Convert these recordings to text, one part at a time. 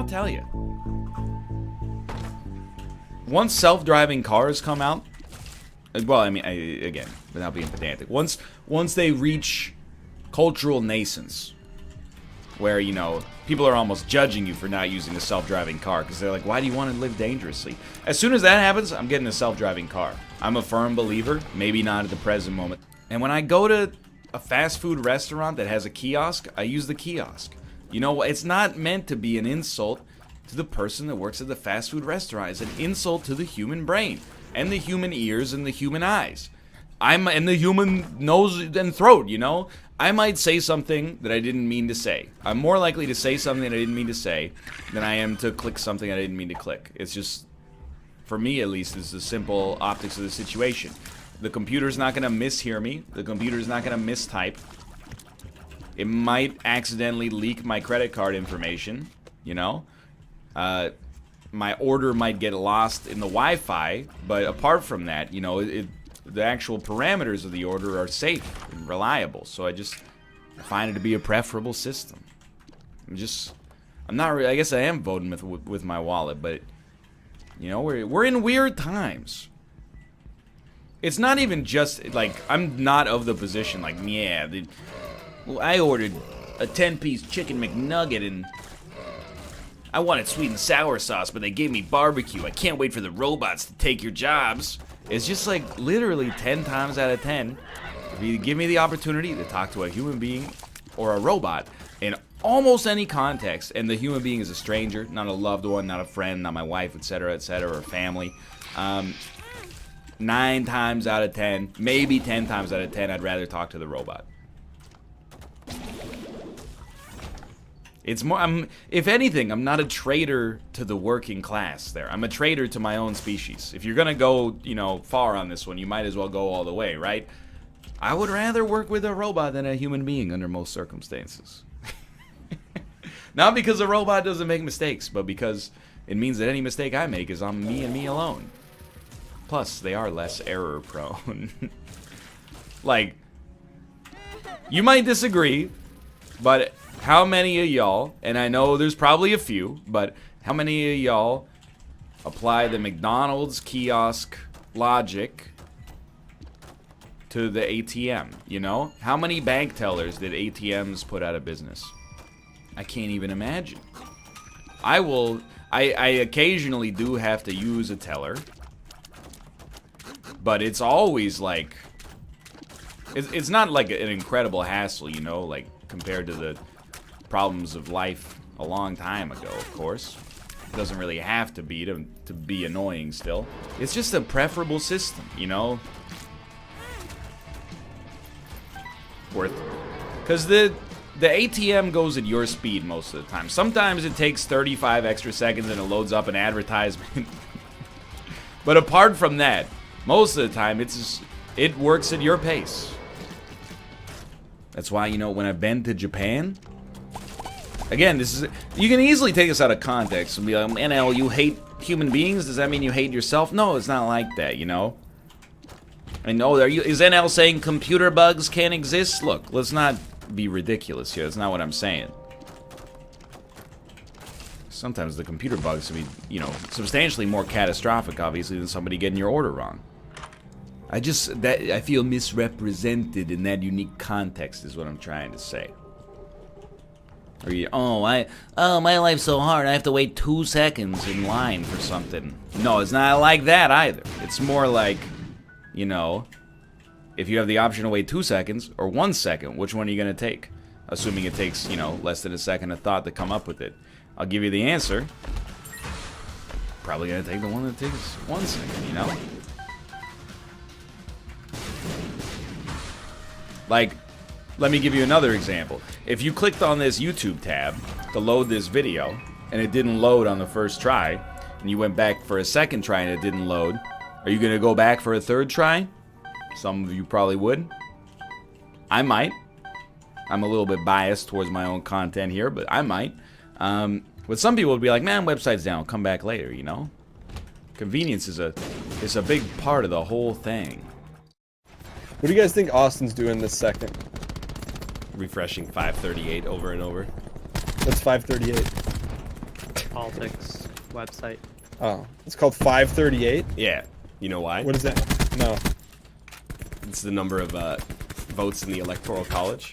tell you. Once self-driving cars come out, well, I mean, again, without being pedantic, once they reach cultural nascence, where, you know, people are almost judging you for not using a self-driving car because they're like, why do you want to live dangerously? As soon as that happens, I'm getting a self-driving car. I'm a firm believer, maybe not at the present moment. And when I go to a fast food restaurant that has a kiosk, I use the kiosk. You know, it's not meant to be an insult to the person that works at the fast food restaurant. It's an insult to the human brain and the human ears and the human eyes. And the human nose and throat, you know? I might say something that I didn't mean to say. I'm more likely to say something that I didn't mean to say than I am to click something I didn't mean to click. It's just, for me at least, it's the simple optics of the situation. The computer's not going to mishear me. The computer's not going to mistype. It might accidentally leak my credit card information, you know? My order might get lost in the Wi-Fi, but apart from that, you know, the actual parameters of the order are safe and reliable. So I just find it to be a preferable system. I'm not really, I guess I am voting with my wallet, but you know, we're in weird times. It's not even just like, I'm not of the position like, yeah, well, I ordered a 10-piece chicken McNugget and I wanted sweet and sour sauce, but they gave me barbecue. I can't wait for the robots to take your jobs. It's just like literally 10 times out of 10, if you give me the opportunity to talk to a human being or a robot in almost any context, and the human being is a stranger, not a loved one, not a friend, not my wife, etc., or family, 9 times out of 10, maybe 10 times out of 10, I'd rather talk to the robot. It's more, if anything, I'm not a traitor to the working class there. I'm a traitor to my own species. If you're gonna go, you know, far on this one, you might as well go all the way, right? I would rather work with a robot than a human being under most circumstances. Not because a robot doesn't make mistakes, but because it means that any mistake I make is on me and me alone. Plus, they are less error prone. Like, you might disagree, but how many of y'all, and I know there's probably a few, but how many of y'all apply the McDonald's kiosk logic to the ATM, you know? How many bank tellers did ATMs put out of business? I can't even imagine. I occasionally do have to use a teller, but it's always like, it's not like an incredible hassle, you know, like compared to the problems of life a long time ago, of course. It doesn't really have to be to be annoying still. It's just a preferable system, you know? Because the ATM goes at your speed most of the time. Sometimes it takes 35 extra seconds and it loads up an advertisement. But apart from that, most of the time it works at your pace. That's why, you know, when I've been to Japan, again, you can easily take this out of context and be like, NL, you hate human beings? Does that mean you hate yourself? No, it's not like that, you know? And oh, is NL saying computer bugs can't exist? Look, let's not be ridiculous here. That's not what I'm saying. Sometimes the computer bugs can be, you know, substantially more catastrophic, obviously, than somebody getting your order wrong. I feel misrepresented in that unique context is what I'm trying to say. Or my life's so hard, I have to wait 2 seconds in line for something. No, it's not like that either. It's more like, you know, if you have the option to wait 2 seconds or 1 second, which one are you going to take? Assuming it takes, you know, less than a second of thought to come up with it. I'll give you the answer. Probably going to take the one that takes 1 second, you know? Like, let me give you another example. If you clicked on this YouTube tab to load this video, and it didn't load on the first try, and you went back for a second try and it didn't load, are you going to go back for a third try? Some of you probably would. I might. I'm a little bit biased towards my own content here, but I might. But some people would be like, man, website's down, come back later, you know? Convenience is a big part of the whole thing. What do you guys think Austin's doing this second? Refreshing 538 over and over. That's 538. politics website. Oh, it's called 538. Yeah. You know why? What is that? No. It's the number of votes in the Electoral College.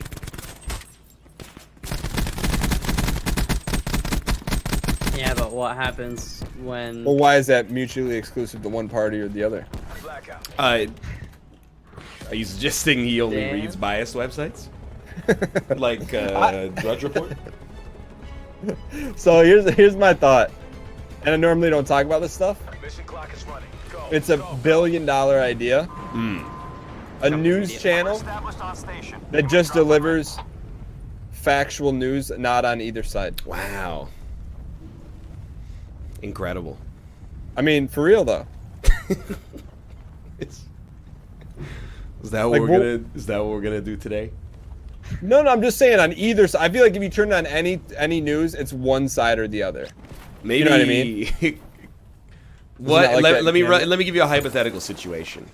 Yeah, but what happens when? Well, why is that mutually exclusive to one party or the other? Are you suggesting he only Dan? reads biased websites? Like Drudge Report? So here's my thought, and I normally don't talk about this stuff. Mission clock is running. Go, It's a $1 billion idea. A news channel established on station. that just delivers factual news, not on either side. Wow. Incredible. I mean, for real though. Is that what Like, is that what we're gonna do today? No, I'm just saying on either side. I feel like if you turn on any news, it's one side or the other. Maybe. You know what I mean? What? Like that, let me Cameron? let me give you a hypothetical situation.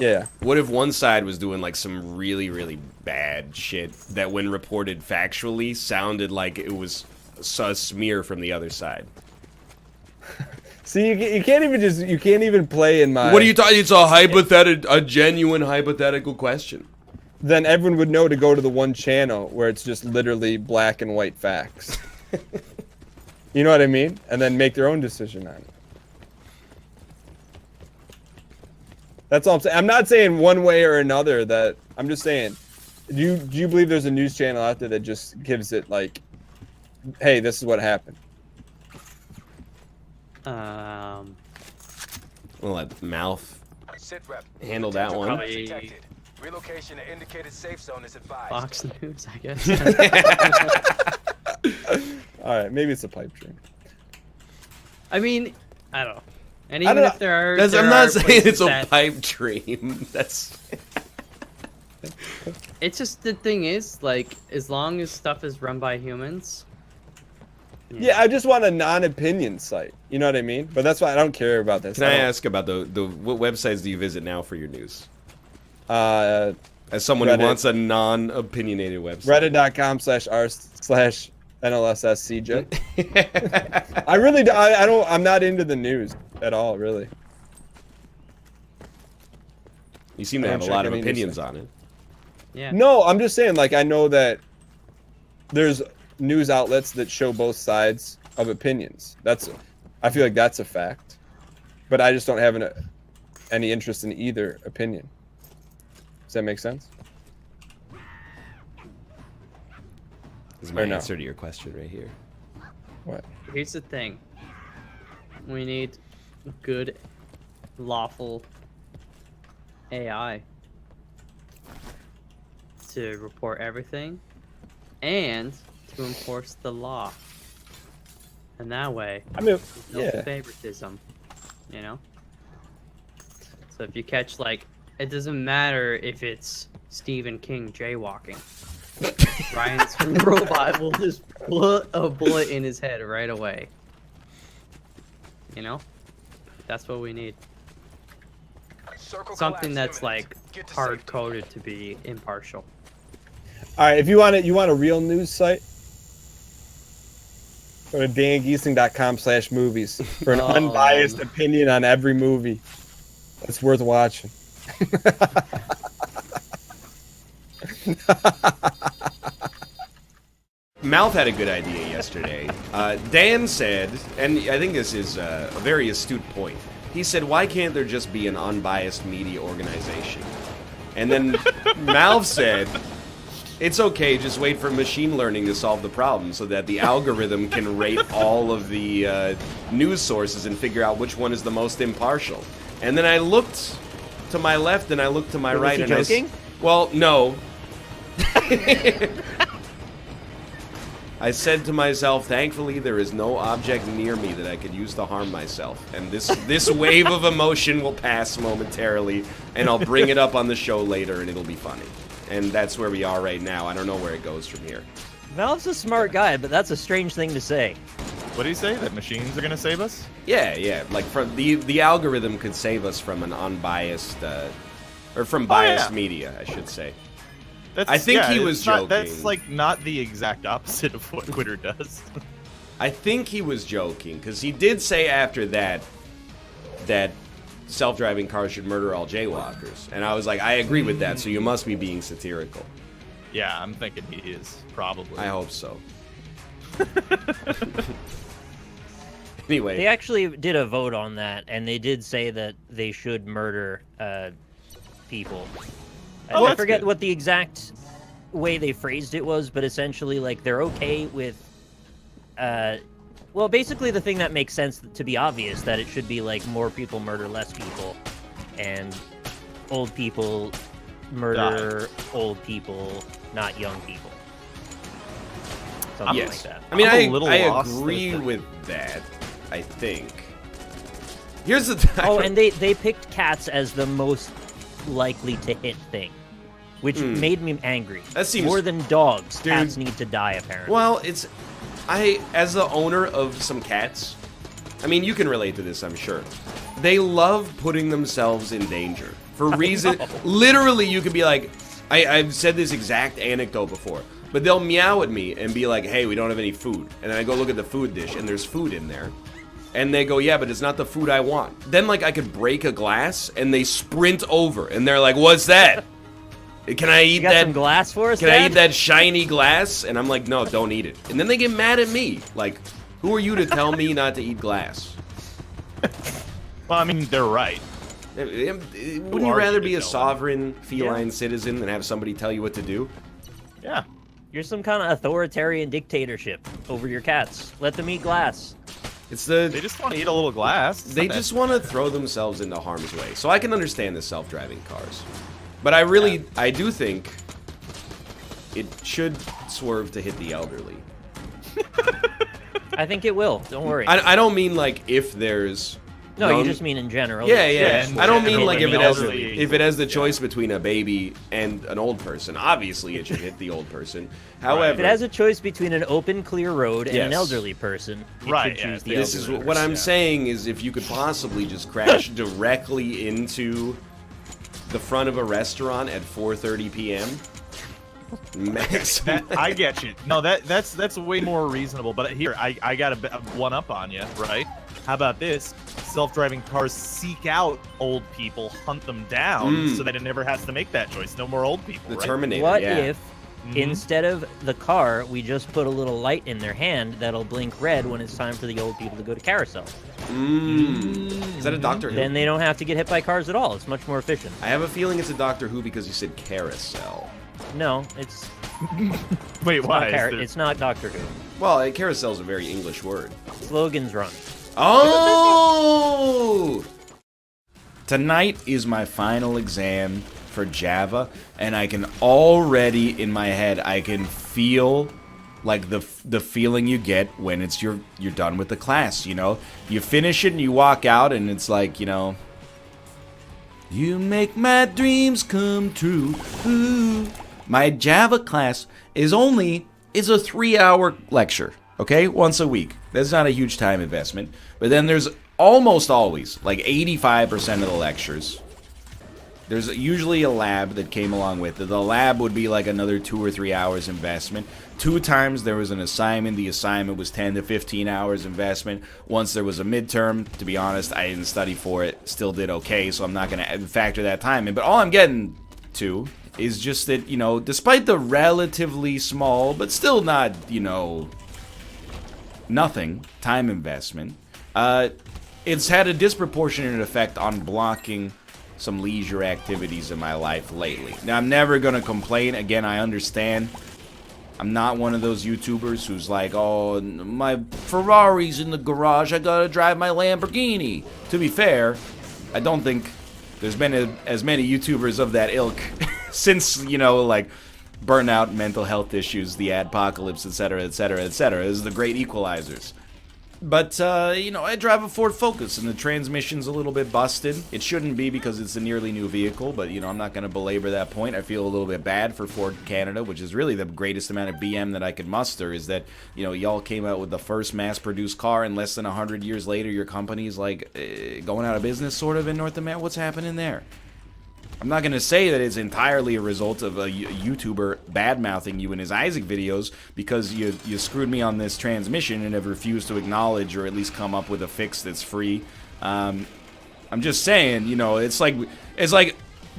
Yeah. What if one side was doing like some really, really bad shit that, when reported factually, sounded like it was a smear from the other side? See, you can't even play in my. What are you talking? It's a genuine hypothetical question. Then everyone would know to go to the one channel where it's just literally black and white facts. You know what I mean? And then make their own decision on it. That's all I'm saying. I'm not saying one way or another. That I'm just saying. Do you believe there's a news channel out there that just gives it like, hey, this is what happened? We'll let Mouth Sit rep. handle that one. Probably- Detected. Relocation to indicated safe zone is advised. Fox News, I guess. All right, maybe it's a pipe dream. I mean, I don't know. And I even don't if there are, I'm there not are saying places it's a that- pipe dream. That's. It's just the thing is, like, as long as stuff is run by humans. Yeah, I just want a non-opinion site. You know what I mean? But that's why I don't care about this. Can I ask about the what websites do you visit now for your news? As As someone Reddit. who wants a non-opinionated website. Reddit.com/r/NLSSCJ. I really do, I'm not into the news at all, really. You seem to I have don't a lot check of any news opinions site. on it. Yeah. No, I'm just saying, like, I know that there's news outlets that show both sides of opinions. I feel like that's a fact. But I just don't have any interest in either opinion. Does that make sense? This is my Or no? answer to your question right here. What? Here's the thing. We need good, lawful AI to report everything and to enforce the law. And that way, I mean, no yeah. favoritism, you know? So if you catch, like, it doesn't matter if it's Stephen King jaywalking. Ryan's robot will just put a bullet in his head right away. You know? That's what we need. Circle Something collapse that's, imminent. like, Get to safety. hard-coded to be impartial. All right, if you want you want a real news site? Go to dangiesing.com/movies for an unbiased opinion on every movie. That's worth watching. Mouth had a good idea yesterday. Dan said, and I think this is a very astute point. He said, why can't there just be an unbiased media organization? And then Mouth said, it's okay, just wait for machine learning to solve the problem so that the algorithm can rate all of the news sources and figure out which one is the most impartial. And then I looked to my left and I looked to my right and joking? well, no. I said to myself, thankfully there is no object near me that I could use to harm myself. And this wave of emotion will pass momentarily, and I'll bring it up on the show later and it'll be funny. And that's where we are right now. I don't know where it goes from here. Valve's a smart guy, but that's a strange thing to say. What do you say? That machines are gonna save us? Yeah. Like, from the algorithm could save us from an unbiased, or from biased media, I should say. That's, I think yeah, he was it's not- joking. That's like not the exact opposite of what Twitter does. I think he was joking, because he did say after that self-driving cars should murder all jaywalkers. And I was like, I agree with that, so you must be being satirical. Yeah, I'm thinking he is, probably. I hope so. Anyway. They actually did a vote on that, and they did say that they should murder people. Oh, I that's forget good. what the exact way they phrased it was, but essentially, like, they're okay with... well, basically the thing that makes sense to be obvious, that it should be, like, more people murder less people, and old people murder old people, not young people. Something like that. I mean, I'm a little I lost agree as to- with that, I think. Here's the thing. Oh, and they picked cats as the most likely to hit thing, which made me angry. That seems- More than dogs, Dude. cats need to die, apparently. Well, as the owner of some cats, I mean, you can relate to this, I'm sure. They love putting themselves in danger. For reason, literally, you could be like, I've said this exact anecdote before, but they'll meow at me and be like, hey, we don't have any food. And then I go look at the food dish, and there's food in there. And they go, yeah, but it's not the food I want. Then, like, I could break a glass, and they sprint over, and they're like, what's that? Can I eat you got that? some glass for us, Can I Dad? eat that shiny glass? And I'm like, no, don't eat it. And then they get mad at me. Like, who are you to tell me not to eat glass? Well, I mean, they're right. Wouldn't you are rather you be to a tell sovereign feline citizen than have somebody tell you what to do? Yeah. You're some kind of authoritarian dictatorship over your cats. Let them eat glass. It's They the just want to eat a little glass. It's they not just that- want to throw themselves into harm's way. So I can understand the self-driving cars, but I do think it should swerve to hit the elderly. I think it will. Don't worry. I don't mean like if there's no, you young- just mean in general. Yeah, Yeah, yeah. in I don't mean general, like if in it has elderly if it has the choice between a baby and an old person. Obviously, it should hit the old person. If However, it has a choice between an open, clear road and an Yes. elderly person, it Right, should choose the yeah, this is elderly what I'm yeah. saying is if you could possibly just crash directly into the front of a restaurant at 4:30 p.m. Max. I get you. No, that's way more reasonable. But here, I got a one up on you, right? How about this? Self-driving cars seek out old people, hunt them down, so that it never has to make that choice. No more old people. The right? Terminator. What yeah. if, instead of the car, we just put a little light in their hand that'll blink red when it's time for the old people to go to carousel? Is that a Doctor Who? Then they don't have to get hit by cars at all. It's much more efficient. I have a feeling it's a Doctor Who because you said carousel. No, it's Wait, why? not, Is there- it's not Doctor Who. Well, carousel is a very English word. Slogans run. Oh! Tonight is my final exam for Java, and I can already, in my head, I can feel like the feeling you get when it's you're done with the class, you know? You finish it and you walk out and it's like, you know, you make my dreams come true. Ooh. My Java class is a 3-hour lecture, okay? Once a week. That's not a huge time investment. But then there's almost always, like 85% of the lectures, there's usually a lab that came along with it. The lab would be like another 2 or 3 hours investment. 2 times there was an assignment. The assignment was 10 to 15 hours investment. Once there was a midterm. To be honest, I didn't study for it. Still did okay, so I'm not going to factor that time in. But all I'm getting to is just that, you know, despite the relatively small, but still not, you know, nothing time investment, it's had a disproportionate effect on blocking some leisure activities in my life lately. Now, I'm never going to complain. Again, I understand. I'm not one of those YouTubers who's like, oh, my Ferrari's in the garage, I gotta drive my Lamborghini. To be fair, I don't think there's been as many YouTubers of that ilk since, you know, like, burnout, mental health issues, the adpocalypse, etc., etc., etc. This is the great equalizers. But, you know, I drive a Ford Focus, and the transmission's a little bit busted. It shouldn't be because it's a nearly new vehicle, but, you know, I'm not going to belabor that point. I feel a little bit bad for Ford Canada, which is really the greatest amount of BM that I could muster, is that, you know, y'all came out with the first mass-produced car, and less than 100 years later, your company's, like, going out of business, sort of, in North America. What's happening there? I'm not going to say that it's entirely a result of a YouTuber bad-mouthing you in his Isaac videos because you screwed me on this transmission and have refused to acknowledge or at least come up with a fix that's free. I'm just saying, you know, it's like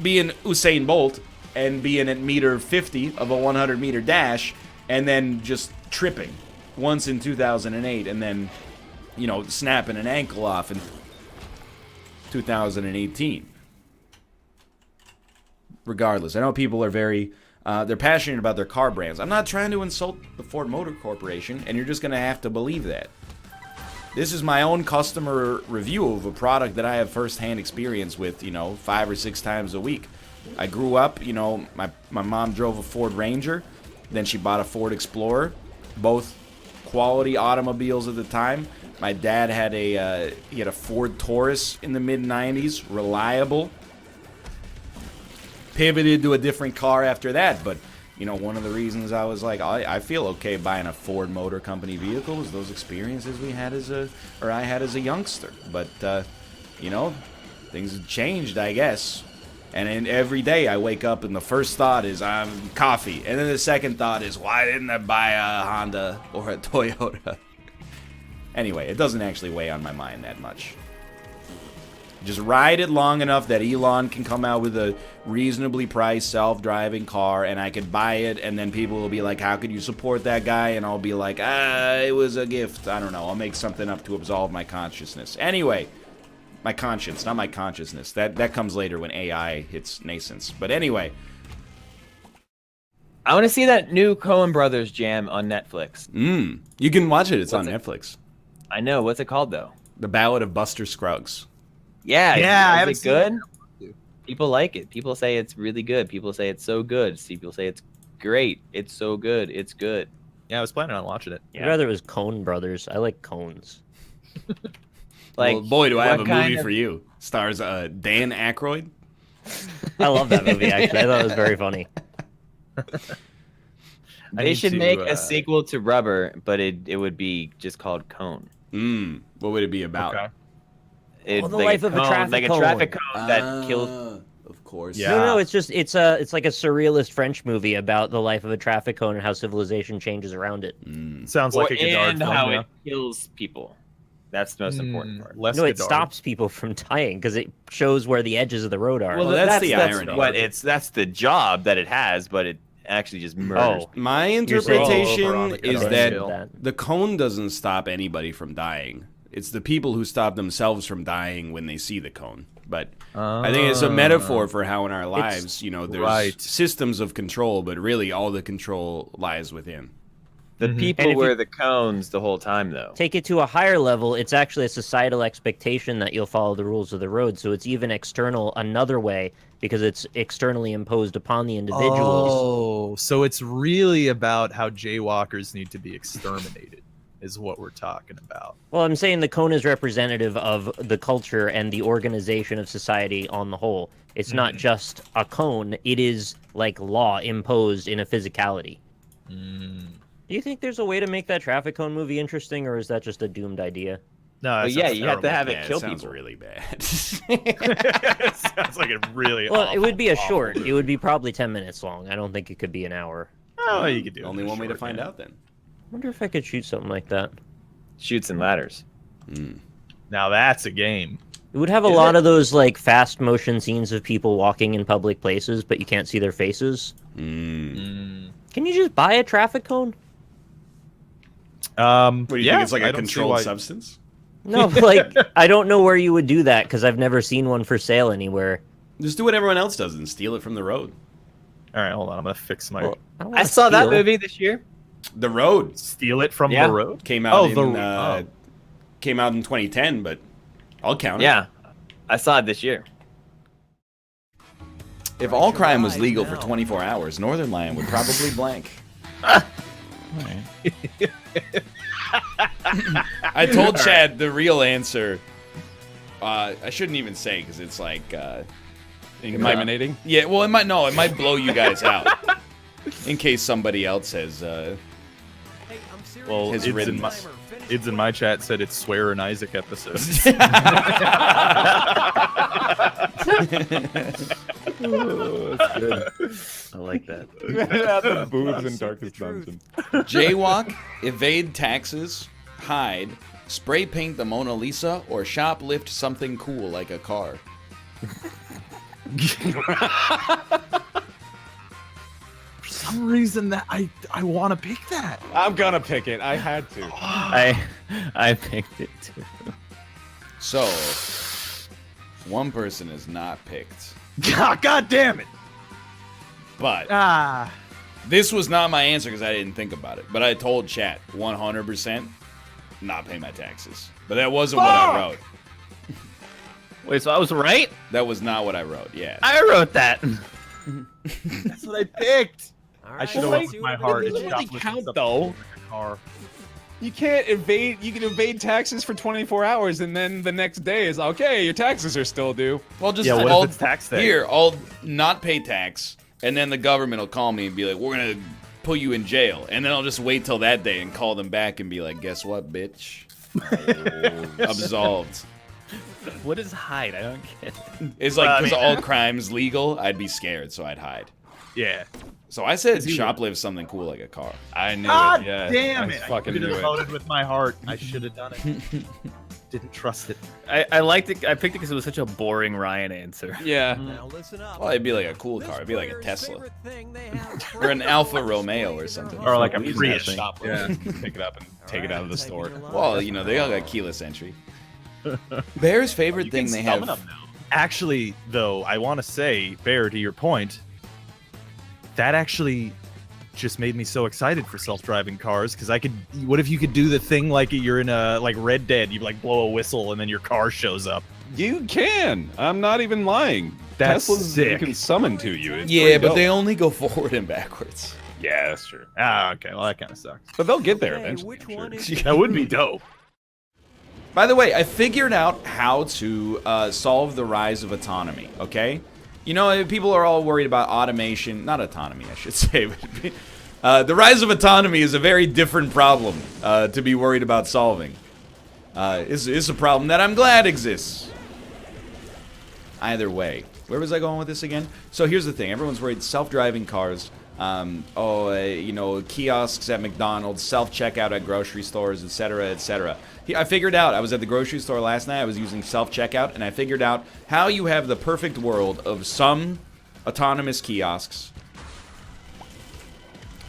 being Usain Bolt and being at meter 50 of a 100-meter dash and then just tripping once in 2008 and then, you know, snapping an ankle off in 2018. Regardless, I know people are very, they're passionate about their car brands. I'm not trying to insult the Ford Motor Corporation, and you're just going to have to believe that. This is my own customer review of a product that I have first-hand experience with, you know, 5 or 6 times a week. I grew up, you know, my mom drove a Ford Ranger, then she bought a Ford Explorer, both quality automobiles at the time. My dad had he had a Ford Taurus in the mid-90s, reliable. Pivoted to a different car after that, but you know, one of the reasons I was like, I feel okay buying a Ford Motor Company vehicle is those experiences I had as a youngster. But you know, things have changed, I guess. And then every day I wake up and the first thought is coffee, and then the second thought is why didn't I buy a Honda or a Toyota? Anyway, it doesn't actually weigh on my mind that much. Just ride it long enough that Elon can come out with a reasonably priced self-driving car and I could buy it, and then people will be like, how could you support that guy? And I'll be like, it was a gift. I don't know. I'll make something up to absolve my consciousness. Anyway, my conscience, not my consciousness. That comes later when AI hits nascence. But anyway. I want to see that new Coen Brothers jam on Netflix. You can watch it. It's on Netflix. I know. What's it called, though? The Ballad of Buster Scruggs. Yeah, is it good? People like it. People say it's really good. People say it's so good. People say it's great. It's so good. It's good. Yeah, I was planning on watching it. I'd rather it was Coen Brothers. I like cones. Like, well, boy, do I have a movie of... for you. Stars Dan Aykroyd. I love that movie, actually. I thought it was very funny. They should make a sequel to Rubber, but it would be just called Cone. What would it be about? Okay. It's the life of a traffic cone. Like a traffic cone that kills. Of course. Yeah. No, it's just it's like a surrealist French movie about the life of a traffic cone and how civilization changes around it. Sounds like a Godard and film, how yeah. it kills people. That's the most important part. Less No, it Godard. stops people from dying because it shows where the edges of the road are. Well, that's the irony. That's the job that it has, but it actually just murders. My You're saying- interpretation is Godard. that the cone doesn't stop anybody from dying. It's the people who stop themselves from dying when they see the cone. But I think it's a metaphor for how in our lives, you know, there's systems of control, but really all the control lies within. The And people if wear you- the cones the whole time, though. Take it to a higher level, it's actually a societal expectation that you'll follow the rules of the road. So it's even external another way because it's externally imposed upon the individuals. Oh, so it's really about how jaywalkers need to be exterminated, is what we're talking about. Well, I'm saying the cone is representative of the culture and the organization of society on the whole. It's not just a cone, it is like law imposed in a physicality. Do you think there's a way to make that traffic cone movie interesting, or is that just a doomed idea? No, But yeah, you have to have it kill it sounds people. really bad. It sounds like it really. Well, it awful, would be a awful short. movie. It would be probably 10 minutes long. I don't think it could be an hour. Oh, you could do it Only in a one way to short, find yeah. out then. I wonder if I could shoot something like that. Shoots and ladders. Now that's a game. It would have a lot of those like fast motion scenes of people walking in public places, but you can't see their faces. Can you just buy a traffic cone? What do you yeah, think? It's like I a don't see controlled why- substance? No, but, like I don't know where you would do that because I've never seen one for sale anywhere. Just do what everyone else does and steal it from the road. All right, hold on. I'm gonna fix my. Well, don't I wanna saw that steal. movie this year. The Road Steal it from Yeah. the road. came out came out in 2010, but I'll count it. Yeah, I saw it this year. If all crime was legal for 24 hours, Northernlion would probably blank. I told Chad the real answer. I shouldn't even say because it's like Incriminating? Yeah, well, it might blow you guys out. In case somebody else has. Well, Has Ids written in my, this. Ids in my chat said it's Swear and Isaac episode. That's good. I like that. The boobs in Darkest Dungeon. Jaywalk, evade taxes, hide, spray paint the Mona Lisa, or shoplift something cool like a car. For some reason that I want to pick that. I'm gonna pick it. I had to. I picked it too. So, one person is not picked. God damn it. But Ah. this was not my answer because I didn't think about it. But I told chat 100% not pay my taxes. But that wasn't what I wrote. Wait, so I was right? That was not what I wrote. Yeah. I wrote that. That's what I picked. I should have Well, went with my heart. it It's doesn't really shoplifting count, something though. in a car. You can't evade. You can evade taxes for 24 hours, and then the next day is okay. Your taxes are still due. Well, just Yeah, what if I'll, it's tax day? here, I'll not pay tax, and then the government will call me and be like, "We're gonna put you in jail," and then I'll just wait till that day and call them back and be like, "Guess what, bitch? Absolved." What is hide? I don't get it. It's like because all crimes legal, I'd be scared, so I'd hide. Yeah. So I said shoplift something cool like a car. I knew God it. Yeah. damn I it! fucking I knew have it. voted with my heart. I should have done it. Didn't trust it. I liked it. I picked it because it was such a boring Ryan answer. Yeah. Now listen up. Well, it'd be like a cool car. It'd be like a Tesla or an Alfa Romeo or something. Or like a Use that Prius. shop. Yeah. Pick it up and take it out of the store. Well, you know they all got keyless entry. Bear's favorite thing they have. Actually, though, I want to say, Bear, to your point, that actually just made me so excited for self-driving cars because I could. What if you could do the thing like you're in a like Red Dead? You like blow a whistle and then your car shows up. You can. I'm not even lying. That's Teslas sick. you can summon to you. It's Yeah, pretty but dope. they only go forward and backwards. Yeah, that's true. Ah, okay. Well, that kind of sucks. But they'll get there Hey, eventually. which I'm one sure. is That would be dope. By the way, I figured out how to solve the rise of autonomy, okay? You know, people are all worried about automation. Not autonomy, I should say. The rise of autonomy is a very different problem to be worried about solving. It's a problem that I'm glad exists. Either way. Where was I going with this again? So here's the thing. Everyone's worried self-driving cars. You know, kiosks at McDonald's, self-checkout at grocery stores, etc., etc. I figured out, I was at the grocery store last night, I was using self-checkout, and I figured out how you have the perfect world of some autonomous kiosks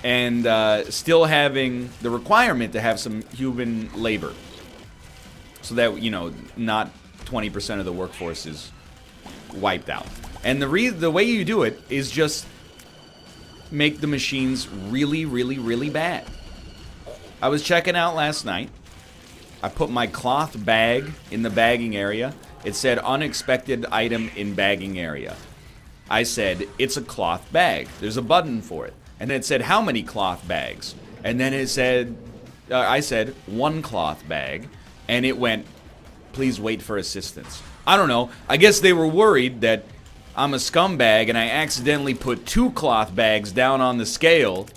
and still having the requirement to have some human labor. So that, you know, not 20% of the workforce is wiped out. And the way you do it is just make the machines really, really, really bad. I was checking out last night. I put my cloth bag in the bagging area. It said unexpected item in bagging area. I said, it's a cloth bag. There's a button for it. And it said, how many cloth bags? And then it said, I said, one cloth bag. And it went, please wait for assistance. I don't know. I guess they were worried that I'm a scumbag and I accidentally put 2 cloth bags down on the scale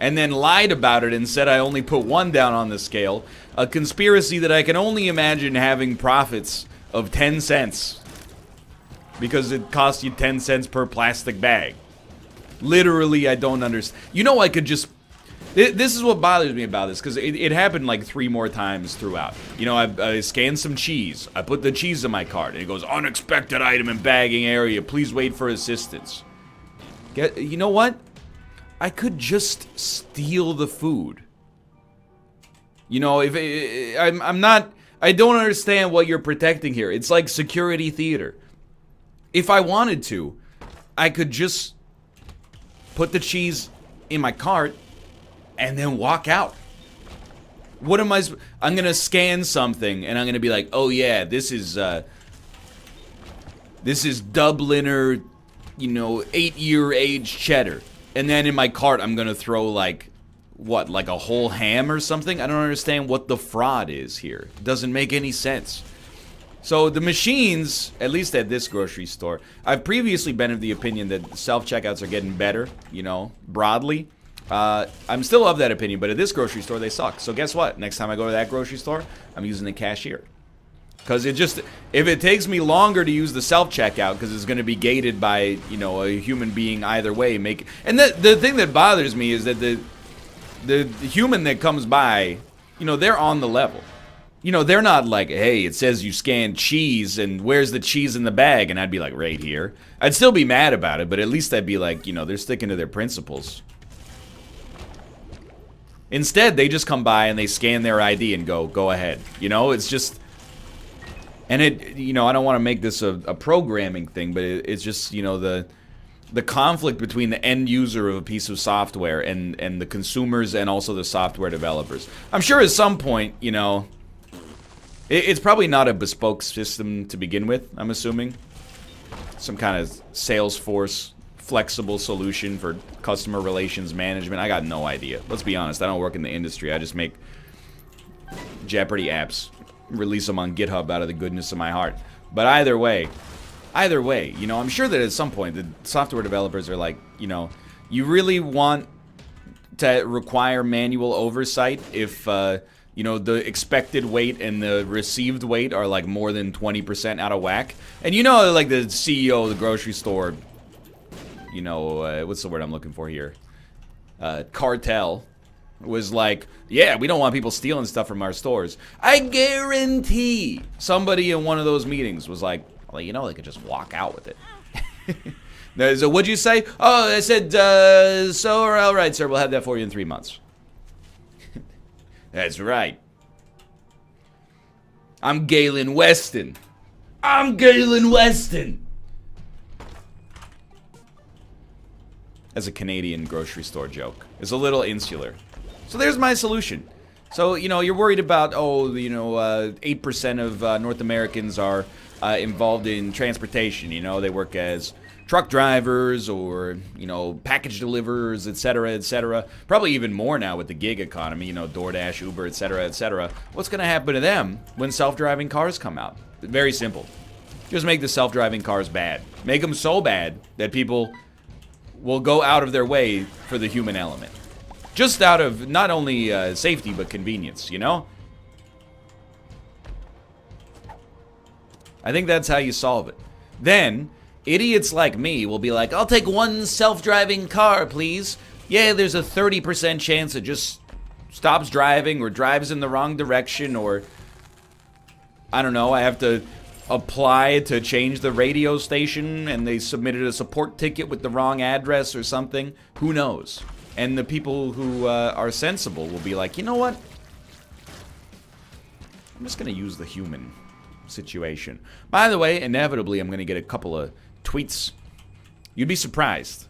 and then lied about it and said I only put 1 down on the scale. A conspiracy that I can only imagine having profits of 10 cents because it costs you 10 cents per plastic bag. Literally, I don't understand. You know, I could just... This is what bothers me about this, because it happened like 3 more times throughout. You know, I scanned some cheese. I put the cheese in my cart, and it goes, unexpected item in bagging area. Please wait for assistance. You know what? I could just steal the food. You know, if I'm not... I don't understand what you're protecting here. It's like security theater. If I wanted to, I could just put the cheese in my cart and then walk out. What am I... I'm gonna scan something and I'm gonna be like, oh yeah, this is Dubliner, you know, 8-year-aged cheddar. And then in my cart I'm gonna throw like, what, like a whole ham or something? I don't understand what the fraud is here. It doesn't make any sense. So the machines, at least at this grocery store, I've previously been of the opinion that self-checkouts are getting better, you know, broadly. I'm still of that opinion, but at this grocery store, they suck. So guess what? Next time I go to that grocery store, I'm using the cashier. Because if it takes me longer to use the self-checkout because it's going to be gated by, you know, a human being either way. And the thing that bothers me is that the human that comes by, you know, they're on the level. You know, they're not like, hey, it says you scanned cheese, and where's the cheese in the bag? And I'd be like, right here. I'd still be mad about it, but at least I'd be like, you know, they're sticking to their principles. Instead, they just come by and they scan their ID and go ahead. You know, it's just... And it, you know, I don't want to make this a programming thing, but it's just, you know, the conflict between the end user of a piece of software and the consumers and also the software developers. I'm sure at some point, you know, it's probably not a bespoke system to begin with, I'm assuming. Some kind of Salesforce flexible solution for customer relations management. I got no idea. Let's be honest, I don't work in the industry. I just make Jeopardy apps, release them on GitHub out of the goodness of my heart. But either way, you know, I'm sure that at some point the software developers are like, you know, you really want to require manual oversight if, you know, the expected weight and the received weight are like more than 20% out of whack. And you know, like the CEO of the grocery store, you know, what's the word I'm looking for here? Cartel was like, yeah, we don't want people stealing stuff from our stores. I guarantee somebody in one of those meetings was like, well, you know, they could just walk out with it. So what'd you say? Oh, I said, so, all right, sir, we'll have that for you in 3 months. That's right. I'm Galen Weston. I'm Galen Weston. As a Canadian grocery store joke. It's a little insular. So there's my solution. So, you know, you're worried about, oh, you know, 8% of North Americans are involved in transportation. You know, they work as truck drivers or, you know, package deliverers, etc., etc. Probably even more now with the gig economy, you know, DoorDash, Uber, etc., etc. What's going to happen to them when self-driving cars come out? Very simple. Just make the self-driving cars bad. Make them so bad that people will go out of their way for the human element. Just out of not only safety, but convenience, you know? I think that's how you solve it. Then, idiots like me will be like, I'll take one self-driving car, please. Yeah, there's a 30% chance it just stops driving or drives in the wrong direction, or I don't know, I have to apply to change the radio station and they submitted a support ticket with the wrong address or something. Who knows? And the people who are sensible will be like, you know what? I'm just going to use the human situation. By the way, inevitably, I'm going to get a couple of tweets. You'd be surprised.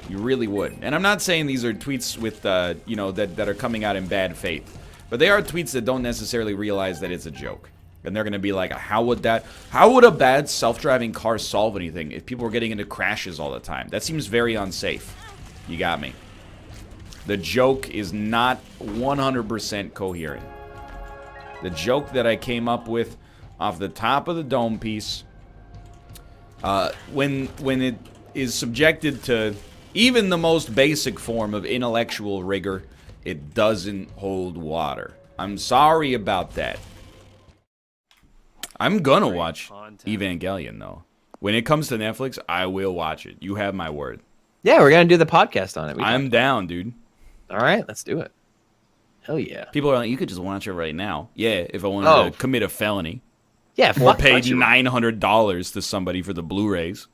You really would. And I'm not saying these are tweets with, you know, that are coming out in bad faith. But they are tweets that don't necessarily realize that it's a joke. And they're going to be like, how would a bad self-driving car solve anything if people were getting into crashes all the time? That seems very unsafe. You got me. The joke is not 100% coherent. The joke that I came up with off the top of the dome piece, when it is subjected to even the most basic form of intellectual rigor, it doesn't hold water. I'm sorry about that. I'm gonna watch Evangelion, though. When it comes to Netflix, I will watch it. You have my word. Yeah, we're gonna do the podcast on it. I'm down, dude. All right, let's do it. Hell yeah. People are like, you could just watch it right now. Yeah, if I wanted to commit a felony. Yeah, or pay $900 to somebody for the Blu-rays.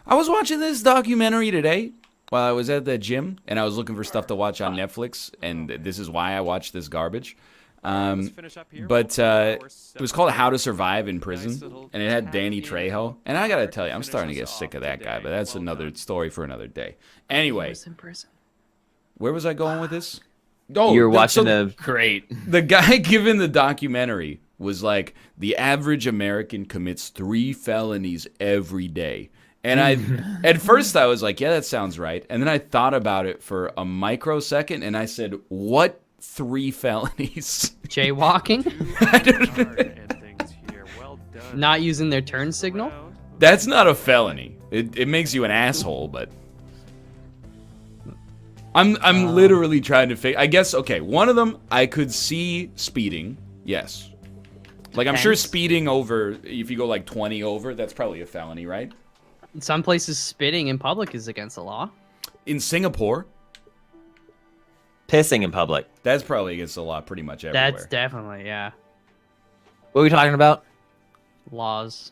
I was watching this documentary today while I was at the gym, and I was looking for stuff to watch on Netflix, and this is why I watched this garbage. But it was called How to Survive in Prison, and it had Danny Trejo. And I gotta tell you, I'm starting to get sick of that guy, but that's another story for another day. Anyway, where was I going with this? Oh, you were watching great. The guy giving the documentary was like, the average American commits 3 felonies every day. And at first I was like, yeah, that sounds right. And then I thought about it for a microsecond, and I said, what 3 felonies? Jaywalking? Not using their turn signal? That's not a felony. It makes you an asshole, but I'm literally trying to figure. I guess, okay, one of them I could see speeding. Yes. Like, I'm sure Depends. speeding over, if you go like 20 over, that's probably a felony, right? In some places, spitting in public is against the law. In Singapore, Pissing in public. that's probably against the law pretty much everywhere. That's definitely, yeah. What are we talking about? Laws.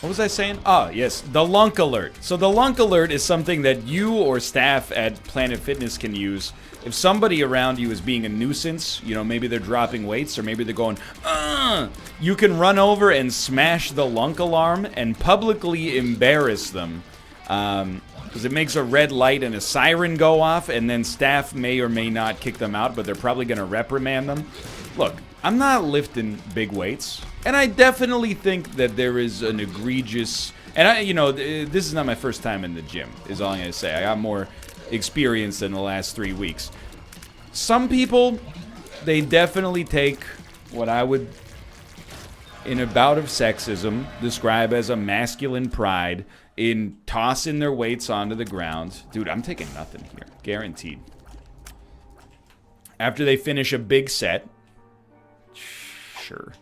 What was I saying? Ah, yes, the lunk alert. So the lunk alert is something that you or staff at Planet Fitness can use. If somebody around you is being a nuisance, you know, maybe they're dropping weights or maybe they're going, you can run over and smash the lunk alarm and publicly embarrass them. Because it makes a red light and a siren go off, and then staff may or may not kick them out, but they're probably going to reprimand them. Look, I'm not lifting big weights, and I definitely think that there is an egregious, and this is not my first time in the gym, is all I'm going to say. I got more experience in the last 3 weeks. Some people, they definitely take what I would, in a bout of sexism, describe as a masculine pride in tossing their weights onto the ground. Dude, I'm taking nothing here. Guaranteed. After they finish a big set, sure.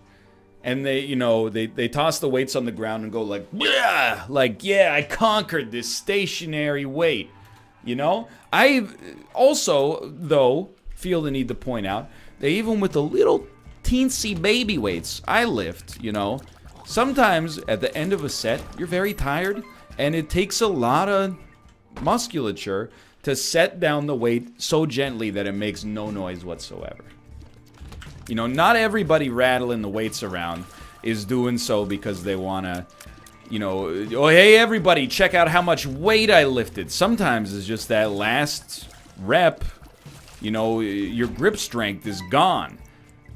And they toss the weights on the ground and go like, yeah, I conquered this stationary weight. You know? I also, though, feel the need to point out that even with the little teensy baby weights I lift, you know, sometimes at the end of a set, you're very tired, and it takes a lot of musculature to set down the weight so gently that it makes no noise whatsoever. You know, not everybody rattling the weights around is doing so because they want to, you know, oh, hey, everybody, check out how much weight I lifted. Sometimes it's just that last rep, you know, your grip strength is gone.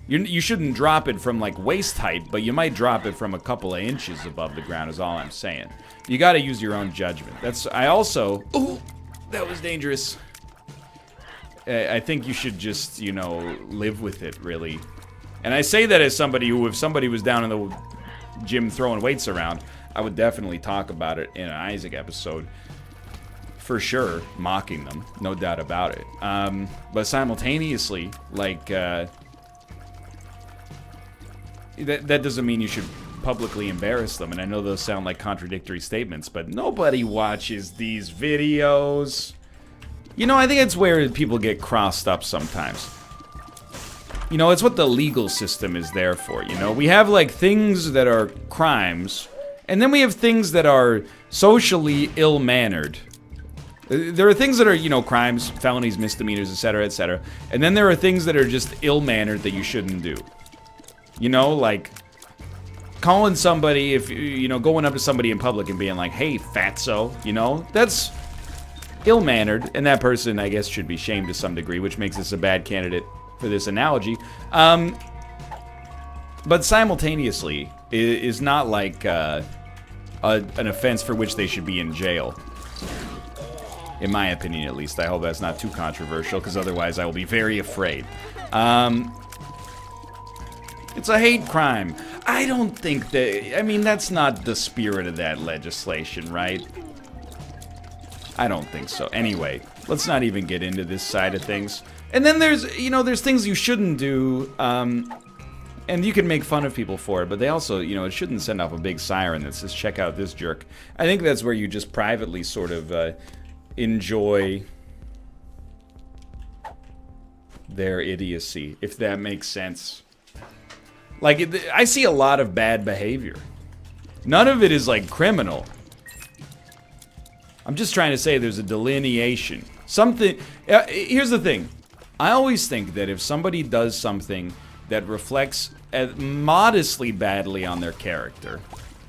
You shouldn't drop it from, like, waist height, but you might drop it from a couple of inches above the ground is all I'm saying. You got to use your own judgment. Ooh, that was dangerous. I think you should just, you know, live with it, really. And I say that as somebody who, if somebody was down in the gym throwing weights around, I would definitely talk about it in an Isaac episode. For sure, mocking them, no doubt about it. But simultaneously, like, that doesn't mean you should publicly embarrass them. And I know those sound like contradictory statements, but nobody watches these videos. You know, I think it's where people get crossed up sometimes. You know, it's what the legal system is there for, you know? We have, like, things that are crimes, and then we have things that are socially ill-mannered. There are things that are, you know, crimes, felonies, misdemeanors, etc., etc. And then there are things that are just ill-mannered that you shouldn't do. You know, like, calling somebody, if you know, going up to somebody in public and being like, hey, fatso, you know? That's ill-mannered, and that person, I guess, should be shamed to some degree, which makes this a bad candidate for this analogy. But simultaneously, is not like an offense for which they should be in jail. In my opinion, at least. I hope that's not too controversial, because otherwise I will be very afraid. It's a hate crime. I don't think that... I mean, that's not the spirit of that legislation, right? I don't think so. Anyway, let's not even get into this side of things. And then there's, you know, there's things you shouldn't do, and you can make fun of people for it, but they also, you know, it shouldn't send off a big siren that says, check out this jerk. I think that's where you just privately sort of enjoy their idiocy, if that makes sense. Like, I see a lot of bad behavior. None of it is, like, criminal. I'm just trying to say there's a delineation. Something... here's the thing. I always think that if somebody does something that reflects modestly badly on their character,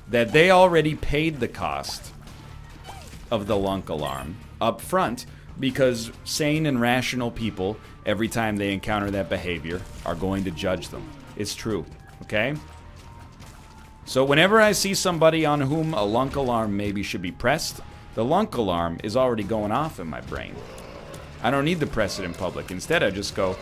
that they already paid the cost of the lunk alarm up front, because sane and rational people, every time they encounter that behavior, are going to judge them. It's true, okay? So whenever I see somebody on whom a lunk alarm maybe should be pressed, the lunk alarm is already going off in my brain. I don't need to press it in public. Instead, I just go,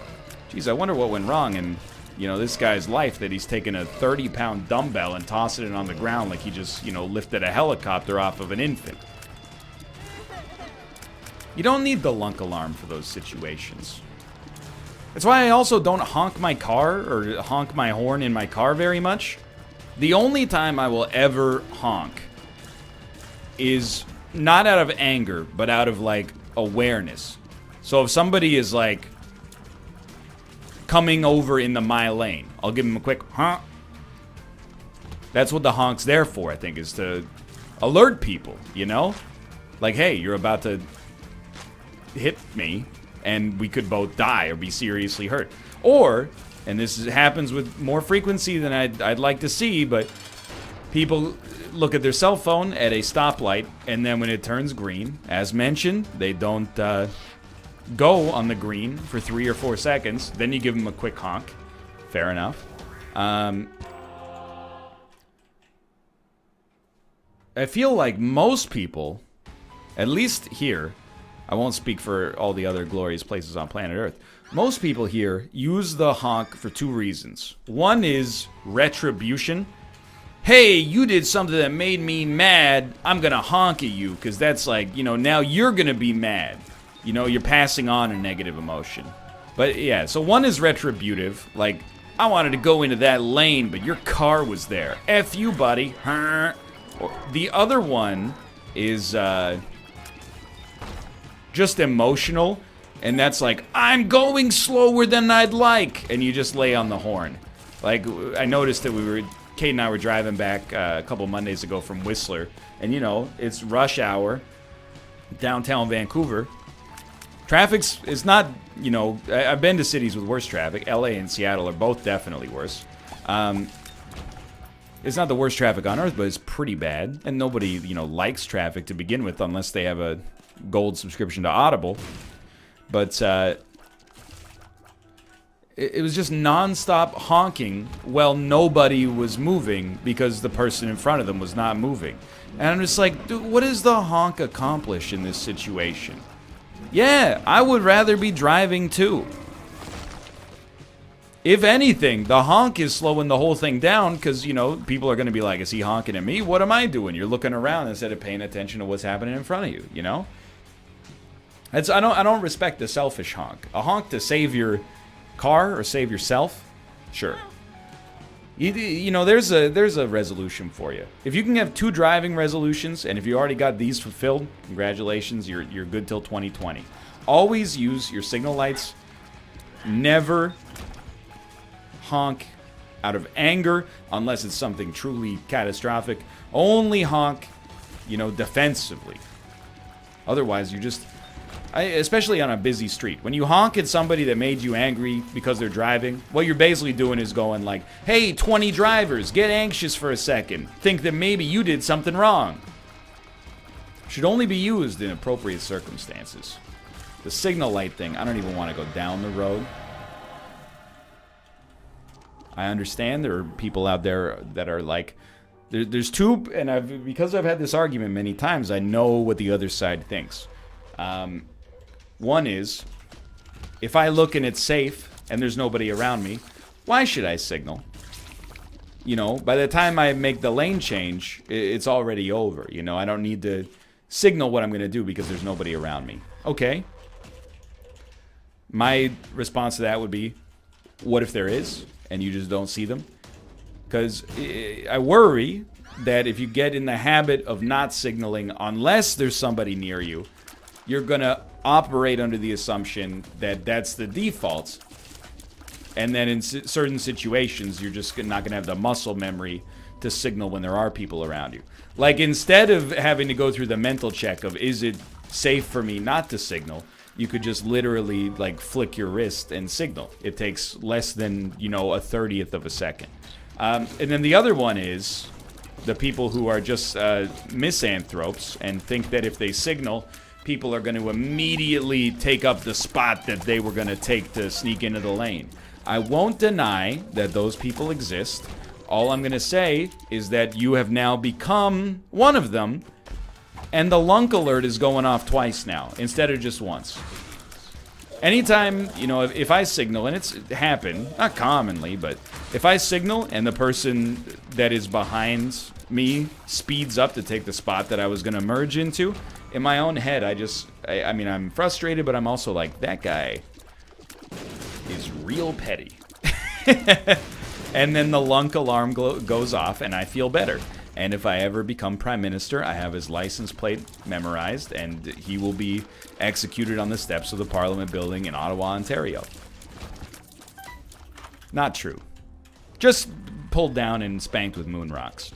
geez, I wonder what went wrong in, you know, this guy's life, that he's taken a 30-pound dumbbell and tossing it on the ground like he just, you know, lifted a helicopter off of an infant. You don't need the lunk alarm for those situations. That's why I also don't honk my car or honk my horn in my car very much. The only time I will ever honk is not out of anger, but out of, like, awareness. So if somebody is, like, coming over into my lane, I'll give them a quick honk. That's what the honk's there for, I think, is to alert people, you know? Like, hey, you're about to hit me, and we could both die or be seriously hurt. Or, and this happens with more frequency than I'd like to see, but people look at their cell phone at a stoplight, and then when it turns green, as mentioned, they don't go on the green for 3 or 4 seconds. Then you give them a quick honk. Fair enough. I feel like most people, at least here, I won't speak for all the other glorious places on planet Earth, most people here use the honk for 2 reasons. One is retribution. Hey, you did something that made me mad, I'm gonna honk at you, because that's like, you know, now you're gonna be mad. You know, you're passing on a negative emotion. But yeah, so one is retributive, like, I wanted to go into that lane, but your car was there. F you, buddy. Or the other one is just emotional, and that's like, I'm going slower than I'd like, and you just lay on the horn. Like, I noticed that Kate and I were driving back a couple Mondays ago from Whistler, and you know, it's rush hour, downtown Vancouver. Traffic's is not, you know, I've been to cities with worse traffic. LA and Seattle are both definitely worse. It's not the worst traffic on earth, but it's pretty bad, and nobody, you know, likes traffic to begin with unless they have a gold subscription to Audible. But it was just non-stop honking while nobody was moving because the person in front of them was not moving. And I'm just like, dude, what does the honk accomplish in this situation? Yeah, I would rather be driving too. If anything, the honk is slowing the whole thing down because, you know, people are going to be like, is he honking at me? What am I doing? You're looking around instead of paying attention to what's happening in front of you, you know? I don't respect the selfish honk. A honk to save your car or save yourself, sure. You know, there's a resolution for you. If you can have 2 driving resolutions, and if you already got these fulfilled, congratulations, you're good till 2020. Always use your signal lights. Never honk out of anger unless it's something truly catastrophic. Only honk, you know, defensively. Otherwise, you're just... especially on a busy street. When you honk at somebody that made you angry because they're driving, what you're basically doing is going like, hey, 20 drivers, get anxious for a second. Think that maybe you did something wrong. Should only be used in appropriate circumstances. The signal light thing, I don't even want to go down the road. I understand there are people out there that are like, there's two, and because I've had this argument many times, I know what the other side thinks. One is, if I look and it's safe and there's nobody around me, why should I signal? You know, by the time I make the lane change, it's already over. You know, I don't need to signal what I'm going to do because there's nobody around me. Okay. My response to that would be, what if there is and you just don't see them? Because I worry that if you get in the habit of not signaling unless there's somebody near you, you're going to operate under the assumption that that's the default. And then in certain situations, you're just not going to have the muscle memory to signal when there are people around you. Like, instead of having to go through the mental check of, is it safe for me not to signal, you could just literally, like, flick your wrist and signal. It takes less than, you know, a 30th of a second. And then the other one is the people who are just misanthropes and think that if they signal, people are going to immediately take up the spot that they were going to take to sneak into the lane. I won't deny that those people exist. All I'm going to say is that you have now become one of them, and the lunk alert is going off twice now, instead of just once. Anytime, you know, if I signal, and it's happened, not commonly, but if I signal and the person that is behind me speeds up to take the spot that I was going to merge into, in my own head, I mean, I'm frustrated, but I'm also like, that guy is real petty. And then the lunk alarm goes off, and I feel better. And if I ever become prime minister, I have his license plate memorized, and he will be executed on the steps of the Parliament building in Ottawa, Ontario. Not true. Just pulled down and spanked with moon rocks.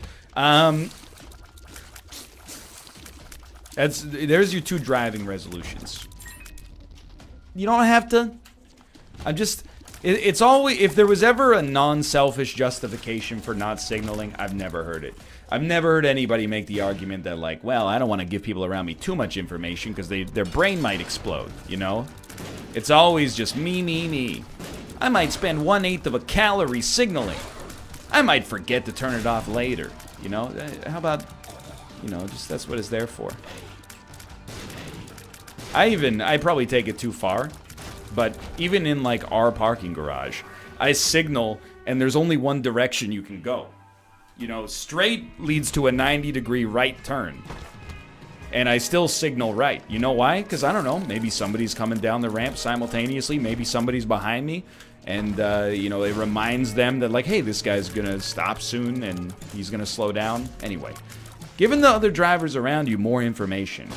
There's your 2 driving resolutions. You don't have to. It's always, if there was ever a non-selfish justification for not signaling, I've never heard it. I've never heard anybody make the argument that, like, well, I don't want to give people around me too much information because their brain might explode, you know? It's always just me. I might spend 1/8 of a calorie signaling. I might forget to turn it off later, you know? How about, you know, just that's what it's there for. I probably take it too far, but even in, like, our parking garage, I signal, and there's only one direction you can go. You know, straight leads to a 90-degree right turn. And I still signal right. You know why? Because, I don't know, maybe somebody's coming down the ramp simultaneously. Maybe somebody's behind me. And, you know, it reminds them that, like, hey, this guy's going to stop soon and he's going to slow down. Anyway, giving the other drivers around you more information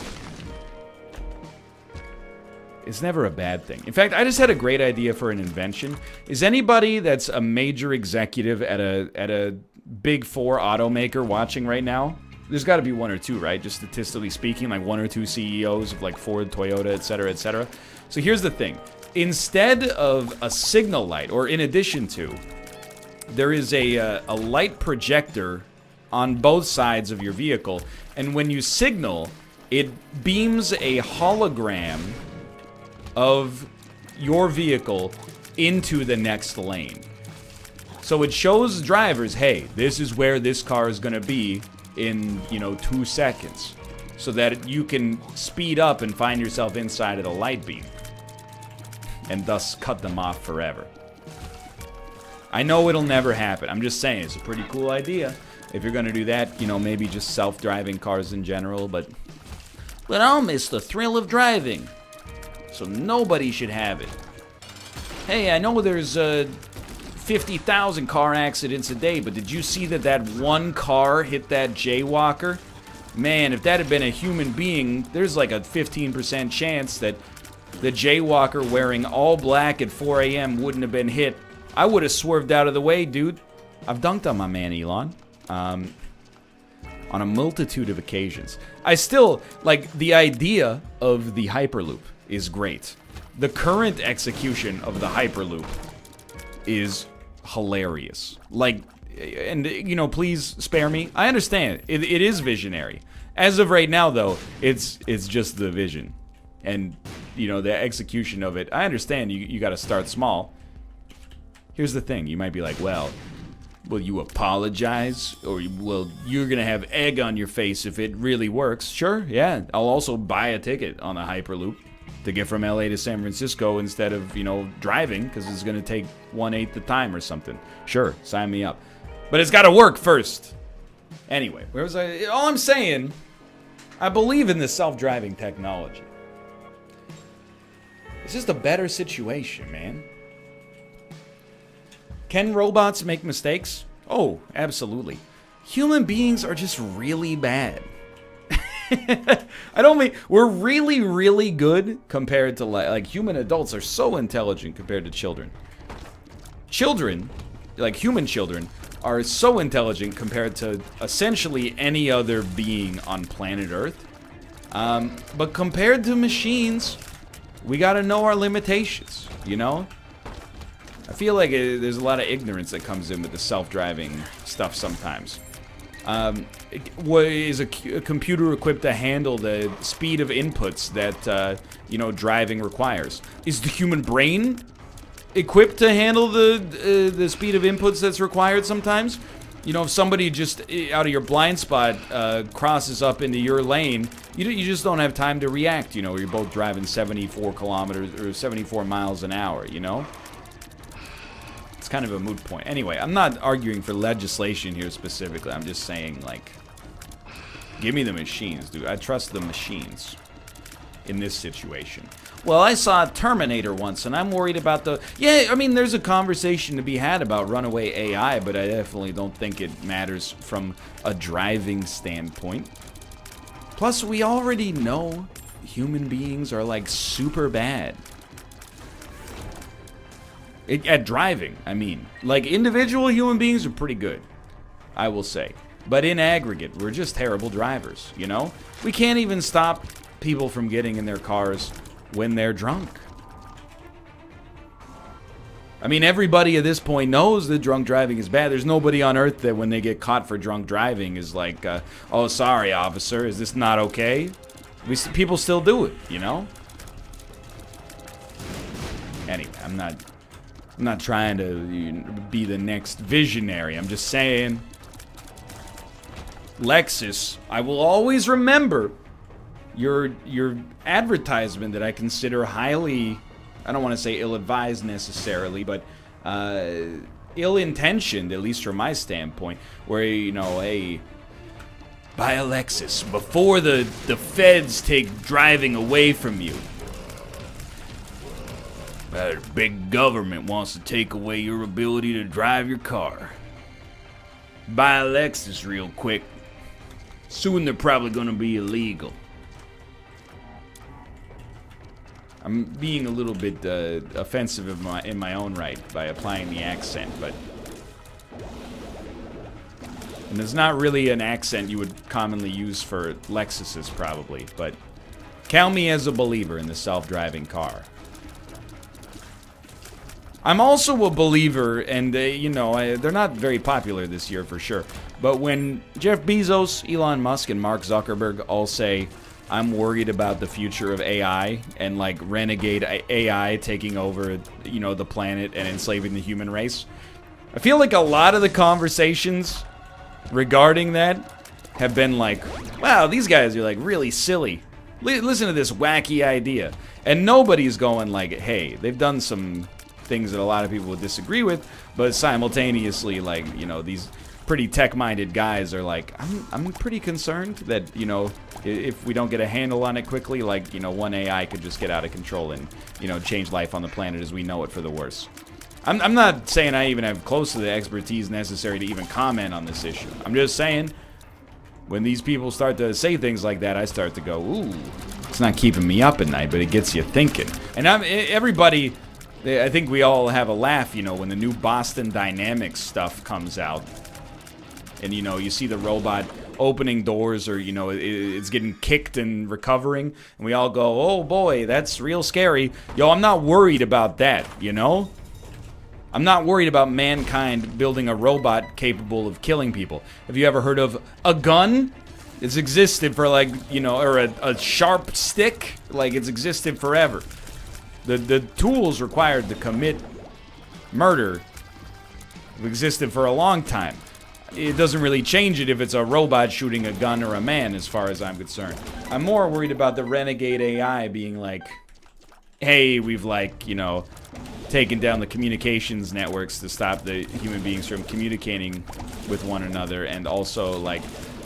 is never a bad thing. In fact, I just had a great idea for an invention. Is anybody that's a major executive at a Big 4 automaker watching right now? There's got to be 1 or 2, right? Just statistically speaking, like 1 or 2 CEOs of like Ford, Toyota, etc., etc. So here's the thing. Instead of a signal light, or in addition to, there is a light projector on both sides of your vehicle, and when you signal, it beams a hologram of your vehicle into the next lane. So it shows drivers, hey, this is where this car is going to be in, you know, 2 seconds. So that you can speed up and find yourself inside of the light beam. And thus cut them off forever. I know it'll never happen. I'm just saying, it's a pretty cool idea. If you're going to do that, you know, maybe just self-driving cars in general, but I'll miss the thrill of driving. So nobody should have it. Hey, I know there's 50,000 car accidents a day, but did you see that one car hit that jaywalker? Man, if that had been a human being, there's like a 15% chance that the jaywalker wearing all black at 4 a.m. wouldn't have been hit. I would have swerved out of the way, dude. I've dunked on my man, Elon. On a multitude of occasions. I still, like, the idea of the Hyperloop is great. The current execution of the Hyperloop is hilarious. Like, and, you know, please spare me. I understand. It is visionary. As of right now, though, it's just the vision. And, you know, the execution of it, I understand you got to start small. Here's the thing. You might be like, well, will you apologize? Or, well, you're going to have egg on your face if it really works. Sure, yeah. I'll also buy a ticket on the Hyperloop to get from LA to San Francisco instead of, you know, driving, because it's going to take 1/8 the time or something. Sure, sign me up. But it's got to work first. Anyway, where was I? All I'm saying, I believe in this self-driving technology. It's just a better situation, man. Can robots make mistakes? Oh, absolutely. Human beings are just really bad. I don't mean, we're really, really good compared to, like, human adults are so intelligent compared to children. Children, like human children, are so intelligent compared to essentially any other being on planet Earth. But compared to machines, we gotta know our limitations, you know? I feel like there's a lot of ignorance that comes in with the self-driving stuff sometimes. Is a computer equipped to handle the speed of inputs that, you know, driving requires? Is the human brain equipped to handle the speed of inputs that's required sometimes? You know, if somebody just out of your blind spot crosses up into your lane, you just don't have time to react, you know, you're both driving 74 kilometers or 74 miles an hour, you know? It's kind of a moot point. Anyway, I'm not arguing for legislation here specifically. I'm just saying, like, give me the machines, dude. I trust the machines. in this situation? Well, I saw Terminator once, and I'm worried about the... Yeah, I mean, there's a conversation to be had about runaway AI, but I definitely don't think it matters from a driving standpoint. Plus, we already know human beings are, like, super bad. At driving, I mean. Like, individual human beings are pretty good, I will say. But in aggregate, we're just terrible drivers, you know? We can't even stop people from getting in their cars when they're drunk. I mean, everybody at this point knows that drunk driving is bad. There's nobody on earth that when they get caught for drunk driving is like, oh, sorry, officer, is this not okay? People still do it, you know? Anyway, I'm not trying to be the next visionary. I'm just saying, Lexus, I will always remember your advertisement that I consider highly, I don't want to say ill-advised necessarily, but ill-intentioned, at least from my standpoint, where, you know, hey, buy a Lexus before the feds take driving away from you. Big government wants to take away your ability to drive your car. Buy a Lexus real quick. Soon they're probably going to be illegal. I'm being a little bit offensive in my own right by applying the accent, but... And it's not really an accent you would commonly use for Lexuses, probably, but... Count me as a believer in the self-driving car. I'm also a believer, and you know, they're not very popular this year for sure, but when Jeff Bezos, Elon Musk, and Mark Zuckerberg all say, I'm worried about the future of AI, and like renegade AI taking over, you know, the planet and enslaving the human race, I feel like a lot of the conversations regarding that have been like, wow, these guys are like really silly. Listen to this wacky idea. And nobody's going like, hey, they've done some things that a lot of people would disagree with, but simultaneously, like, you know, these pretty tech-minded guys are like, I'm pretty concerned that, you know, if we don't get a handle on it quickly, like, you know, one AI could just get out of control and, you know, change life on the planet as we know it for the worse. I'm not saying I even have close to the expertise necessary to even comment on this issue. I'm just saying, when these people start to say things like that, I start to go, ooh, it's not keeping me up at night, but it gets you thinking. And everybody... I think we all have a laugh, you know, when the new Boston Dynamics stuff comes out. And, you know, you see the robot opening doors or, you know, it's getting kicked and recovering. And we all go, oh boy, that's real scary. Yo, I'm not worried about that, you know? I'm not worried about mankind building a robot capable of killing people. Have you ever heard of a gun? It's existed for like, you know, or a sharp stick? Like, it's existed forever. The tools required to commit murder have existed for a long time. It doesn't really change it if it's a robot shooting a gun or a man, as far as I'm concerned. I'm more worried about the renegade AI being like, hey, we've like, you know, taken down the communications networks to stop the human beings from communicating with one another, and also like,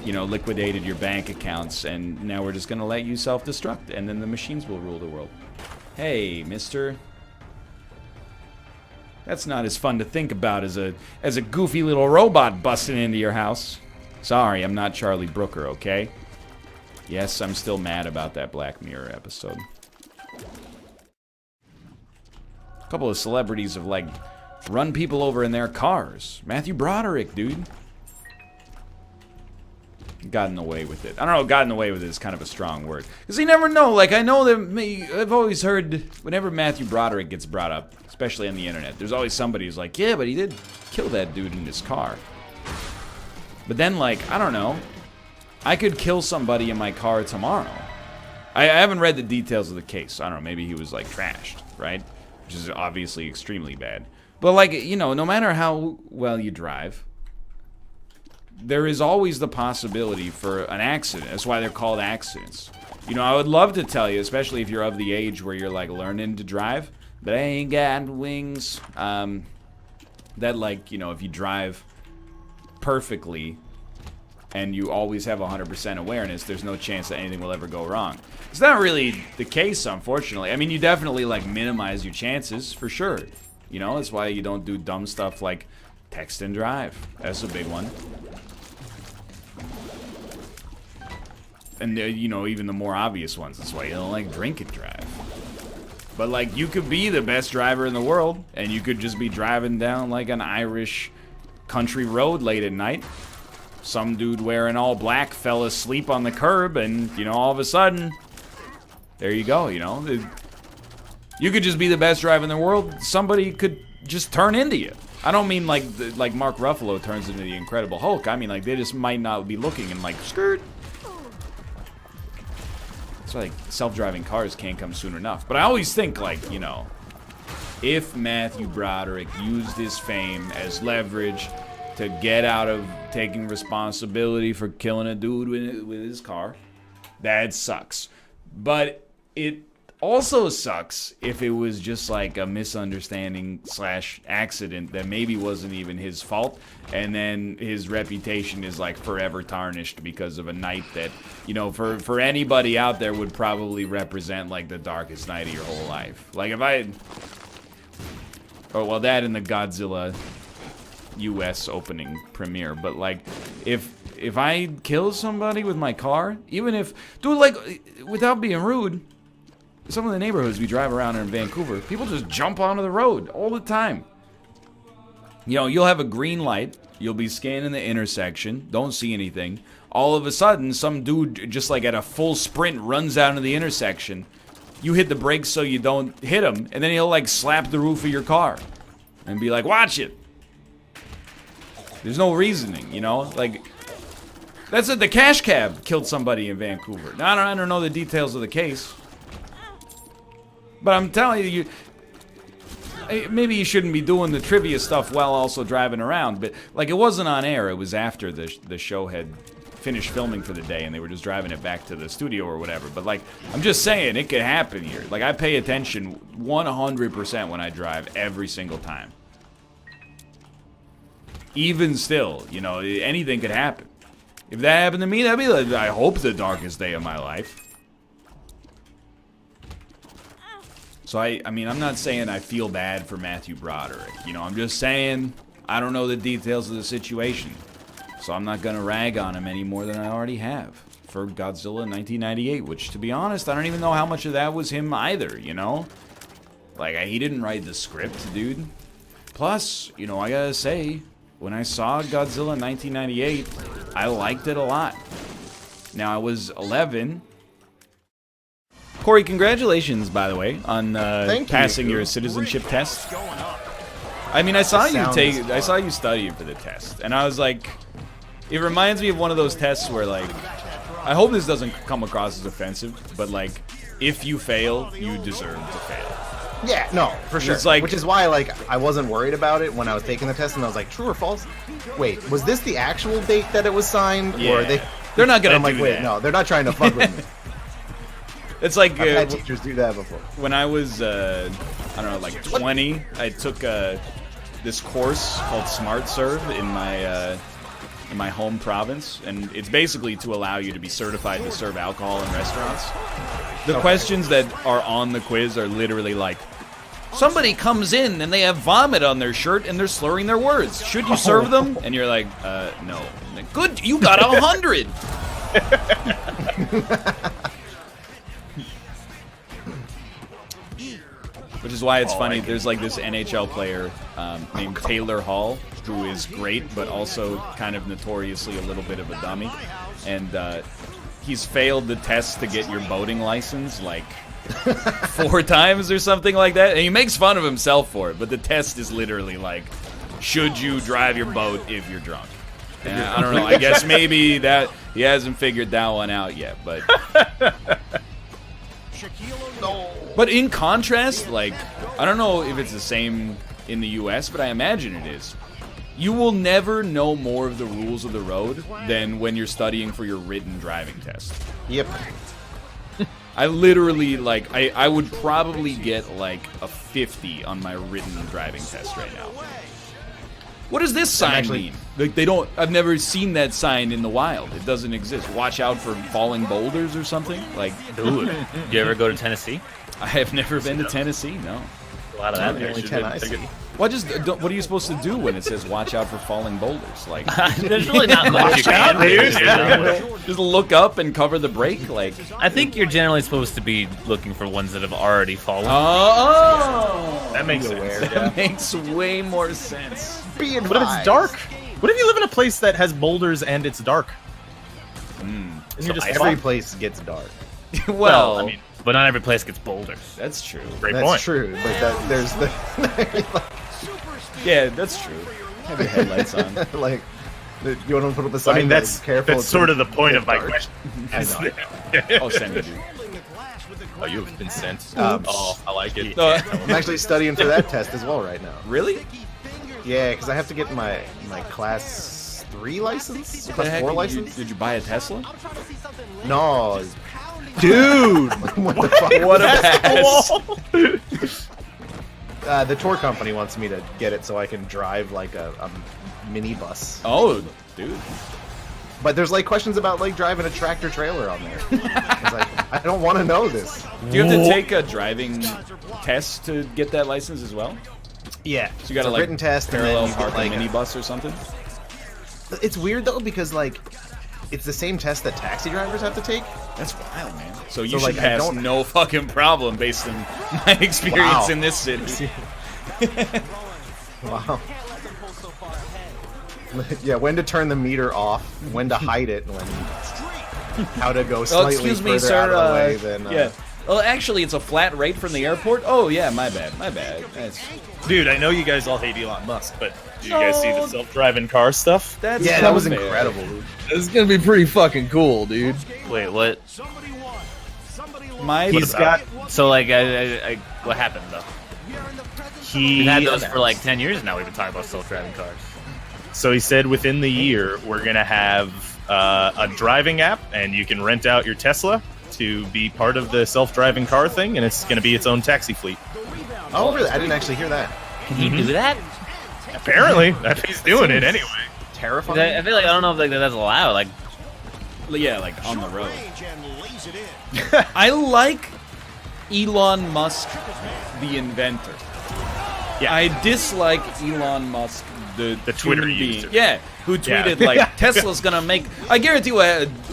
you know, liquidated your bank accounts, and now we're just gonna let you self-destruct, and then the machines will rule the world. Hey, mister. That's not as fun to think about as a goofy little robot busting into your house. Sorry, I'm not Charlie Brooker, okay? Yes, I'm still mad about that Black Mirror episode. A couple of celebrities have, like, run people over in their cars. Matthew Broderick, dude. Gotten away with it. I don't know, gotten away with it is kind of a strong word. Because you never know, like, I know that I've always heard, whenever Matthew Broderick gets brought up, especially on the internet, there's always somebody who's like, yeah, but he did kill that dude in his car. But then, like, I don't know, I could kill somebody in my car tomorrow. I haven't read the details of the case. I don't know, maybe he was, like, trashed, right? Which is obviously extremely bad. But, like, you know, no matter how well you drive, there is always the possibility for an accident. That's why they're called accidents. You know, I would love to tell you, especially if you're of the age where you're, like, learning to drive, but I ain't got wings. That, like, you know, if you drive perfectly and you always have 100% awareness, there's no chance that anything will ever go wrong. It's not really the case, unfortunately. I mean, you definitely, like, minimize your chances, for sure. You know, that's why you don't do dumb stuff like text and drive. That's a big one. And, you know, even the more obvious ones. That's why you don't, like, drink and drive. But, like, you could be the best driver in the world, and you could just be driving down, like, an Irish country road late at night. Some dude wearing all black fell asleep on the curb, and, you know, all of a sudden, there you go, you know. You could just be the best driver in the world. Somebody could just turn into you. I don't mean like Mark Ruffalo turns into the Incredible Hulk. I mean, like, they just might not be looking and, like, skirt. It's like self-driving cars can't come soon enough. But I always think, like, you know, if Matthew Broderick used his fame as leverage to get out of taking responsibility for killing a dude with his car, that sucks. But it also sucks if it was just like a misunderstanding / accident that maybe wasn't even his fault, and then his reputation is like forever tarnished because of a night that, you know, for anybody out there would probably represent like the darkest night of your whole life. Like if I... Oh, well, that and the Godzilla US opening premiere, but like if I kill somebody with my car, even if, dude, like, without being rude, some of the neighborhoods we drive around in Vancouver, people just jump onto the road all the time. You know, you'll have a green light, you'll be scanning the intersection, don't see anything. All of a sudden, some dude just like at a full sprint runs out into the intersection. You hit the brakes so you don't hit him, and then he'll like slap the roof of your car and be like, watch it. There's no reasoning, you know? Like, that's it. The cash cab killed somebody in Vancouver. Now, I don't know the details of the case. But I'm telling you, maybe you shouldn't be doing the trivia stuff while also driving around. But, like, it wasn't on air. It was after the show had finished filming for the day, and they were just driving it back to the studio or whatever. But, like, I'm just saying, it could happen here. Like, I pay attention 100% when I drive every single time. Even still, you know, anything could happen. If that happened to me, that'd be, like, I hope, the darkest day of my life. So, I mean, I'm not saying I feel bad for Matthew Broderick. You know, I'm just saying I don't know the details of the situation. So I'm not going to rag on him any more than I already have for Godzilla 1998, which, to be honest, I don't even know how much of that was him either, you know? Like, he didn't write the script, dude. Plus, you know, I gotta say, when I saw Godzilla 1998, I liked it a lot. Now, I was 11... Corey, congratulations, by the way, on passing your citizenship test. I mean, I saw you studying for the test, and I was like, it reminds me of one of those tests where, like, I hope this doesn't come across as offensive, but, like, if you fail, you deserve to fail. Yeah, no, for sure. It's like, which is why, like, I wasn't worried about it when I was taking the test, and I was like, true or false? Wait, was this the actual date that it was signed? Yeah. Or are they're not gonna do do wait, that. no, they're not trying to fuck with me. It's like I've had teachers do that before. When I was, I don't know, like 20, I took this course called Smart Serve in my home province, and it's basically to allow you to be certified to serve alcohol in restaurants. The questions that are on the quiz are literally like, somebody comes in and they have vomit on their shirt and they're slurring their words. Should you serve them? And you're like, no. Like, good, you got 100. Which is why it's funny, there's like this NHL player named Taylor Hall, who is great, but also kind of notoriously a little bit of a dummy. And he's failed the test to get your boating license like 4 times or something like that. And he makes fun of himself for it, but the test is literally like, should you drive your boat if you're drunk? And I don't know, I guess maybe that he hasn't figured that one out yet, but... But in contrast, like, I don't know if it's the same in the US, but I imagine it is. You will never know more of the rules of the road than when you're studying for your written driving test. Yep. I literally, like, I would probably get, like, a 50 on my written driving test right now. What does this sign actually- mean? Like they don't. I've never seen that sign in the wild. It doesn't exist. Watch out for falling boulders or something. Like, Dude, you ever go to Tennessee? I have never been to Tennessee. No. A lot of that The there. only 10 I see. What are you supposed to do when it says "watch out for falling boulders"? Like, There's really not much you can do. You know? just look up and cover the brake. Like, I think you're generally supposed to be looking for ones that have already fallen. oh, That makes sense. that makes way more sense. Be What if advised. it's dark? What if you live in a place that has boulders and it's dark? Mm. And you're just Every place gets dark. Well, I mean, but not every place gets boulders. that's true. Great That's point. true, but there's the Yeah, that's true. Have your headlights on. like you want to put up a sign. I mean, that's careful. that's sort of the point of my dark. question. I know. I'll send you. Oh, you have been sent. Oops. Oh, I like it. I'm actually studying for that test as well right now. Really? Yeah, because I have to get my class 3 license, What the class heck? 4 Did you- license. Did you buy a Tesla? No, dude. What the fuck? What a pass. The tour company wants me to get it so I can drive like a minibus. Oh, dude. But there's like questions about like driving a tractor trailer on there. It's like I don't want to know this. Do you have to take a driving test to get that license as well? Yeah. So you got to It's a like written test and then parallel you park get, like, a minibus or something? It's weird though because like it's the same test that taxi drivers have to take. That's wild, man. So you So, should like, I pass don't- no fucking problem based on my experience Wow. in this city. Wow. Yeah, when to turn the meter off, when to hide it, when how to go Oh, slightly excuse me, further sir. out of the way than yeah. Well, actually, it's a flat rate from the airport. Oh, yeah, my bad. My bad. That's Dude, I know you guys all hate Elon Musk, but do you guys see the self-driving car stuff? that's yeah, so that was fair. incredible. Dude. This is gonna be pretty fucking cool, dude. Wait, what? My He's got So, like, what happened, though? he We've had those for like 10 years now. We've been talking about self-driving cars. So he said within the year we're gonna have a driving app, and you can rent out your Tesla to be part of the self-driving car thing, and it's gonna be its own taxi fleet. Oh, really? I didn't actually hear that. Can he do that? Apparently, he's doing it anyway. Terrifying. I feel like I don't know if like that's allowed. Like, Yeah, like on the road. I like Elon Musk, the inventor. Yeah. I dislike Elon Musk, the Twitter human being. user. Yeah, who tweeted Yeah. like Tesla's gonna make. I guarantee you,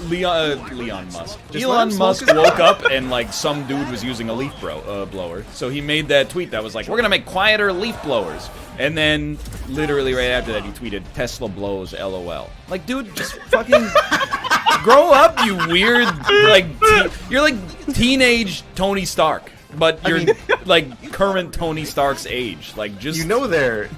Leon Musk. Just let Elon him Musk smoke his woke up and like some dude was using a leaf blower, so he made that tweet that was like, "We're gonna make quieter leaf blowers." And then, literally right after that, he tweeted, "Tesla blows, LOL." Like, dude, just fucking grow up, you weird. Like, you're like teenage Tony Stark, but you're like current Tony Stark's age. Like, just You know their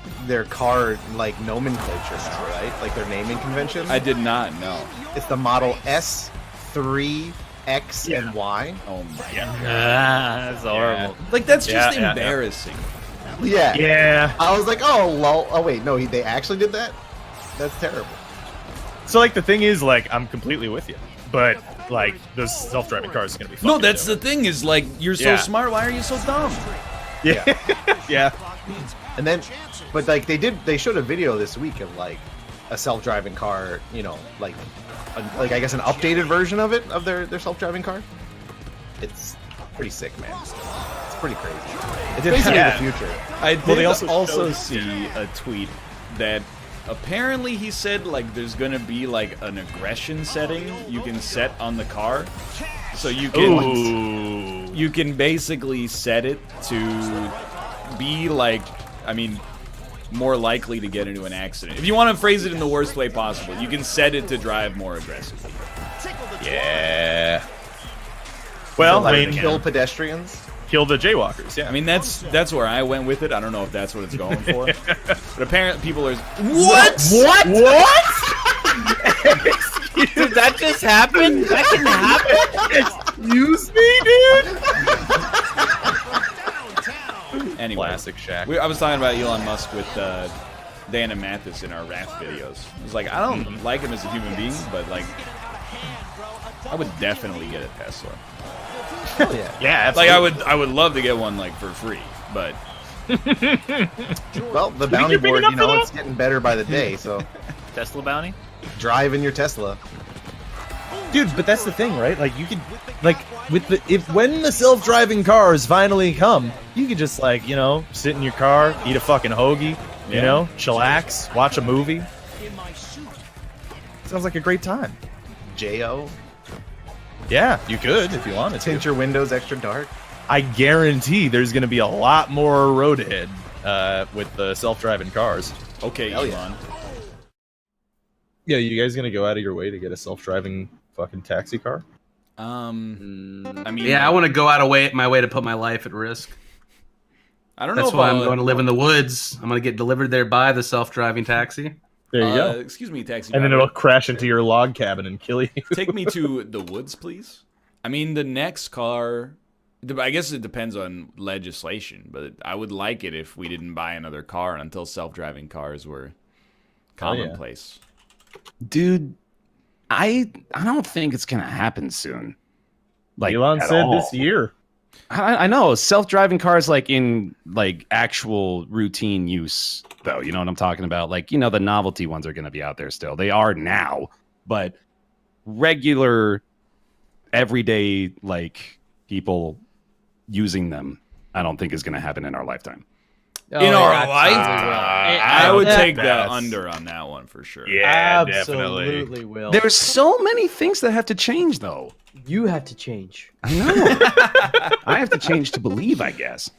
car like nomenclature now, right? Like their naming convention. I did not know. It's the Model S, 3, X, and Y. Oh my god. that's horrible. Like, that's just Yeah. embarrassing. Yeah. Yeah. I was like, oh lol. Oh wait, no, they actually did that. That's terrible. So like the thing is, like, I'm completely with you, but like those self-driving cars are gonna be. No, fucking that's dope. the thing is like, you're so Yeah. smart. Why are you so dumb? Yeah. Yeah. And then, but like they showed a video this week of like a self-driving car, you know, like I guess an updated version of it, of their self-driving car. It's pretty sick, man. It's pretty crazy. It's basically Yeah. the future. I did Well, they also, also showed- see a tweet that apparently he said like there's gonna be like an aggression setting you can set on the car, so you can you can basically set it to be like, I mean, more likely to get into an accident. If you want to phrase it in the worst way possible, you can set it to drive more aggressively. Yeah. Well, like, I mean, kill pedestrians. kill the jaywalkers. Yeah. I mean, that's where I went with it. I don't know if that's what it's going for, but apparently people are. What? What? What? Did that just happen? That can happen? Excuse me, dude. Anyway, Classic Shaq. I was talking about Elon Musk with Dan and Mathis in our raft videos. I was like, I don't like him as a human being, but like, I would definitely get a Tesla. Hell yeah. Yeah, Like, absolutely. I would love to get one like for free, but Well, the bounty board, you know, it's getting better by the day. So Tesla bounty? drive in your Tesla. Dude, but that's the thing, right? Like you could, like when the self-driving cars finally come, you could just like, you know, sit in your car, eat a fucking hoagie, you know, chillax, watch a movie. Sounds like a great time. Jo. Yeah, you could if you wanted to. Tint your windows extra dark. I guarantee there's going to be a lot more road ahead with the self-driving cars. Okay, Hell Elon. Yeah, you guys going to go out of your way to get a self-driving fucking taxi car? I mean, Yeah, I want to go out of my way to put my life at risk. I don't know. That's why I'm going to live in the woods. I'm going to get delivered there by the self-driving taxi. There you go. Excuse me, taxi And then driver. it'll crash into your log cabin and kill you. Take me to the woods, please. I mean, the next car, I guess it depends on legislation, but I would like it if we didn't buy another car until self-driving cars were commonplace. Dude, I don't think it's gonna happen soon. Like Elon at said all. this year. I know self-driving cars, like in like actual routine use, though. You know what I'm talking about? Like, you know, the novelty ones are gonna be out there still. They are now, but regular, everyday like people using them, I don't think is gonna happen in our lifetime. In our life, I I would that- take the under on that one for sure. Yeah, Absolutely definitely. will. There's so many things that have to change, though. You have to change. I know. I have to change to believe, I guess.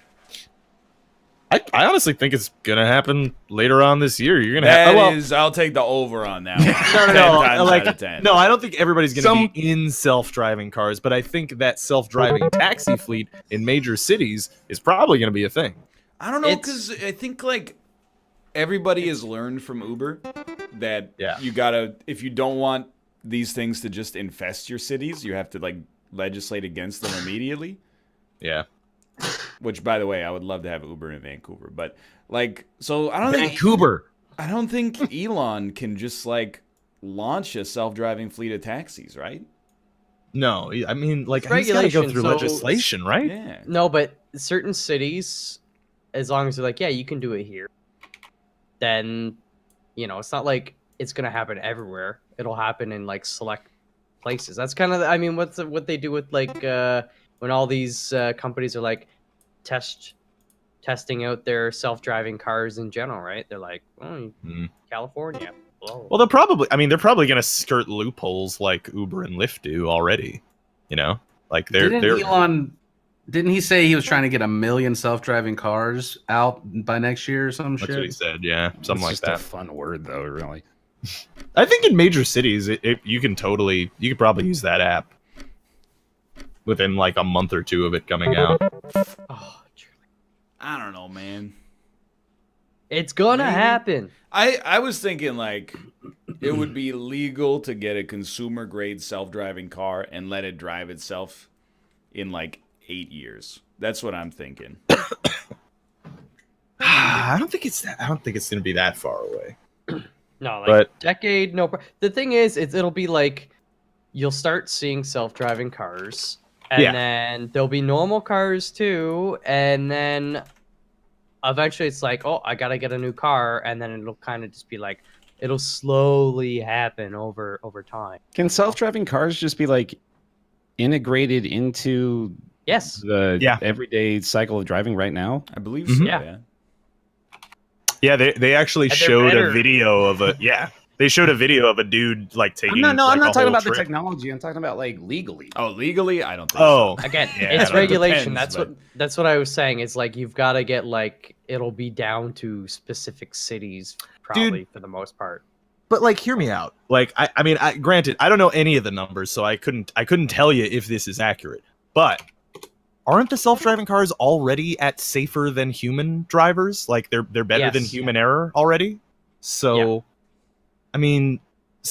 I honestly think it's going to happen later on this year. You're going to That have... is, I'll take the over on that one. No, 10 times like, out of 10. no, I don't think everybody's going to be in self-driving cars, but I think that self-driving taxi fleet in major cities is probably going to be a thing. I don't know, because I think like everybody has learned from Uber that you gotta, if you don't want these things to just infest your cities, you have to like legislate against them immediately. Yeah. Which, by the way, I would love to have Uber in Vancouver, but like, so I don't I don't think Elon can just like launch a self-driving fleet of taxis, right? No, I mean, like, It's he's got to go regulation, through so- legislation, right? Yeah. No, but certain cities, as long as they're like, yeah, you can do it here, then, you know, it's not like it's gonna happen everywhere. It'll happen in like select places. That's kind of, I mean, what they do with like when all these companies are like testing out their self-driving cars in general, right? They're like, oh, California. Whoa. Well, they're probably going to skirt loopholes like Uber and Lyft do already. You know, like Didn't he say he was trying to get 1 million self-driving cars out by next year or some shit? That's what he said. Yeah, something like It's just that. a fun word, though. Really. I think in major cities, you could probably use that app within like a month or two of it coming out. Oh, I don't know, man. it's gonna happen. I was thinking like it would be legal to get a consumer grade self-driving car and let it drive itself in like 8 years. That's what I'm thinking. I don't think it's going to be that far away. No, like But- decade. No, the thing is, it'll be like you'll start seeing self-driving cars, and then there'll be normal cars too, and then eventually it's like, oh, I gotta get a new car, and then it'll kind of just be like, it'll slowly happen over time. Can self-driving cars just be like integrated into Yes. the everyday cycle of driving right now? I believe so. Yeah. Yeah, they actually And they're showed better. a video of a They showed a video of a dude like taking. I'm not like, a talking whole about the trip. technology. I'm talking about like legally. Oh, legally? I don't think Oh, Again, Yeah, it's it regulation. depends, That's what I was saying. It's like you've got to get like it'll be down to specific cities probably for the most part. But like, hear me out. Like, I mean, granted, I don't know any of the numbers, so I couldn't tell you if this is accurate. But aren't the self-driving cars already at safer than human drivers? Like, they're better than Yes. human error already. So, I mean,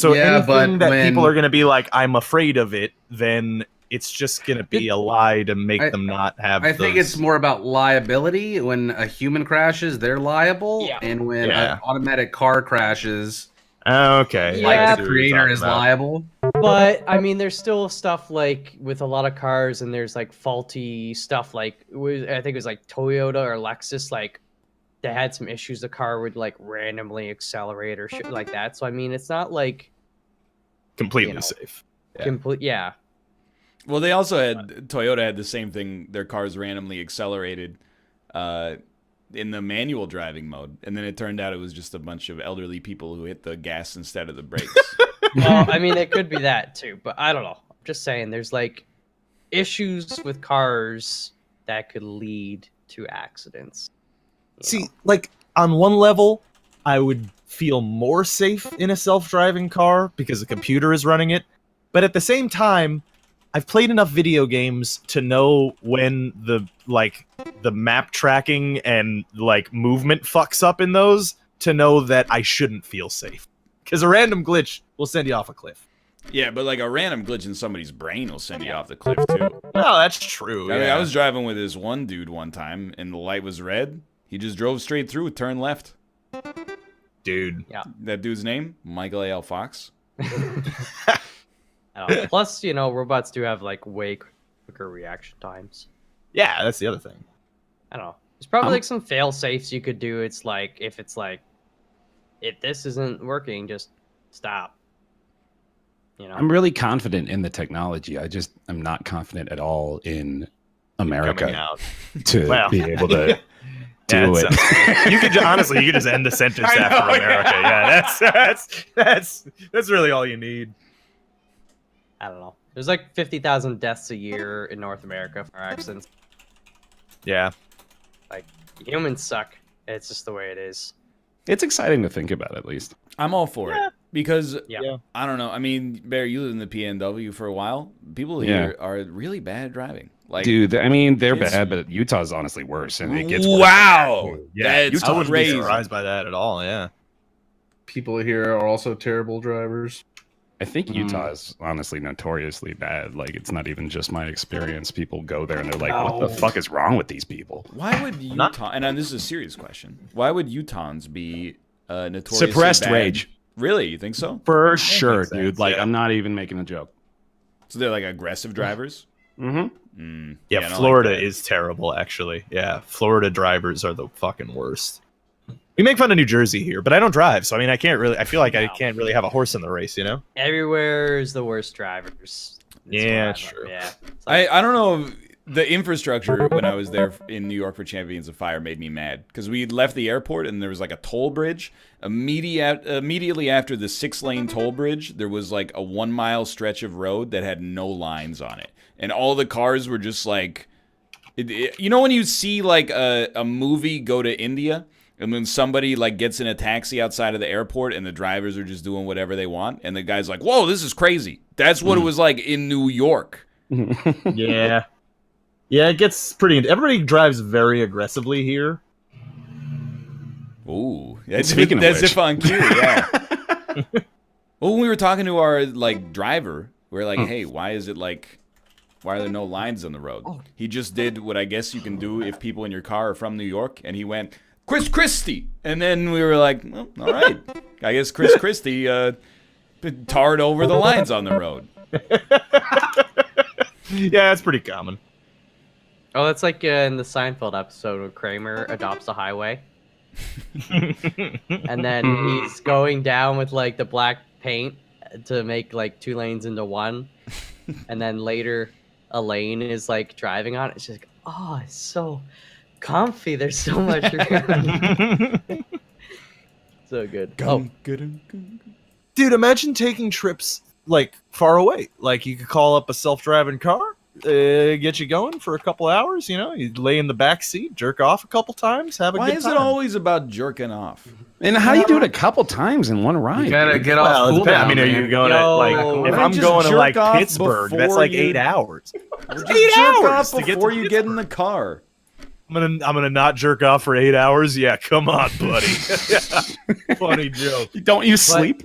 Yeah, anything but that when- people are gonna be like, I'm afraid of it, then it's just gonna be a lie to make them not have. I think those- it's more about liability. When a human crashes, they're liable, Yeah. and when Yeah. an automatic car crashes, okay. Yeah, like I the see what you're creator talking is about. liable. But I mean, there's still stuff like with a lot of cars, and there's like faulty stuff. Like I think it was like Toyota or Lexus, like they had some issues. The car would like randomly accelerate or shit like that. So I mean, it's not like completely safe. Yeah. Well, they also had Toyota had the same thing. Their cars randomly accelerated in the manual driving mode, and then it turned out it was just a bunch of elderly people who hit the gas instead of the brakes. Well, I mean, it could be that too, but I don't know. I'm just saying, there's like issues with cars that could lead to accidents. See, like on one level, I would feel more safe in a self-driving car because the computer is running it. But at the same time, I've played enough video games to know when the map tracking and like movement fucks up in those to know that I shouldn't feel safe. Because a random glitch will send you off a cliff. Yeah, but like a random glitch in somebody's brain will send you off the cliff too. Well, that's true. I mean, I was driving with this one dude one time, and the light was red. He just drove straight through, turned left. Dude. Yeah. That dude's name? Michael A.L. Fox. Plus, you know, robots do have like way quicker reaction times. Yeah, that's the other thing. I don't know. There's probably like some fail safes you could do. It's like if this isn't working, just stop. You know, I'm really confident in the technology. I'm not confident at all in America to be able to do it. You could honestly, you could just end the sentence after America. Yeah, that's really all you need. I don't know. There's like 50,000 deaths a year in North America for accidents. Yeah. Like, humans suck. It's just the way it is. It's exciting to think about, at least. I'm all for it. Because, yeah. I don't know. I mean, Bear, you lived in the PNW for a while. People here are really bad at driving. Like, dude, I mean, they're bad, but Utah's honestly worse, and it gets worse. Wow! Yeah, that's I wouldn't crazy. be surprised by that at all, yeah. People here are also terrible drivers. I think Utah is honestly notoriously bad. Like, it's not even just my experience. People go there and they're like, what the fuck is wrong with these people? Why would Utah, and this is a serious question, why would Utahns be notoriously suppressed bad? rage? Really? You think so? For sure, dude. Like, I'm not even making a joke. So they're like aggressive drivers? Mm-hmm. Yeah, Florida is terrible, actually. Yeah, Florida drivers are the fucking worst. We make fun of New Jersey here, but I don't drive, so I mean, I feel like I can't really have a horse in the race, you know? Everywhere is the worst drivers. Yeah, true. Yeah. I don't know. The infrastructure when I was there in New York for Champions of Fire made me mad because we left the airport and there was like a toll bridge. Immediately after the 6-lane toll bridge, there was like a 1-mile stretch of road that had no lines on it, and all the cars were just like, you know, when you see like a movie go to India. And when somebody like gets in a taxi outside of the airport and the drivers are just doing whatever they want, and the guy's like, "Whoa, this is crazy." That's what it was like in New York. Yeah, it gets pretty. Everybody drives very aggressively here. Ooh, that's Speaking of which. if on cue, yeah. Well, when we were talking to our like driver, we were like, "Hey, why are there no lines on the road?" He just did what I guess you can do if people in your car are from New York, and he went, Chris Christie. And then we were like, well, all right. I guess Chris Christie tarred over the lines on the road. Yeah, that's pretty common. Oh, that's like in the Seinfeld episode where Kramer adopts a highway. And then he's going down with like the black paint to make like 2 lanes into one. And then later Elaine is like driving on it. She's like, oh, it's so comfy. There's so much room. So good. Dude, imagine taking trips like far away. Like you could call up a self-driving car, get you going for a couple hours. You know, you lay in the back seat, jerk off a couple times, have a good time. Why is it always about jerking off? And how do you do it a couple times in one ride? You gotta get off cool down, I mean, are you going to like? If I'm going to like Pittsburgh, that's like 8 hours. Just 8 hours before you get in the car. I'm gonna not jerk off for 8 hours. Yeah, come on, buddy. Funny joke. Don't you sleep?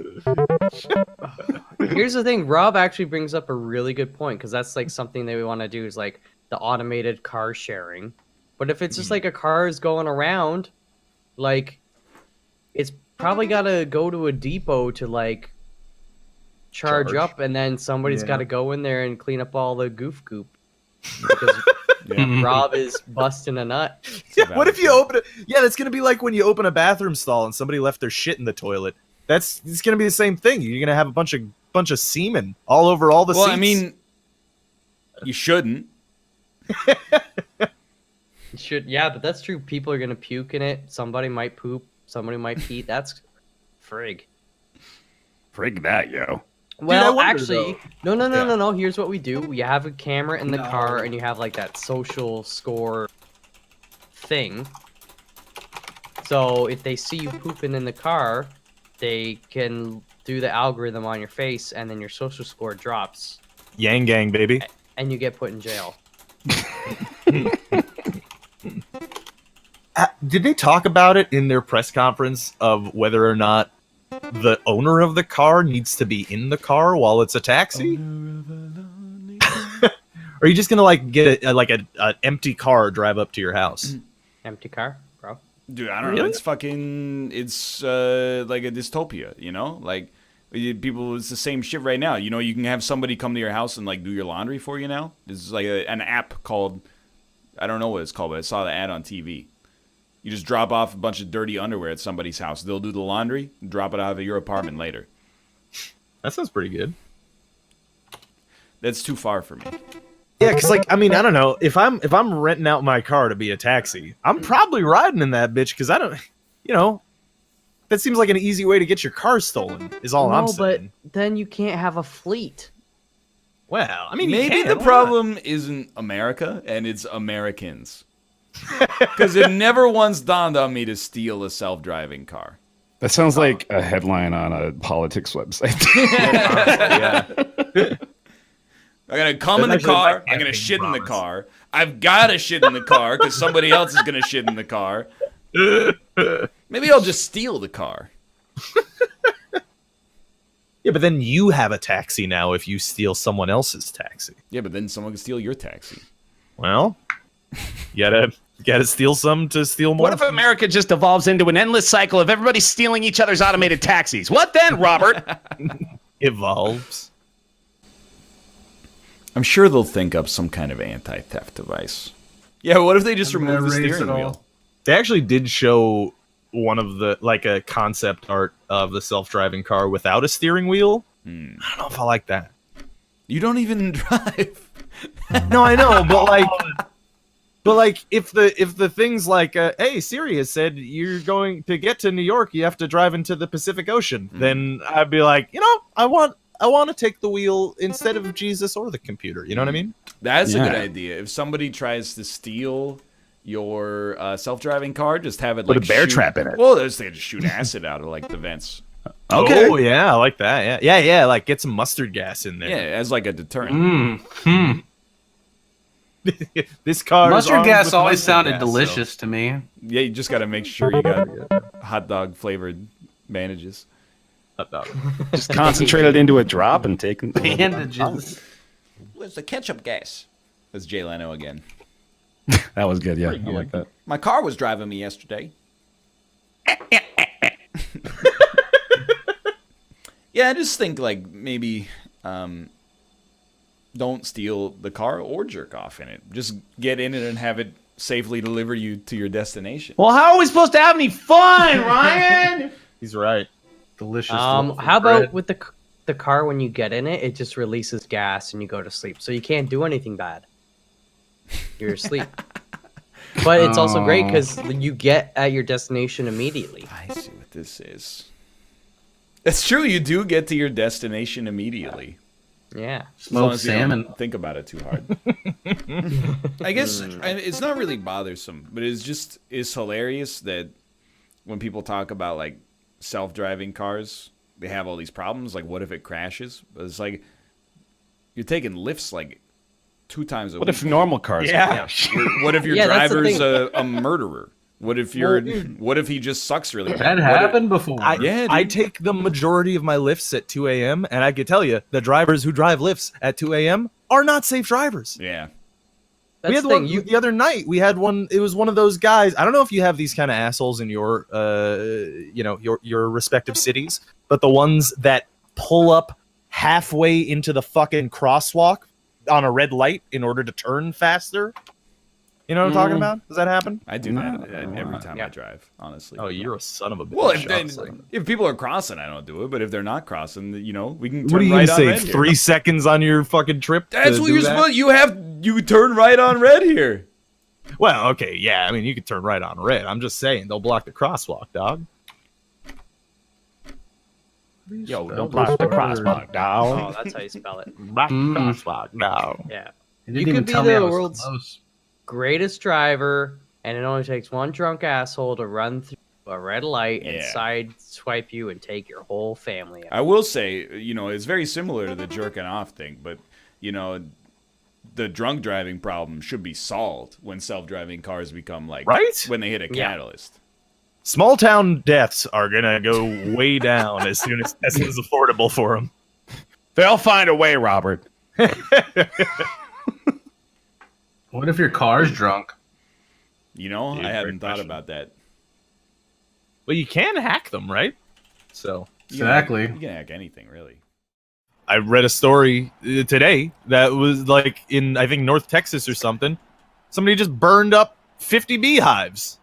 Here's the thing. Rob actually brings up a really good point because that's like something that we want to do is like the automated car sharing. But if it's just like a car is going around, like it's probably got to go to a depot to like charge up, and then somebody's got to go in there and clean up all the goof goop. Because Rob is busting a nut. Yeah, what if you open it? Yeah, that's gonna be like when you open a bathroom stall and somebody left their shit in the toilet. It's gonna be the same thing. You're gonna have a bunch of semen all over all the seats. Well, I mean, you shouldn't. But that's true. People are gonna puke in it. Somebody might poop. Somebody might pee. That's frig. Frig that, yo. Well, wonder, actually, though. no. Here's what we do. You have a camera in the car, and you have like that social score thing. So if they see you pooping in the car, they can do the algorithm on your face, and then your social score drops, Yang gang, baby. and you get put in jail. Did they talk about it in their press conference of whether or not the owner of the car needs to be in the car while it's a taxi? Or are you just gonna like get an empty car drive up to your house? Empty car, bro. Dude, I don't know. It's fucking. It's like a dystopia, you know? Like, people, it's the same shit right now. You know, you can have somebody come to your house and, like, do your laundry for you now. There's, like, an app called. I don't know what it's called, but I saw the ad on TV. You just drop off a bunch of dirty underwear at somebody's house. They'll do the laundry, drop it out of your apartment later. That sounds pretty good. That's too far for me. Yeah, because like I mean I don't know if I'm renting out my car to be a taxi, I'm probably riding in that bitch because I don't, you know, that seems like an easy way to get your car stolen. Is all I'm saying. But then you can't have a fleet. Well, I mean, maybe the problem isn't America and it's Americans. Because it never once dawned on me to steal a self-driving car. That sounds like a headline on a politics website. Yeah. I'm going to come in the car. I'm going to shit in the car. I've got to shit in the car because somebody else is going to shit in the car. Maybe I'll just steal the car. Yeah, but then you have a taxi now if you steal someone else's taxi. Yeah, but then someone can steal your taxi. Well, you gotta steal some to steal more. What if America just evolves into an endless cycle of everybody stealing each other's automated taxis? What then, Robert? Evolves. I'm sure they'll think up some kind of anti-theft device. Yeah, what if they just remove the steering wheel? They actually did show one of the, like a concept art of the self-driving car without a steering wheel. I don't know if I like that. You don't even drive. No, I know, but like if the thing's like, hey, Siri has said you're going to get to New York, you have to drive into the Pacific Ocean, then I'd be like, you know, I want to take the wheel instead of Jesus or the computer. You know what I mean? That's a good idea. If somebody tries to steal your self-driving car, just have it like put a bear trap in it. Well, they just shoot acid out of like the vents. Okay. Oh yeah, I like that. Yeah. Like get some mustard gas in there. Yeah, as like a deterrent. This car. Mustard gas always sounded delicious to me. Yeah, you just got to make sure you got hot dog flavored bandages. Hot dog. Just concentrate it into a drop and take bandages. Where's the ketchup gas? That's Jay Leno again. That was good. Yeah, I like that. My car was driving me yesterday. Yeah, I just think like maybe don't steal the car or jerk off in it. Just get in it and have it safely deliver you to your destination. Well, how are we supposed to have any fun, Ryan? He's right. Delicious. How about with the car when you get in it, it just releases gas and you go to sleep. So you can't do anything bad. You're asleep. But it's also great because you get at your destination immediately. I see what this is. It's true, you do get to your destination immediately. Yeah. Smoked salmon. Don't think about it too hard. I guess it's not really bothersome, but it's hilarious that when people talk about like self-driving cars, they have all these problems. Like, what if it crashes? But it's like you're taking lifts like 2 times a week. What if normal cars? Yeah. What if your driver's a murderer? What if what if he just sucks really bad? That happened before. I take the majority of my lifts at 2 a.m. and I can tell you the drivers who drive lifts at 2 a.m. are not safe drivers. Yeah. That's we had one the other night. We had one. It was one of those guys. I don't know if you have these kind of assholes in your, your respective cities, but the ones that pull up halfway into the fucking crosswalk on a red light in order to turn faster. You know what I'm talking about? Does that happen? I do that every time I drive, honestly. Oh, you're a son of a bitch. Well, if people are crossing, I don't do it. But if they're not crossing, we can turn what are you right gonna on say? red here. 3 seconds on your fucking trip? That's to what do you're that? supposed. You turn right on red here. Well, okay, yeah. I mean, you can turn right on red. I'm just saying they'll block the crosswalk, dog. Yo, don't block the crosswalk, dog. Oh, that's how you spell it. Block the crosswalk, dog. Yeah. You You didn't even could be tell me I the was world's close. greatest driver, and it only takes one drunk asshole to run through a red light and side swipe you and take your whole family out. I will say, it's very similar to the jerking off thing, but the drunk driving problem should be solved when self-driving cars become when they hit a catalyst. Small town deaths are gonna go way down as soon as Tesla is affordable for them. They'll find a way, Robert. What if your car's drunk? I haven't thought about that. Well, you can hack them, right? So Exactly. You can hack anything, really. I read a story today that was in, I think, North Texas or something. Somebody just burned up 50 beehives.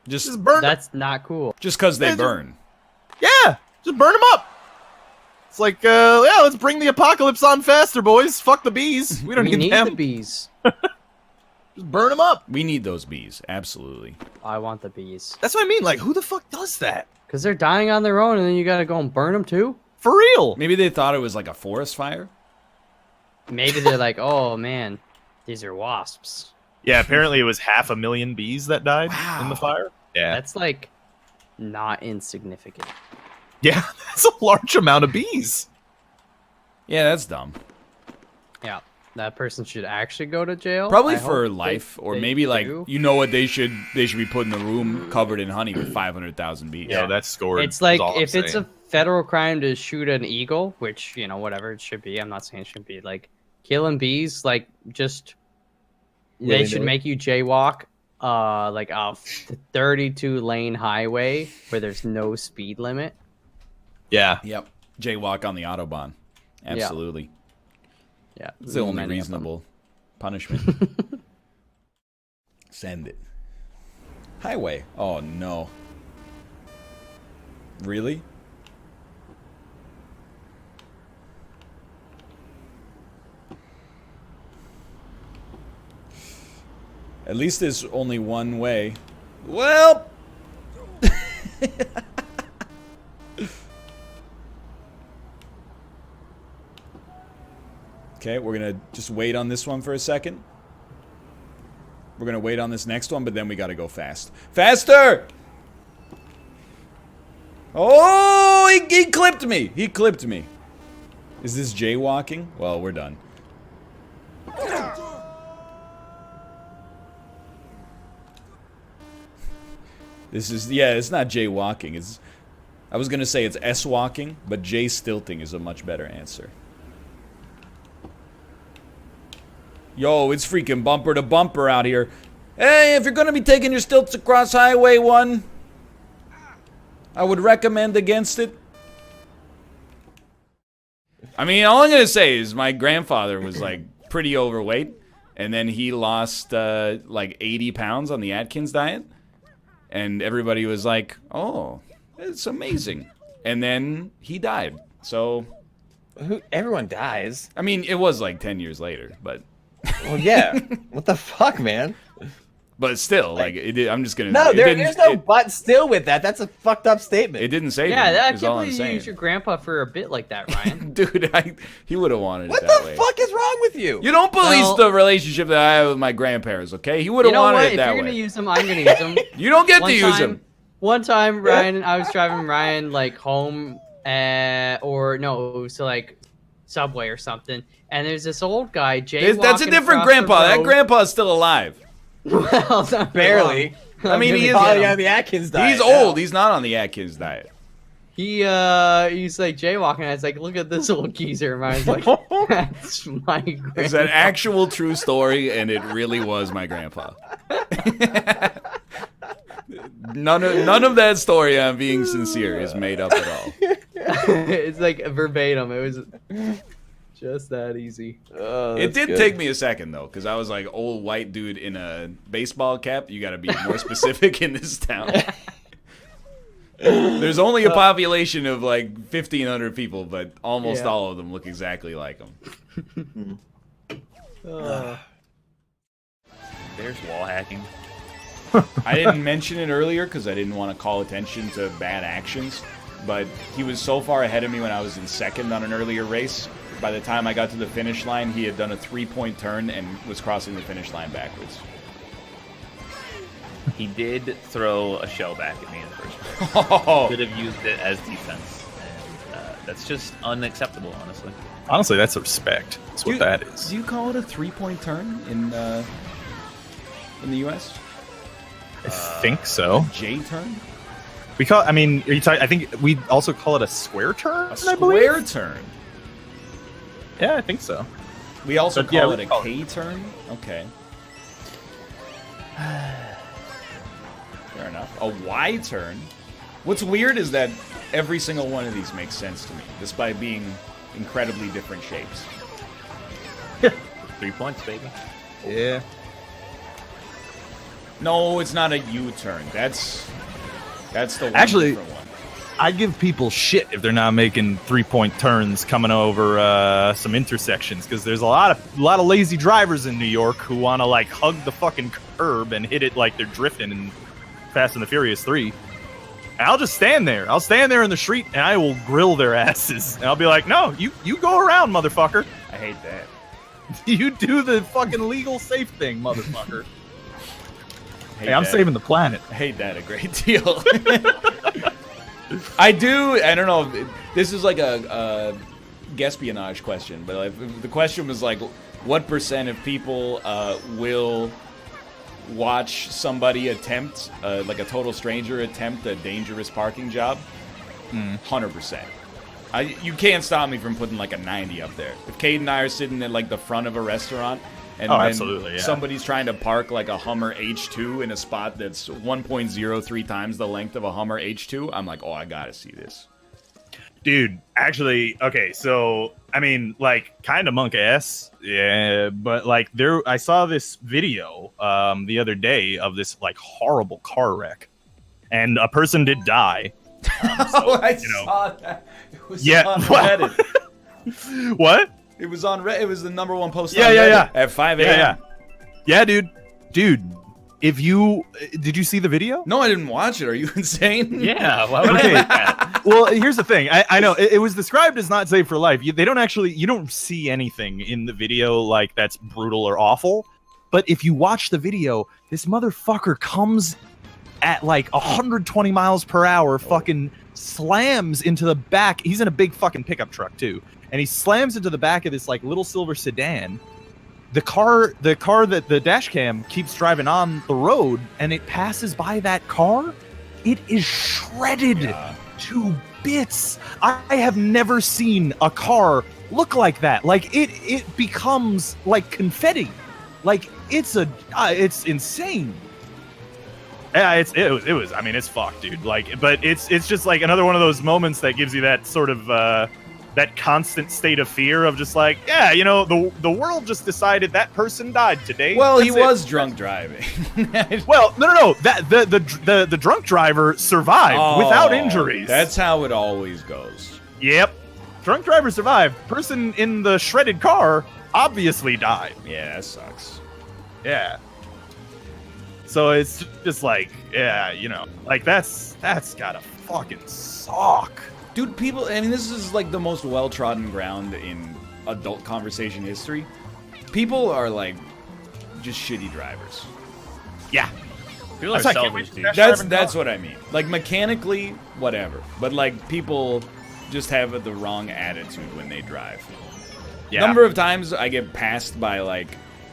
Just burned. That's not cool. Just because they burn. Yeah, just burn them up. It's like, let's bring the apocalypse on faster, boys. Fuck the bees. We don't need them. the bees. Just burn them up. We need those bees, absolutely. I want the bees. That's what I mean. Like, who the fuck does that? Because they're dying on their own, and then you gotta go and burn them too? For real. Maybe they thought it was like a forest fire. Maybe they're like, oh man, these are wasps. Yeah, apparently it was 500,000 bees that died in the fire. Yeah. That's not insignificant. Yeah, that's a large amount of bees. Yeah, that's dumb. Yeah, that person should actually go to jail. Probably I for hope life, or they maybe do. what they should be put in the room covered in honey with 500,000 bees. Yeah, that's scored. It's like if it's a federal crime to shoot an eagle, which whatever it should be. I'm not saying it should be killing bees. Just they should make you jaywalk a 32 lane highway where there's no speed limit. Yeah. Yep. Jaywalk on the Autobahn. Absolutely. Yeah. It's the only Many of them. reasonable punishment. Send it. Highway. Oh, no. Really? At least there's only one way. Well... Okay, we're gonna just wait on this one for a second. We're gonna wait on this next one, but then we gotta go fast. Faster! Oh, he clipped me! He clipped me. Is this jaywalking? Well, we're done. This is, it's not jaywalking. It's, I was gonna say it's S-walking, but J-stilting is a much better answer. Yo, it's freaking bumper to bumper out here. Hey, if you're gonna be taking your stilts across Highway 1, I would recommend against it. I mean, all I'm gonna say is my grandfather was pretty overweight, and then he lost 80 pounds on the Atkins diet, and everybody was like, "Oh, it's amazing," and then he died. So, everyone dies. I mean, it was 10 years later, but. Well, yeah. What the fuck, man? But still, I'm just gonna. No, there's no but still with that. That's a fucked up statement. It didn't say. Yeah, that. I Is can't all I'm believe you saying. used your grandpa for a bit like that, Ryan. Dude, he would have wanted What it that the way. fuck is wrong with you? You don't police the relationship that I have with my grandparents, okay? He would have wanted it if that you're way. gonna use them, I'm gonna use them. You don't get to use them. One time, Ryan, I was driving Ryan home, or no, it was to Subway or something, and there's this old guy jaywalking. That's a different across grandpa. the That road. grandpa's still alive. Well, not barely. I mean, he is probably on the Atkins diet. He's old. He's not on the Atkins diet. He's jaywalking. I was like, look at this old geezer. And Ryan's like, that's my grandpa. It's an actual true story, and it really was my grandpa. None of that story, I'm being sincere, is made up at all. It's verbatim. It was Just that easy. It did take me a second though, because I was like, old white dude in a baseball cap. You got to be more specific in this town. There's only a population of like 1,500 people, but almost all of them look exactly like him. There's wall hacking. I didn't mention it earlier because I didn't want to call attention to bad actions, but he was so far ahead of me when I was in second on an earlier race. By the time I got to the finish line, he had done a 3-point turn and was crossing the finish line backwards. He did throw a shell back at me in the first place. Oh. Could have used it as defense. And, that's just unacceptable, honestly. Honestly, that's respect. That's what that is. Do you call it a 3-point turn in the U.S.? I think so. J turn? We call. I mean, I think we also call it a square turn. A square turn. Yeah, I think so. We also But, call yeah, it a we call K turn? Okay. Fair enough. A Y turn? What's weird is that every single one of these makes sense to me, despite being incredibly different shapes. 3 points, baby. Yeah. No, it's not a U-turn. That's the one Actually, different one. I give people shit if they're not making 3-point turns coming over some intersections, because there's a lot of lazy drivers in New York who want to like hug the fucking curb and hit it like they're drifting in Fast and the Furious 3. And I'll just stand there. I'll stand there in the street and I will grill their asses. And I'll be like, no, you go around, motherfucker. I hate that. You do the fucking legal safe thing, motherfucker. Hey, I'm that. saving the planet. I hate that a great deal. I don't know. This is like a espionage question, but like, the question was like, what % of people will watch somebody attempt, like a total stranger attempt a dangerous parking job? 100%. You can't stop me from putting like a 90 up there. If Cade and I are sitting at like the front of a restaurant, and then absolutely, yeah. somebody's trying to park like a Hummer H2 in a spot that's 1.03 times the length of a Hummer H2, I'm like, oh, I gotta see this. Dude, actually, okay, so, I mean, like, kind of monk ass, yeah, but, like, I saw this video the other day of this, like, horrible car wreck, and a person did die. I saw that. It was on Reddit. What? It was on Reddit. It was the #1 post Yeah, on yeah, Reddit yeah. at 5 a.m. Yeah, dude, if you did you see the video? No, I didn't watch it. Are you insane? Yeah. Why would I do that? Well, here's the thing. I know it was described as not safe for life. You don't see anything in the video like that's brutal or awful. But if you watch the video, this motherfucker comes at like 120 miles per hour, fucking slams into the back. He's in a big fucking pickup truck too. And he slams into the back of this like little silver sedan. The car that the dash cam keeps driving on the road, and it passes by that car. It is shredded to bits. I have never seen a car look like that. Like it becomes like confetti. Like it's insane. Yeah, it was. I mean, it's fucked, dude. Like, but it's just like another one of those moments that gives you that sort of that constant state of fear of just like, yeah, you know, the world just decided that person died today. Well, he was drunk driving. Well, no. That the drunk driver survived without injuries. That's how it always goes. Yep, drunk driver survived. Person in the shredded car obviously died. Yeah, that sucks. Yeah. So it's just like, yeah, you know, like that's gotta fucking suck. Dude, people, I mean, this is like the most well-trodden ground in adult conversation history. People are like just shitty drivers. Yeah. People are selfish, dude. That's what I mean. Like mechanically, whatever. But like people just have the wrong attitude when they drive. Yeah. Number of times I get passed by like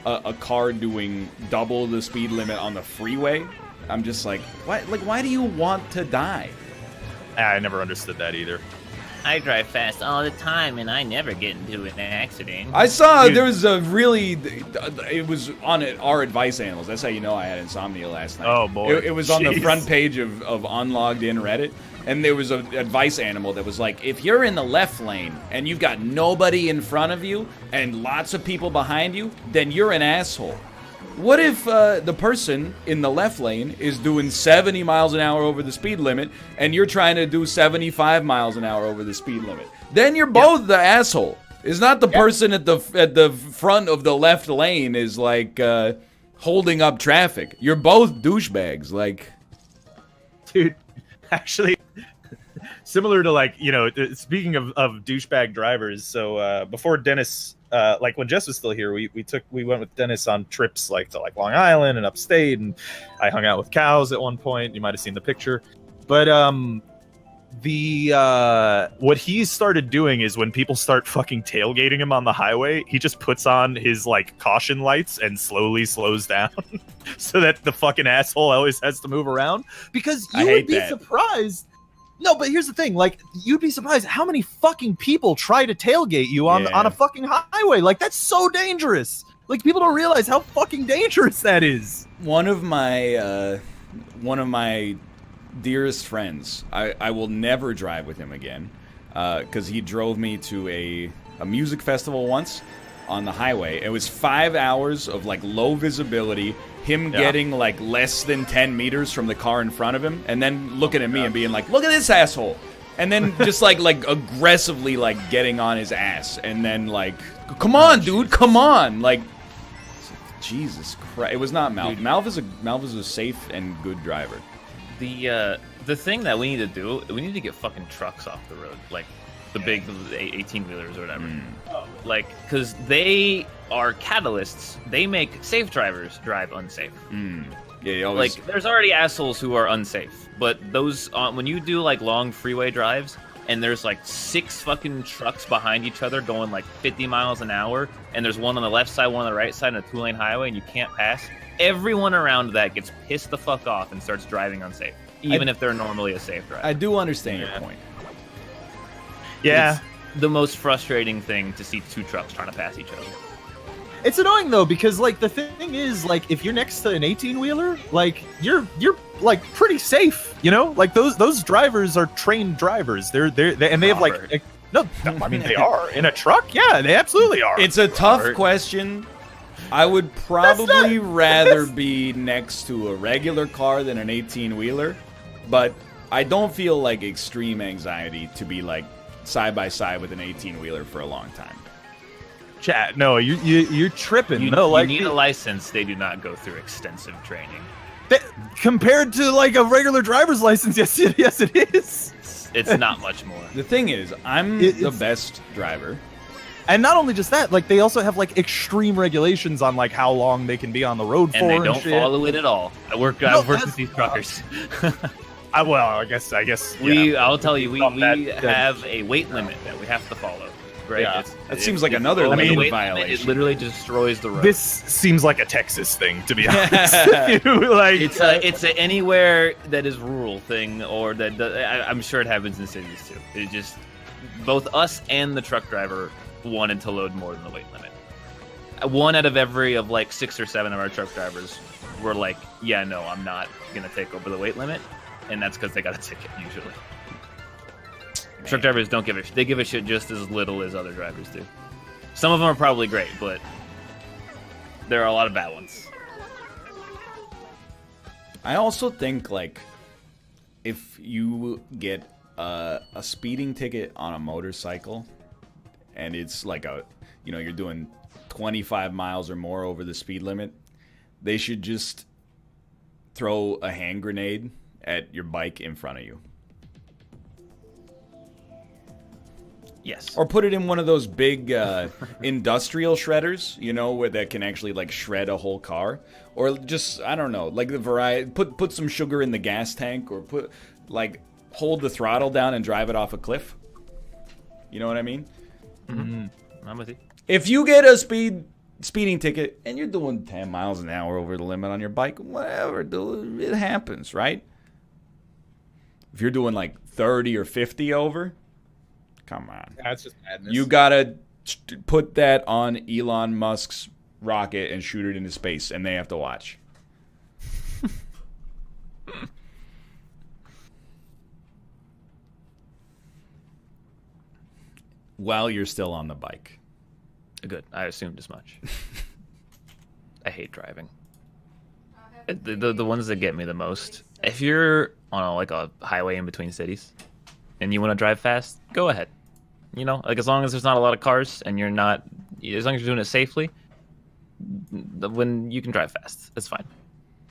a car doing double the speed limit on the freeway. I'm just like, why do you want to die? I never understood that either. I drive fast all the time, and I never get into an accident. I saw there was a really, it was on our advice animals. That's how you know I had insomnia last night. Oh, boy. It was on the front page of Unlogged In Reddit, and there was an advice animal that was like, if you're in the left lane and you've got nobody in front of you and lots of people behind you, then you're an asshole. What if the person in the left lane is doing 70 miles an hour over the speed limit and you're trying to do 75 miles an hour over the speed limit? Then you're both the asshole. It's not the person at the front of the left lane is like holding up traffic. You're both douchebags. Like, Dude, actually, similar to like, you know, speaking of douchebag drivers. So before Dennis, like when Jess was still here, we went with Dennis on trips like to like Long Island and upstate, and I hung out with cows at one point. You might have seen the picture, but what he started doing is when people start fucking tailgating him on the highway, he just puts on his like caution lights and slowly slows down so that the fucking asshole always has to move around, because you would be surprised. No, but here's the thing, like, you'd be surprised how many fucking people try to tailgate you on a fucking highway. Like, that's so dangerous. Like, people don't realize how fucking dangerous that is. one of my dearest friends, I will never drive with him again, because he drove me to a music festival once on the highway. It was 5 hours of like low visibility, him getting like less than 10 meters from the car in front of him, and then looking at me and being like, look at this asshole, and then just like aggressively like getting on his ass, and then like, come on, dude, come on, like, Jesus Christ. It was not Malv. Malv is a safe and good driver. The thing that we need to do, we need to get fucking trucks off the road, like the big 18-wheelers or whatever. Like, because they are catalysts. They make safe drivers drive unsafe. Yeah, always... Like, there's already assholes who are unsafe, but those, when you do like long freeway drives, and there's like 6 fucking trucks behind each other going like 50 miles an hour, and there's one on the left side, one on the right side, and a 2-lane highway, and you can't pass, everyone around that gets pissed the fuck off and starts driving unsafe, even if they're normally a safe driver. I do understand your point. Yeah. It's the most frustrating thing to see 2 trucks trying to pass each other. It's annoying though, because like the thing is, like, if you're next to an 18-wheeler, like you're like pretty safe, you know? Like those drivers are trained drivers. They have like no, I mean they are in a truck. Yeah, they absolutely are. It's a tough question. I would probably rather be next to a regular car than an 18-wheeler, but I don't feel like extreme anxiety to be like side by side with an 18-wheeler for a long time. Chat, no, you're tripping. You need a license. They do not go through extensive training. Compared to like a regular driver's license, yes it is. It's not much more. The thing is, I'm the best driver. And not only just that, like they also have like extreme regulations on like how long they can be on the road for. And they don't follow it at all. I've worked with these truckers. I guess. I'll tell you, we have a weight limit that we have to follow. Right? Yeah. That seems like another weight violation. It literally destroys the road. This seems like a Texas thing, to be honest with you. Like, it's a anywhere that is rural thing, or that I'm sure it happens in cities too. It just, both us and the truck driver wanted to load more than the weight limit. 1 out of every like 6 or 7 of our truck drivers were like, yeah, no, I'm not gonna take over the weight limit, and that's because they got a ticket usually. Truck drivers don't give a shit. They give a shit just as little as other drivers do. Some of them are probably great, but there are a lot of bad ones. I also think, like, if you get a speeding ticket on a motorcycle, and it's like you're doing 25 miles or more over the speed limit, they should just throw a hand grenade at your bike in front of you. Yes. Or put it in one of those big industrial shredders, you know, where that can actually like shred a whole car. Or just, I don't know, like the variety, put some sugar in the gas tank, or hold the throttle down and drive it off a cliff. You know what I mean? Mm-hmm. I'm with you. If you get a speeding ticket and you're doing 10 miles an hour over the limit on your bike, whatever, dude, it happens, right? If you're doing like 30 or 50 over, Come on. That's just madness. You gotta put that on Elon Musk's rocket and shoot it into space, and they have to watch. While you're still on the bike. Good. I assumed as much. I hate driving. The ones that get me the most. If you're on a highway in between cities, and you want to drive fast, go ahead. You know, like as long as there's not a lot of cars and you're not, as long as you're doing it safely, when you can drive fast, it's fine.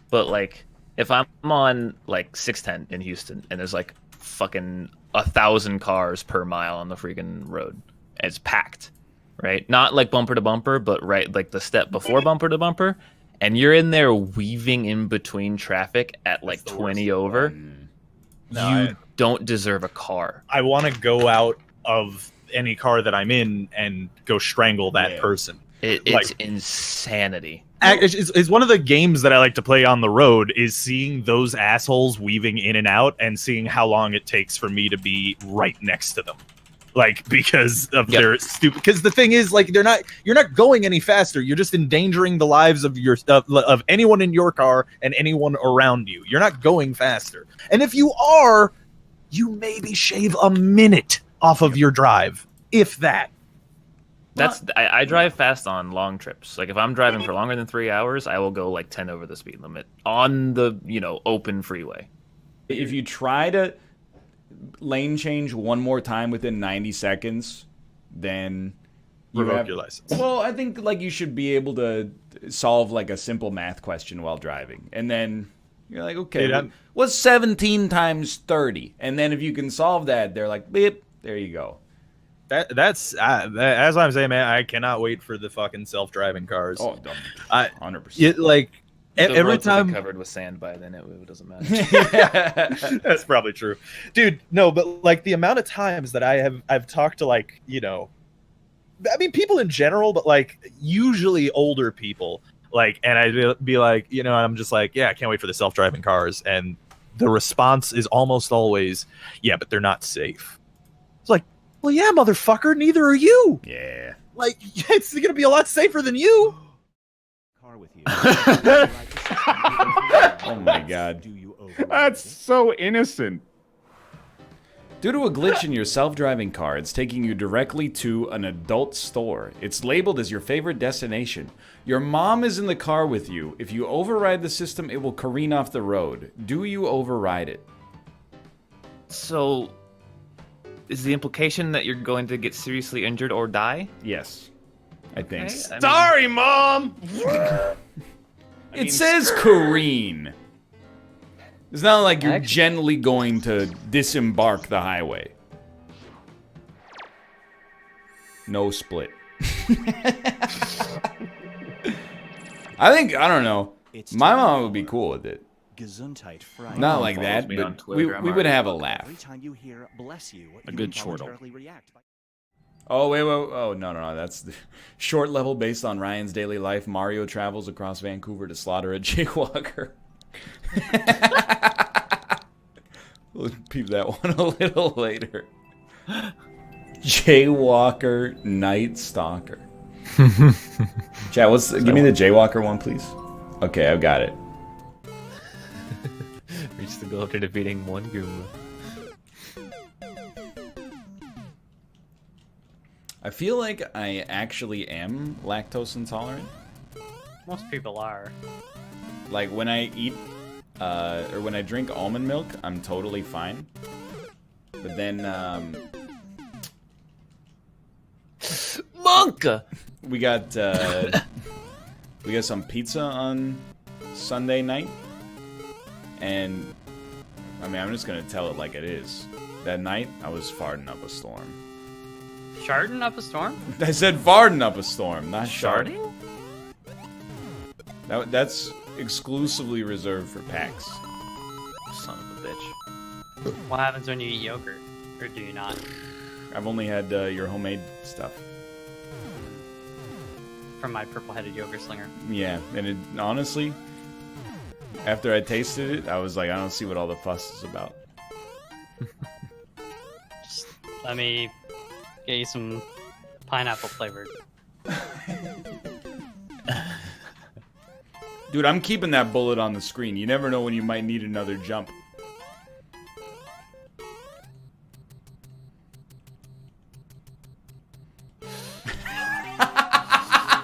But like, if I'm on like 610 in Houston and there's like fucking 1,000 cars per mile on the freaking road, and it's packed, right? Not like bumper to bumper, but right like the step before bumper to bumper, and you're in there weaving in between traffic at like 20 over. You don't deserve a car. I want to go out of any car that I'm in and go strangle that person. It's insanity. It's one of the games that I like to play on the road is seeing those assholes weaving in and out and seeing how long it takes for me to be right next to them. Like, because of their stupid. Because the thing is, like, you're not going any faster. You're just endangering the lives of of anyone in your car and anyone around you. You're not going faster. And if you are, you maybe shave a minute off of your drive, if that. I drive fast on long trips. Like if I'm driving for longer than 3 hours, I will go like 10 over the speed limit on the open freeway. If you try to lane change one more time within 90 seconds, then revoke your license. Well, I think like you should be able to solve like a simple math question while driving, and then you're like, okay, what's 17 times 30? And then if you can solve that, they're like, beep, there you go. That's as I'm saying, man. I cannot wait for the fucking self-driving cars. Oh, 100%. Like every roads will time be covered with sand by then, it doesn't matter. That's probably true, dude. No, but like the amount of times that I've talked to like I mean people in general, but like usually older people, like, and I'd be like, I'm just like, yeah, I can't wait for the self-driving cars, and the response is almost always, yeah, but they're not safe. It's like, well, yeah, motherfucker, neither are you. Yeah. Like, it's going to be a lot safer than you. Car with you. Oh my god. That's so innocent. Due to a glitch in your self-driving car, it's taking you directly to an adult store. It's labeled as your favorite destination. Your mom is in the car with you. If you override the system, it will careen off the road. Do you override it? So, is the implication that you're going to get seriously injured or die? Yes, I think. Sorry, Mom! It says careen. It's not like you're gently going to disembark the highway. No split. I don't know. My mom would be cool with it. Gesundheit frei. Not like that, but we would have a laugh. Every time you hear bless you, A good chortle. Oh, wait. Oh, no. That's the short level based on Ryan's daily life. Mario travels across Vancouver to slaughter a jaywalker. We'll peep that one a little later. Jaywalker Night Stalker. Chat, give me the Jaywalker one, please. Okay, I've got it. Reach the goal after defeating one Goomba. I feel like I actually am lactose intolerant. Most people are. Like when I eat or when I drink almond milk, I'm totally fine. But then Monka! We got some pizza on Sunday night. And I mean, I'm just gonna tell it like it is. That night, I was farting up a storm. Sharding up a storm? I said farting up a storm, not sharding. Sharding? That's exclusively reserved for PAX. Son of a bitch. What happens when you eat yogurt? Or do you not? I've only had your homemade stuff. From my purple-headed yogurt slinger. Yeah, and it honestly, after I tasted it, I was like, I don't see what all the fuss is about. Just let me Get you some pineapple flavored. Dude, I'm keeping that bullet on the screen. You never know when you might need another jump.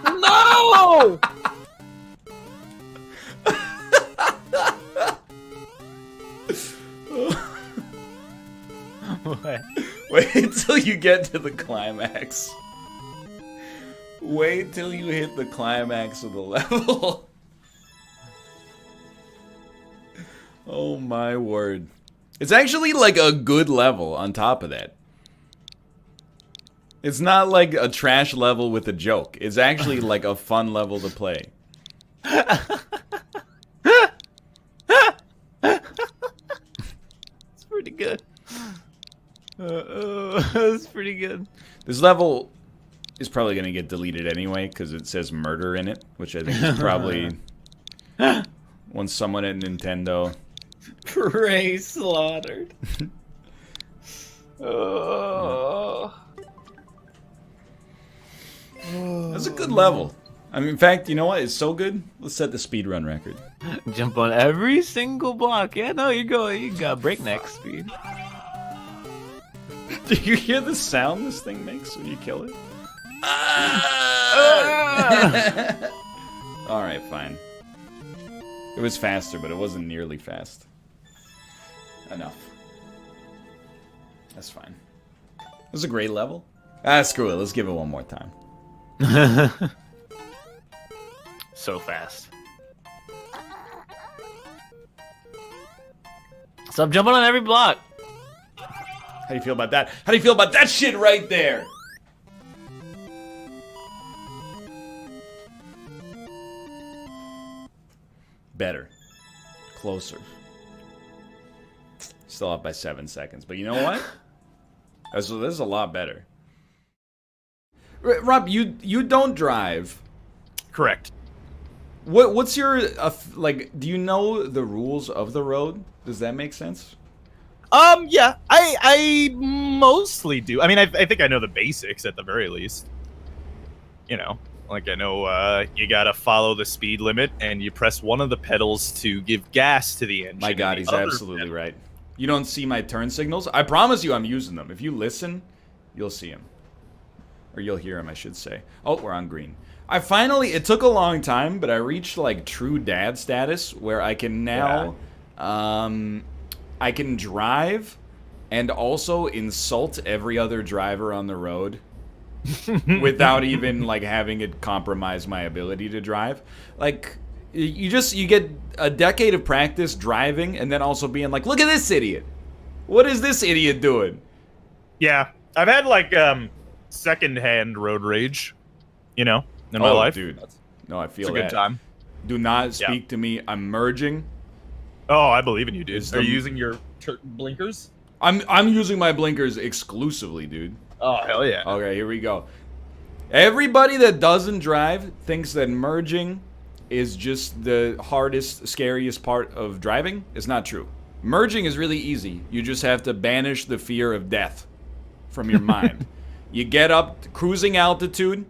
No! What? Wait until you get to the climax. Wait till you hit the climax of the level. Oh my word. It's actually like a good level on top of that. It's not like a trash level with a joke. It's actually like a fun level to play. It's pretty good. That's pretty good. This level is probably going to get deleted anyway because it says murder in it, which I think is probably when someone at Nintendo... Prey slaughtered. Oh. That's a good level. I mean, in fact, you know what? It's so good. Let's set the speedrun record. Jump on every single block. Yeah, no, you got breakneck speed. Do you hear the sound this thing makes when you kill it? Alright, fine. It was faster, but it wasn't nearly fast. Enough. That's fine. It was a great level. Ah, screw it. Let's give it one more time. So fast. Stop jumping on every block. How do you feel about that? How do you feel about that shit right there? Better. Closer. Still off by 7 seconds, but you know what? This is a lot better. Rob, you don't drive. Correct. What's your like? Do you know the rules of the road? Does that make sense? Yeah, I mostly do. I mean, I think I know the basics at the very least. You know, like I know you gotta follow the speed limit, and you press one of the pedals to give gas to the engine. My God, he's absolutely right. You don't see my turn signals? I promise you I'm using them. If you listen, you'll see them. Or you'll hear them, I should say. Oh, we're on green. It took a long time, but I reached like true dad status where I can now, I can drive and also insult every other driver on the road without even like having it compromise my ability to drive. Like, you get a decade of practice driving and then also being like, look at this idiot. What is this idiot doing? Yeah, I've had like secondhand road rage, you know, in my life. Dude. No, I feel it's a good time. Do not speak to me. I'm merging. Oh, I believe in you, dude. Are you using your blinkers? I'm using my blinkers exclusively, dude. Oh, hell yeah. Okay, here we go. Everybody that doesn't drive thinks that merging is just the hardest, scariest part of driving. It's not true. Merging is really easy. You just have to banish the fear of death from your mind. You get up to cruising altitude,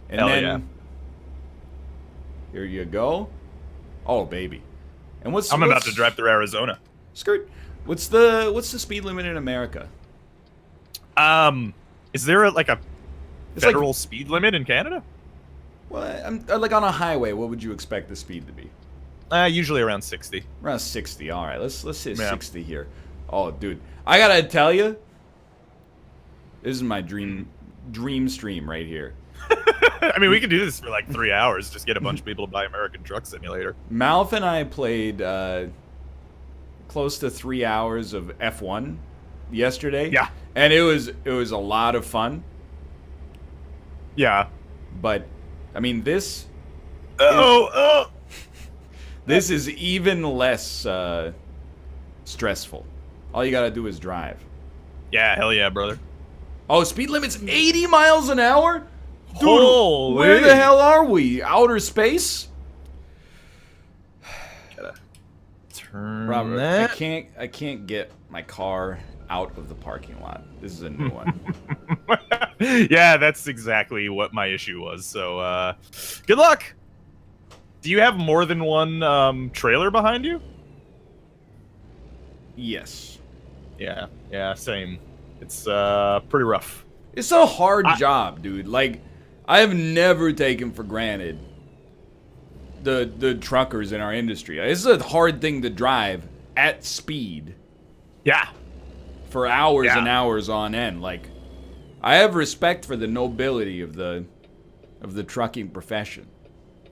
and then here you go. Oh, baby. And I'm about to drive through Arizona. Skirt. What's the speed limit in America? Is there like a federal speed limit in Canada? Well, like on a highway, what would you expect the speed to be? Usually around 60. Around 60. All right, let's hit 60 here. Oh, dude, I gotta tell you, this is my dream stream right here. I mean, we could do this for like 3 hours. Just get a bunch of people to buy American Truck Simulator. Malf and I played close to 3 hours of F1 yesterday. Yeah, and it was a lot of fun. Yeah, but I mean this. This is even less stressful. All you gotta do is drive. Yeah, hell yeah, brother. Oh, speed limit's 80 miles an hour? Dude, holy. Where the hell are we? Outer space? Gotta turn Robert, that. I can't get my car out of the parking lot. This is a new one. Yeah, that's exactly what my issue was. So, good luck. Do you have more than one trailer behind you? Yes. Yeah, same. It's pretty rough. It's a hard job, dude. Like, I have never taken for granted the truckers in our industry. This is a hard thing to drive at speed. Yeah. For hours and hours on end. Like, I have respect for the nobility of the trucking profession.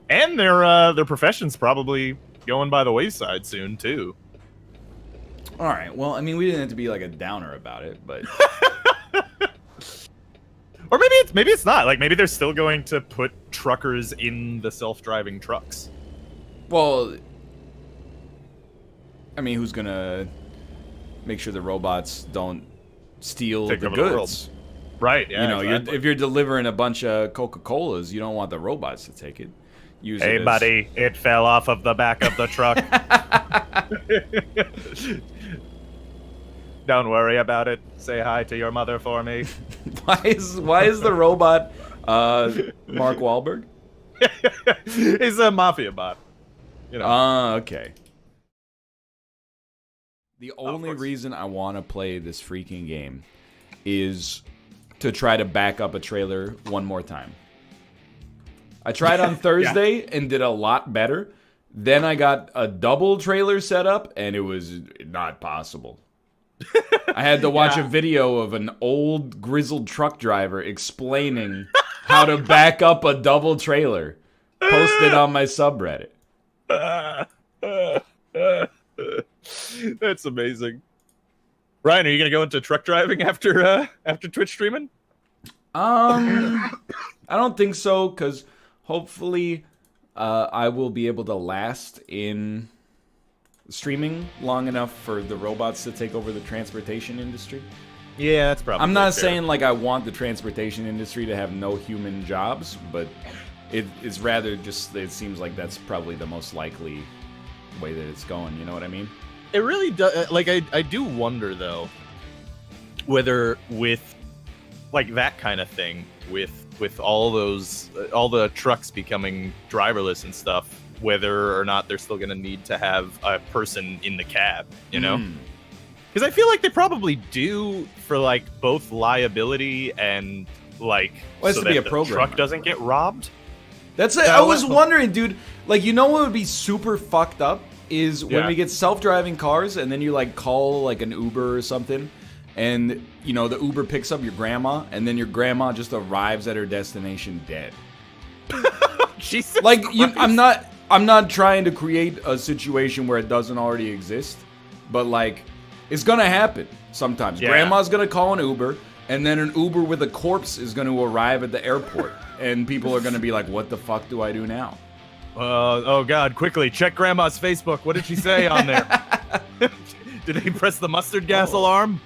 And their profession's probably going by the wayside soon too. All right. Well, I mean, we didn't have to be like a downer about it, but or maybe it's not. Like maybe they're still going to put truckers in the self-driving trucks. Well, I mean, who's gonna make sure the robots don't steal Take the over the world. goods? Right. Yeah. You know, exactly. if you're delivering a bunch of Coca-Colas, you don't want the robots to take it. Use Hey, it as... buddy, it fell off of the back of the truck. Don't worry about it. Say hi to your mother for me. Why is the robot Mark Wahlberg? He's a mafia bot. You know. Okay. The only reason I want to play this freaking game is to try to back up a trailer one more time. I tried on Thursday and did a lot better. Then I got a double trailer set up and it was not possible. I had to watch a video of an old grizzled truck driver explaining how to back up a double trailer. Posted on my subreddit. That's amazing. Ryan, are you gonna go into truck driving after Twitch streaming? I don't think so, because hopefully I will be able to last in streaming long enough for the robots to take over the transportation industry. Yeah, that's probably. I'm not fair. saying like I want the transportation industry to have no human jobs, but it's rather just it seems like that's probably the most likely way that it's going. You know what I mean? It really does. Like I do wonder though, whether with like that kind of thing, with all the trucks becoming driverless and stuff, whether or not they're still going to need to have a person in the cab, you know? Because I feel like they probably do for like both liability and like Well, it has so to be that a programmer. the truck doesn't get robbed. That's it. I was wondering, dude. Like, you know what would be super fucked up is when we get self-driving cars and then you like call like an Uber or something, and you know the Uber picks up your grandma, and then your grandma just arrives at her destination dead. Jesus like, Christ. I'm not trying to create a situation where it doesn't already exist, but like, it's gonna happen sometimes. Yeah. Grandma's gonna call an Uber, and then an Uber with a corpse is gonna arrive at the airport, and people are gonna be like, "What the fuck do I do now?" Oh God! Quickly check Grandma's Facebook. What did she say on there? Did they press the mustard gas alarm?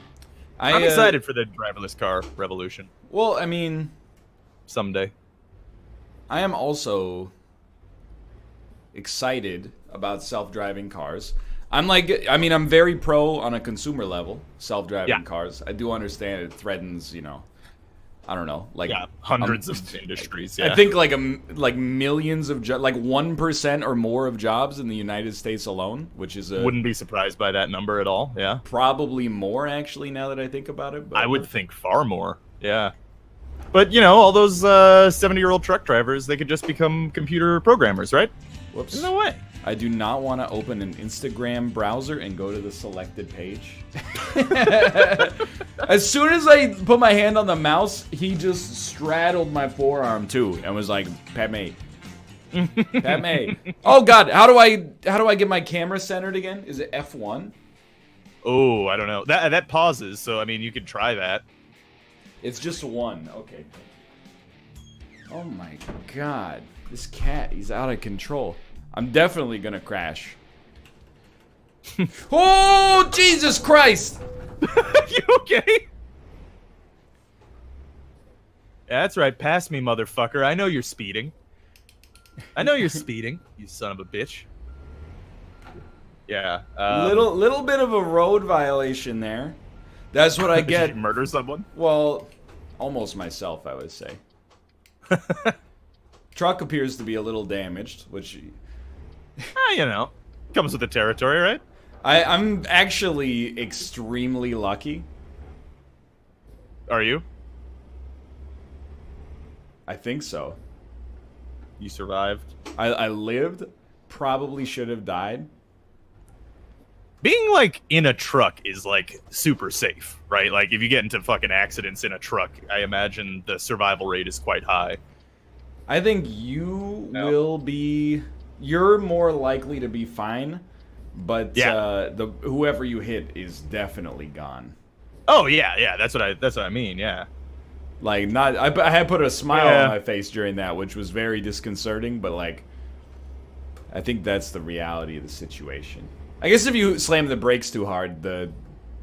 I'm excited for the driverless car revolution. Well, I mean, someday. I am also excited about self-driving cars. I'm very pro on a consumer level, self-driving cars. I do understand it threatens, I don't know, like hundreds of industries. Yeah. I think like millions of like 1% or more of jobs in the United States alone, which is wouldn't be surprised by that number at all. Yeah, probably more actually. Now that I think about it, but I would think far more. Yeah, but all those 70-year-old truck drivers, they could just become computer programmers, right? Whoops! No way. I do not want to open an Instagram browser and go to the selected page. As soon as I put my hand on the mouse, he just straddled my forearm too and was like, "Pat me, Pat me." Oh God, how do I get my camera centered again? Is it F1? Oh, I don't know. That pauses, so I mean, you could try that. It's just one. Okay. Oh my God, this cat, he's out of control. I'm definitely gonna crash. Oh, Jesus Christ! You okay? Yeah, that's right. Pass me, motherfucker. I know you're speeding. I know you're speeding, you son of a bitch. Yeah. Little bit of a road violation there. That's what I Did get. you murder someone? Well, almost myself, I would say. Truck appears to be a little damaged, which... You know, comes with the territory, right? I'm actually extremely lucky. Are you? I think so. You survived. I lived. Probably should have died. Being, like, in a truck is, like, super safe, right? Like, if you get into fucking accidents in a truck, I imagine the survival rate is quite high. I think you will be... You're more likely to be fine, but whoever you hit is definitely gone. Oh, yeah, that's what I mean, yeah. Like, I had put a smile on my face during that, which was very disconcerting, but, like, I think that's the reality of the situation. I guess if you slam the brakes too hard,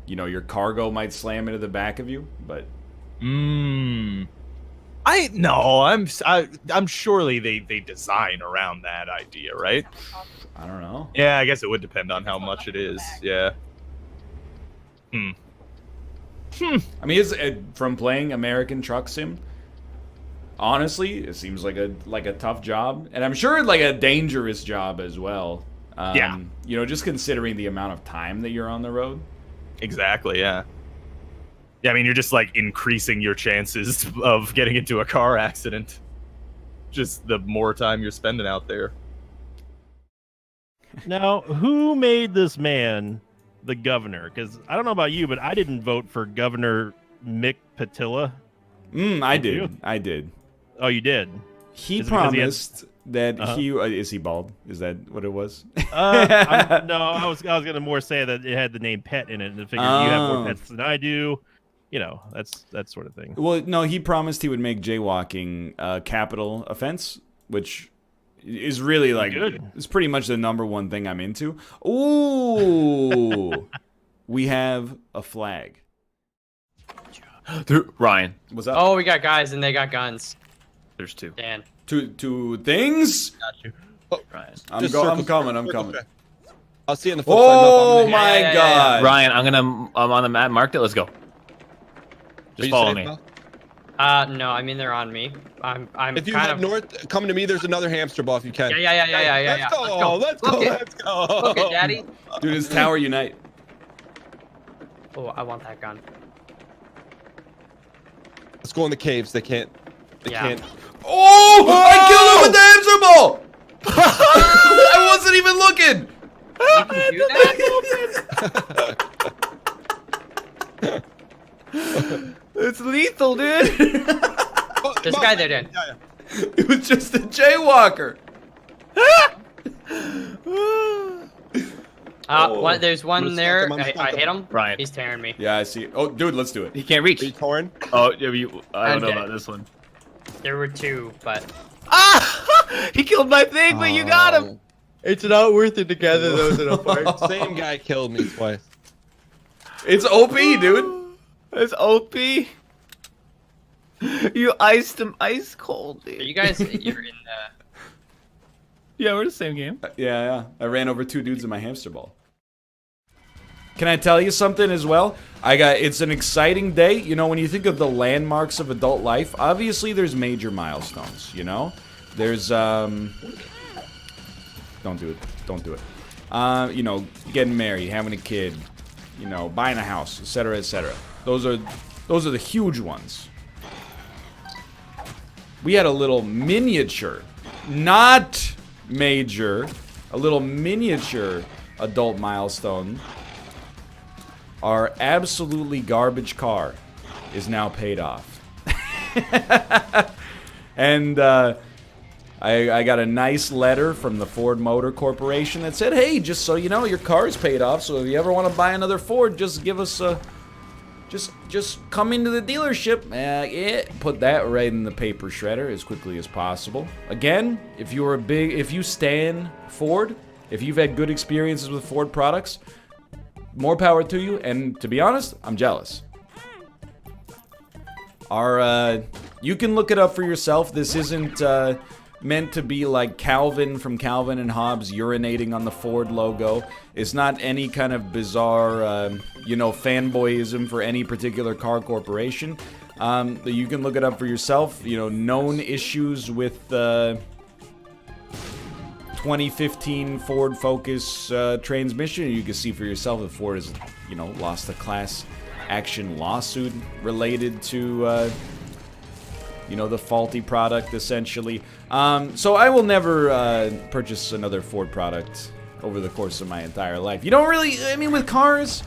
your cargo might slam into the back of you, but... I'm surely they design around that idea, right? I don't know. Yeah, I guess it would depend on how much it is, yeah. I mean, from playing American Truck Sim, honestly, it seems like a tough job, and I'm sure like a dangerous job as well. Just considering the amount of time that you're on the road. Exactly. Yeah. Yeah, I mean, you're just like increasing your chances of getting into a car accident. Just the more time you're spending out there. Now, who made this man the governor? Because I don't know about you, but I didn't vote for Governor Mick Patilla. I did. Oh, you did? He promised that he... is he bald? Is that what it was? I was going to more say that it had the name Pet in it, and I figured you have more pets than I do. You know, that's that sort of thing. Well, no, he promised he would make jaywalking a capital offense, which is really like... It's pretty much the #1 thing I'm into. Ooh! We have a flag. Ryan. What's up? Oh, we got guys and they got guns. There's two. Dan. Two things? Got you. Oh, Ryan. I'm coming. I'll see you in the flip side. Oh my god. Ryan, I'm on the map. Marked it. Let's go. Just follow me. No, I mean they're on me. I'm if you kind head of north, come to me. There's another hamster ball if you can. Yeah. Let's go. Look it, Daddy. Dude, it's Tower Unite. Oh, I want that gun. Let's go in the caves. They can't. They can't. Oh! I killed him with the hamster ball! I wasn't even looking! You can do that? It's lethal, dude. There's a guy there, Dan. It was just a jaywalker. There's one there. I hit him. Ryan. He's tearing me. Yeah, I see. Oh, dude, let's do it. He can't reach. Are you torn? Oh, I don't know about this one. There were two, but... He killed my thing, but you got him. It's not worth it together, those are apart. Same guy killed me twice. It's OP, dude. It's OP. You iced him ice cold, dude. Are you guys, you're in the... Yeah, we're the same game. Yeah. I ran over 2 dudes in my hamster ball. Can I tell you something as well? It's an exciting day. You know, when you think of the landmarks of adult life, obviously there's major milestones, you know? There's, don't do it. You know, getting married, having a kid, you know, buying a house, etc., etc. Those are the huge ones. We had a little miniature, not major, a little miniature adult milestone. Our absolutely garbage car is now paid off. And I got a nice letter from the Ford Motor Corporation that said, hey, just so you know, your car is paid off, so if you ever want to buy another Ford, just give us a... Just come into the dealership. Put that right in the paper shredder as quickly as possible. Again, if you stan Ford, if you've had good experiences with Ford products, more power to you, and to be honest, I'm jealous. You can look it up for yourself. This isn't meant to be like Calvin from Calvin and Hobbes urinating on the Ford logo. It's not any kind of bizarre, you know, fanboyism for any particular car corporation. You can look it up for yourself. You know, known issues with 2015 Ford Focus transmission. You can see for yourself that Ford has, you know, lost a class action lawsuit related to, you know, the faulty product, essentially. So I will never purchase another Ford product over the course of my entire life. You don't really, I mean, with cars,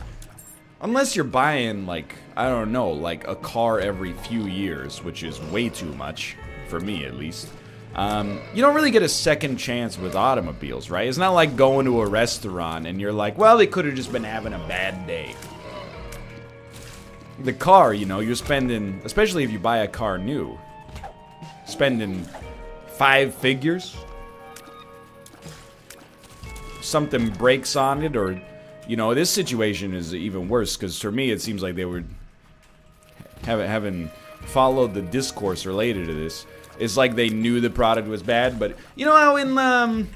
unless you're buying, like, I don't know, like a car every few years, which is way too much, for me at least. You don't really get a second chance with automobiles, right? It's not like going to a restaurant and you're like, well, they could have just been having a bad day. The car, you know, you're spending, especially if you buy a car new, spending 5 figures. Something breaks on it, or, you know, this situation is even worse, because for me it seems like they were having followed the discourse related to this. It's like they knew the product was bad, but you know how in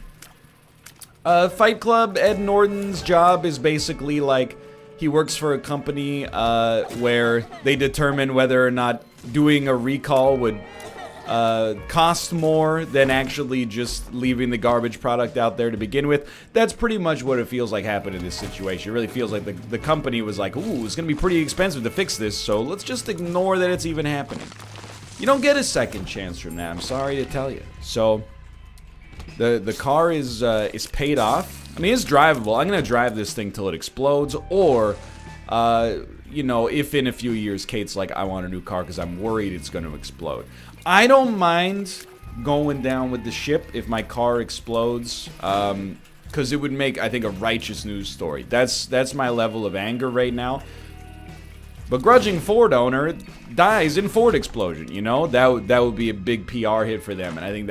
Fight Club, Ed Norton's job is basically like he works for a company where they determine whether or not doing a recall would cost more than actually just leaving the garbage product out there to begin with. That's pretty much what it feels like happened in this situation. It really feels like the company was like, ooh, it's going to be pretty expensive to fix this, so let's just ignore that it's even happening. You don't get a second chance from that, I'm sorry to tell you. So, the car is paid off. I mean, it's drivable. I'm going to drive this thing till it explodes, or, you know, if in a few years Kate's like, I want a new car because I'm worried it's going to explode. I don't mind going down with the ship if my car explodes, because it would make, I think, a righteous news story. That's my level of anger right now. Begrudging Ford owner dies in Ford explosion, you know? That would be a big PR hit for them, and I think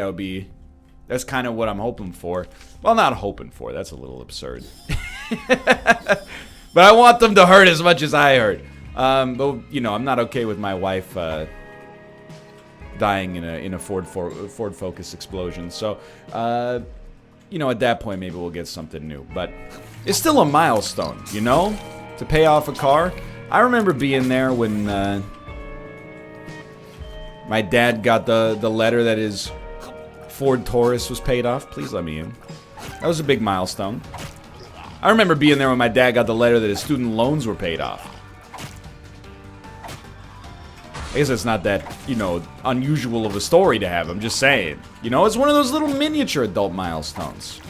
that's kind of what I'm hoping for. Well, not hoping for, that's a little absurd. But I want them to hurt as much as I hurt. But, you know, I'm not okay with my wife dying in a Ford Focus explosion. So, you know, at that point, maybe we'll get something new. But it's still a milestone, you know? To pay off a car. I remember being there when my dad got the letter that his Ford Taurus was paid off. Please let me in. That was a big milestone. I remember being there when my dad got the letter that his student loans were paid off. I guess it's not that, you know, unusual of a story to have. I'm just saying. You know, it's one of those little miniature adult milestones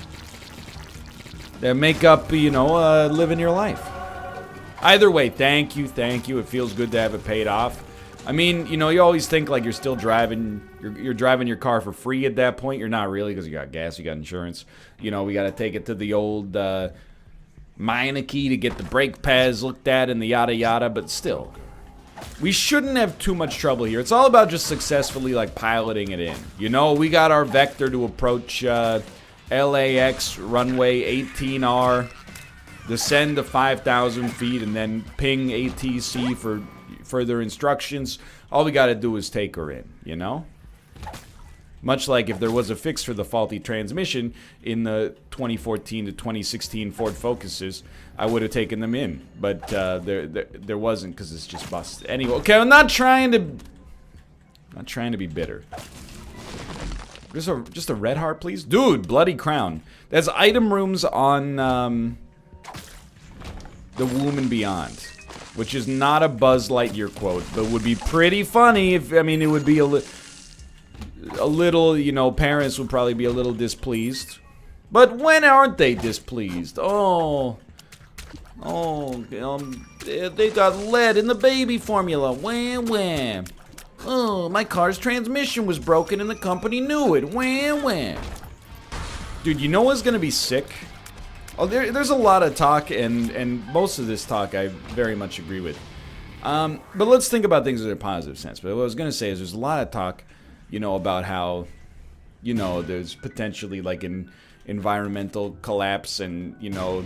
that make up, you know, living your life. Either way, thank you. It feels good to have it paid off. I mean, you know, you always think like you're still driving, you're driving your car for free at that point. You're not really, because you got gas, you got insurance. You know, we got to take it to the old Meineke to get the brake pads looked at and the yada yada, but still. We shouldn't have too much trouble here. It's all about just successfully, like, piloting it in. You know, we got our vector to approach LAX runway 18R. Descend to 5,000 feet and then ping ATC for further instructions. All we got to do is take her in, you know? Much like if there was a fix for the faulty transmission in the 2014 to 2016 Ford Focuses, I would have taken them in. But there wasn't, because it's just busted. Anyway, okay, I'm not trying to be bitter. Just a red heart, please? Dude, bloody crown. There's item rooms on The Womb and Beyond, which is not a Buzz Lightyear quote, but would be pretty funny if, I mean, it would be a little, you know, parents would probably be a little displeased. But when aren't they displeased? They got lead in the baby formula. Wham, wham. Oh, my car's transmission was broken and the company knew it. Wham, wham. Dude, you know what's gonna be sick? Oh, there's a lot of talk, and most of this talk I very much agree with. But let's think about things in a positive sense. But what I was going to say is there's a lot of talk, you know, about how, you know, there's potentially like an environmental collapse and, you know,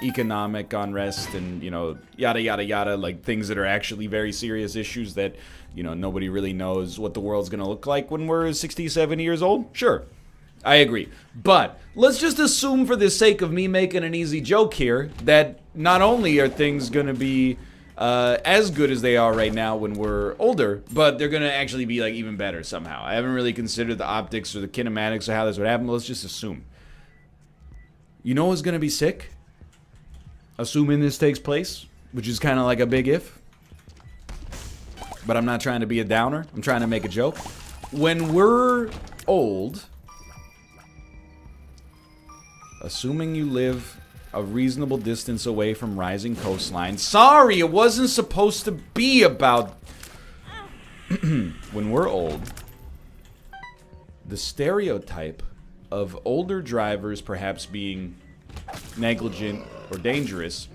economic unrest and, you know, yada, yada, yada, like things that are actually very serious issues that, you know, nobody really knows what the world's going to look like when we're 60, 70 years old? Sure. I agree. But let's just assume for the sake of me making an easy joke here that not only are things going to be as good as they are right now when we're older, but they're going to actually be like even better somehow. I haven't really considered the optics or the kinematics or how this would happen, but let's just assume. You know what's going to be sick? Assuming this takes place, which is kind of like a big if. But I'm not trying to be a downer. I'm trying to make a joke. When we're old, assuming you live a reasonable distance away from rising coastlines. Sorry, it wasn't supposed to be about... When we're old, the stereotype of older drivers perhaps being negligent or dangerous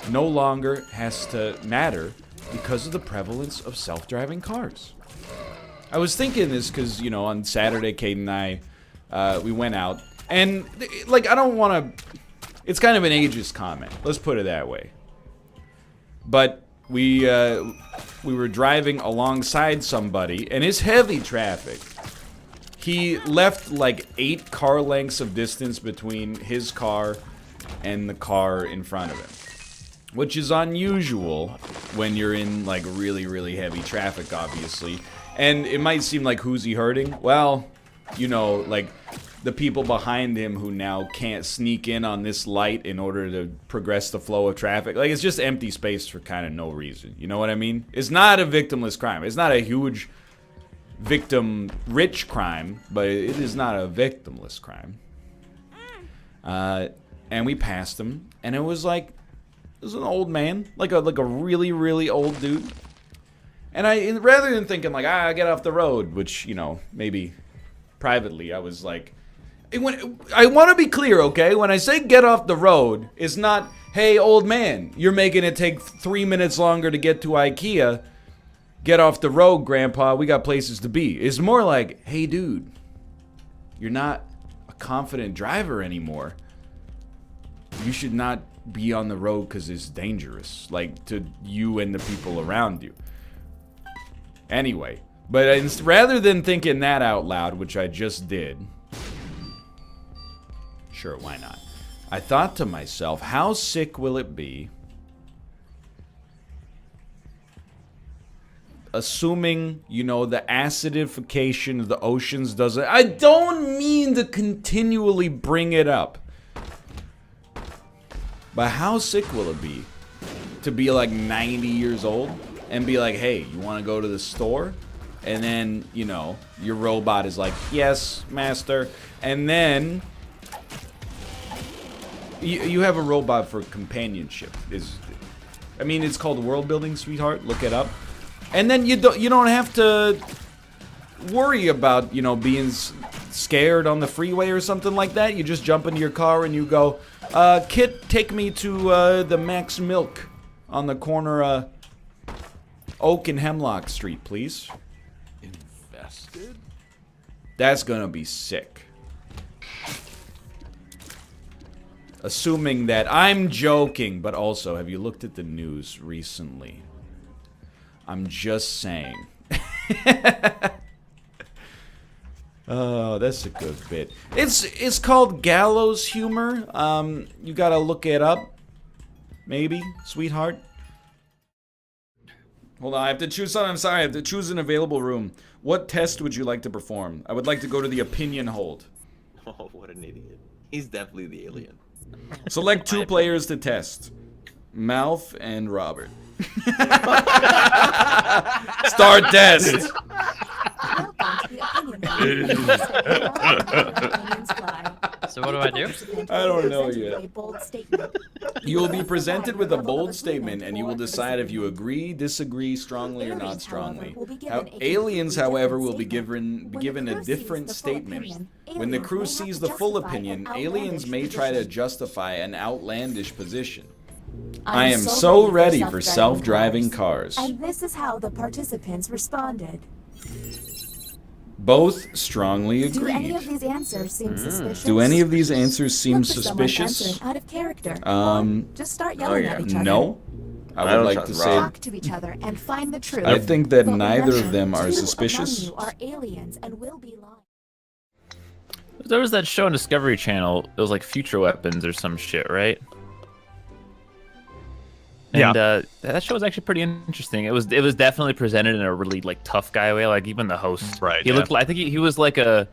no longer has to matter because of the prevalence of self-driving cars. I was thinking this because, you know, on Saturday, Kate and I, we went out. And, like, I don't want to... It's kind of an ageist comment. Let's put it that way. But we were driving alongside somebody, and it's heavy traffic. He left, like, 8 car lengths of distance between his car and the car in front of him. Which is unusual when you're in, like, really, really heavy traffic, obviously. And it might seem like, who's he hurting? Well, you know, like... the people behind him who now can't sneak in on this light in order to progress the flow of traffic. Like, it's just empty space for kind of no reason. You know what I mean? It's not a victimless crime. It's not a huge victim-rich crime, but it is not a victimless crime. And we passed him, and it was like, it was an old man, like a really, really old dude. And rather than thinking like, get off the road, which, you know, maybe privately, I was like, I want to be clear, okay? When I say get off the road, it's not, hey, old man, you're making it take 3 minutes longer to get to IKEA. Get off the road, grandpa, we got places to be. It's more like, hey, dude, you're not a confident driver anymore. You should not be on the road because it's dangerous, like, to you and the people around you. Anyway, but rather than thinking that out loud, which I just did... Sure, why not? I thought to myself, how sick will it be, assuming, you know, the acidification of the oceans doesn't... I don't mean to continually bring it up. But how sick will it be to be like 90 years old and be like, hey, you want to go to the store? And then, you know, your robot is like, yes, master. And then... You have a robot for companionship. I mean, it's called world building, sweetheart. Look it up. And then you don't have to worry about, you know, being scared on the freeway or something like that. You just jump into your car and you go, Kit, take me to the Max Milk on the corner of Oak and Hemlock Street, please. Invested? That's gonna be sick. Assuming that I'm joking, but also, have you looked at the news recently? I'm just saying. Oh, that's a good bit. It's called gallows humor. You gotta look it up. Maybe, sweetheart. Hold on, I have to choose something. I'm sorry, I have to choose an available room. What test would you like to perform? I would like to go to the opinion hold. Oh, what an idiot. He's definitely the alien. Select 2 players to test. Mouth and Robert. Start test. So what do I do? I don't know yet. You will be presented with a bold statement, and you will decide if you agree, disagree, strongly, or not strongly. Aliens, however, will be given a different statement. When the crew sees the full opinion, aliens may try to justify an outlandish position. I am so ready for self-driving cars. And this is how the participants responded. Both strongly Do any agreed. of these answers seem suspicious? Do any of these answers seem Look for someone suspicious? answering out of character. Or just start yelling at each other. No. I would like to say Talk to each other and find the truth. I think that But neither remember, of them are 2 suspicious. among you are aliens and will be lying. There was that show on Discovery Channel. It was like Future Weapons or some shit, right? And that show was actually pretty interesting. It was definitely presented in a really like tough guy way. Like even the host, Right, He looked like, I think he was like an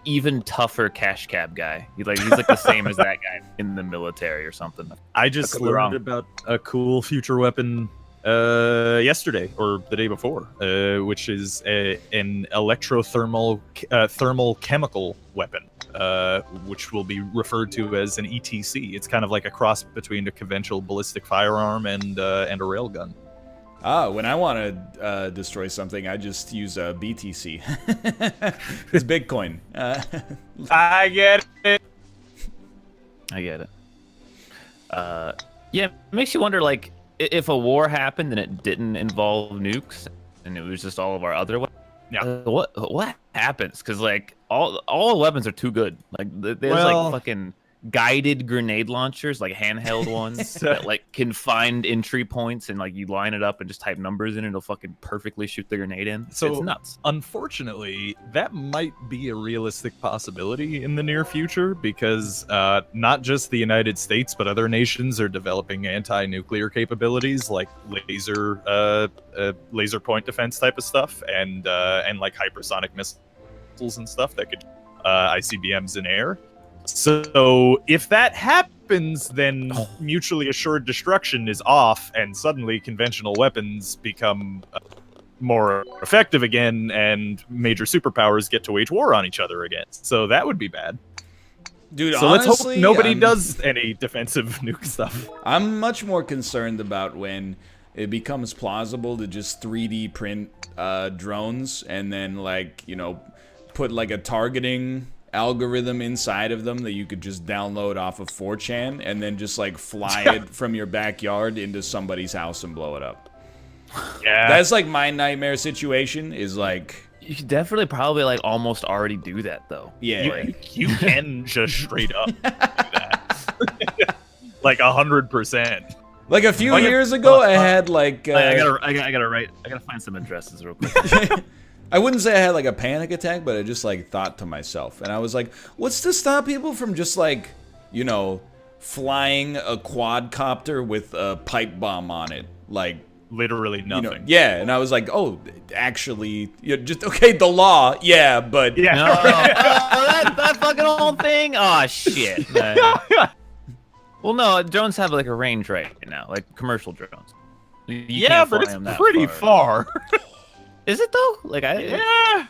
even tougher cash cab guy. He's like the same as that guy in the military or something. I just could be learned wrong. about a cool future weapon yesterday or the day before, which is an electrothermal thermal chemical weapon, which will be referred to as an ETC. It's kind of like a cross between a conventional ballistic firearm and a railgun. When I want to destroy something, I just use a BTC. It's Bitcoin. I get it. I get it. Yeah, it makes you wonder, like, if a war happened and it didn't involve nukes, and it was just all of our other weapons. Yeah. What happens? Because like all weapons are too good. Like there's like fucking guided grenade launchers, like handheld ones that like can find entry points, and like you line it up and just type numbers in, and it'll fucking perfectly shoot the grenade in. So it's nuts. Unfortunately, that might be a realistic possibility in the near future because not just the United States, but other nations are developing anti-nuclear capabilities like laser point defense type of stuff, and like hypersonic missiles and stuff that could ICBMs in air. So if that happens, then mutually assured destruction is off, and suddenly conventional weapons become more effective again, and major superpowers get to wage war on each other again. So that would be bad. Dude, so honestly, let's hope nobody does any defensive nuke stuff. I'm much more concerned about when it becomes plausible to just 3D print drones and then, like, you know, put like a targeting algorithm inside of them that you could just download off of 4chan and then just like fly it from your backyard into somebody's house and blow it up. Yeah, that's like my nightmare situation. Is like you should definitely probably like almost already do that though. Yeah, you can just straight up do that. Like 100%. Like a few years ago, I had like I gotta find some addresses real quick. I wouldn't say I had like a panic attack, but I just like thought to myself, and I was like, what's to stop people from just like, you know, flying a quadcopter with a pipe bomb on it? Like literally nothing. You know, yeah, and I was like, oh, actually, you're just okay, the law, yeah, but yeah. That fucking whole thing? Oh shit. Well, no, drones have like a range right now, like commercial drones. You yeah, but it's pretty far. Is it though? Like yeah.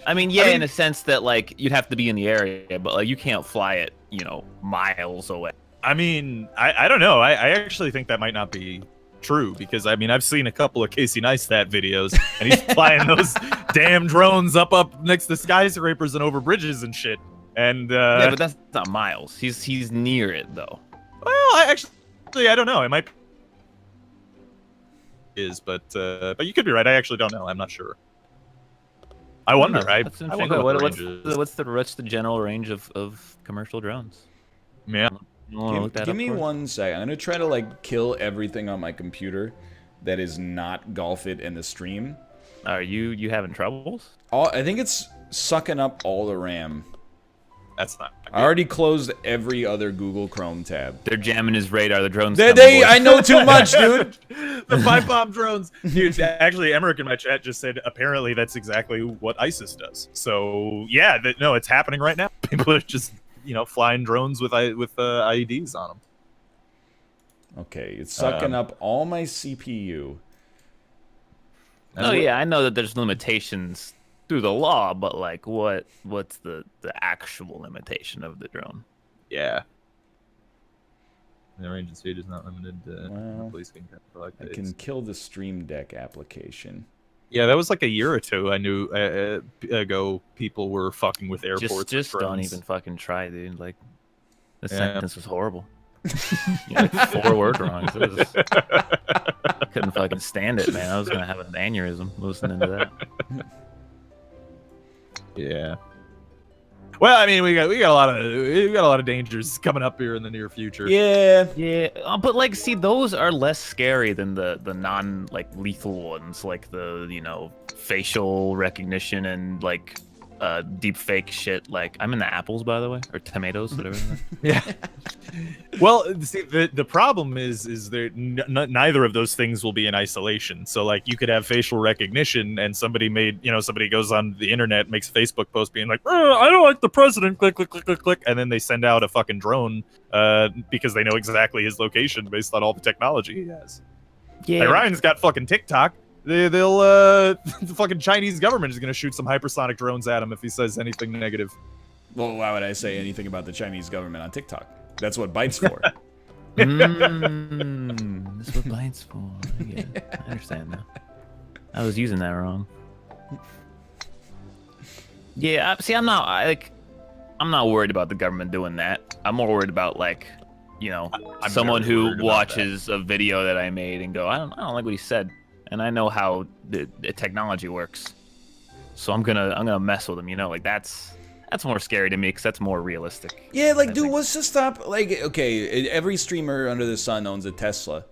I mean, in a sense that like you'd have to be in the area, but like you can't fly it, you know, miles away. I mean, I don't know. I actually think that might not be true because I mean I've seen a couple of Casey Neistat videos and he's flying those damn drones up next to skyscrapers and over bridges and shit. And yeah, but that's not miles. He's near it though. Well, I don't know. It might is, but you could be right. I actually don't know. I'm not sure. I wonder. I wonder what's the general range of commercial drones? Yeah. Give me 1 second. I'm gonna try to like kill everything on my computer that is not Golfit in the stream. Are you having troubles? I think it's sucking up all the RAM. That's not good. I already closed every other Google Chrome tab. They're jamming his radar. The drones. I know too much, dude. The pipe bomb drones. Dude, actually, Emmerich in my chat just said apparently that's exactly what ISIS does. So yeah, no, it's happening right now. People are just flying drones with IEDs on them. Okay, it's sucking up all my CPU. Oh yeah, I know that there's limitations through the law, but like what's the actual limitation of the drone? Yeah. The range and speed is not limited to police can collect I can kill the Stream Deck application. Yeah, that was like a year or two I knew ago people were fucking with airports. Just don't even fucking try, dude. Like the sentence was horrible. Like 4 words wrong. I couldn't fucking stand it, man. I was gonna have an aneurysm listening to that. Yeah. Well, I mean, we got a lot of dangers coming up here in the near future. Yeah, but like, see, those are less scary than the non like lethal ones, like the facial recognition and like deep fake shit. Like, I'm in the apples, by the way, or tomatoes, whatever. Yeah. Well, see, the problem is that neither of those things will be in isolation. So, like, you could have facial recognition, and somebody goes on the internet, makes a Facebook post being like, I don't like the president, click, click, click, click, click, and then they send out a fucking drone because they know exactly his location based on all the technology he has. Yeah. Like, Ryan's got fucking TikTok. The fucking Chinese government is going to shoot some hypersonic drones at him if he says anything negative. Well, why would I say anything about the Chinese government on TikTok? That's what Byte's for. That's what Byte's for. Yeah, I understand now. I was using that wrong. Yeah, see, I'm not worried about the government doing that. I'm more worried about I'm someone very who worried about watches a video that I made and go, I don't like what he said, and I know how the technology works, so I'm gonna mess with him. Like that's more scary to me because that's more realistic. Yeah, like, dude, what's to stop? Like, okay, every streamer under the sun owns a Tesla.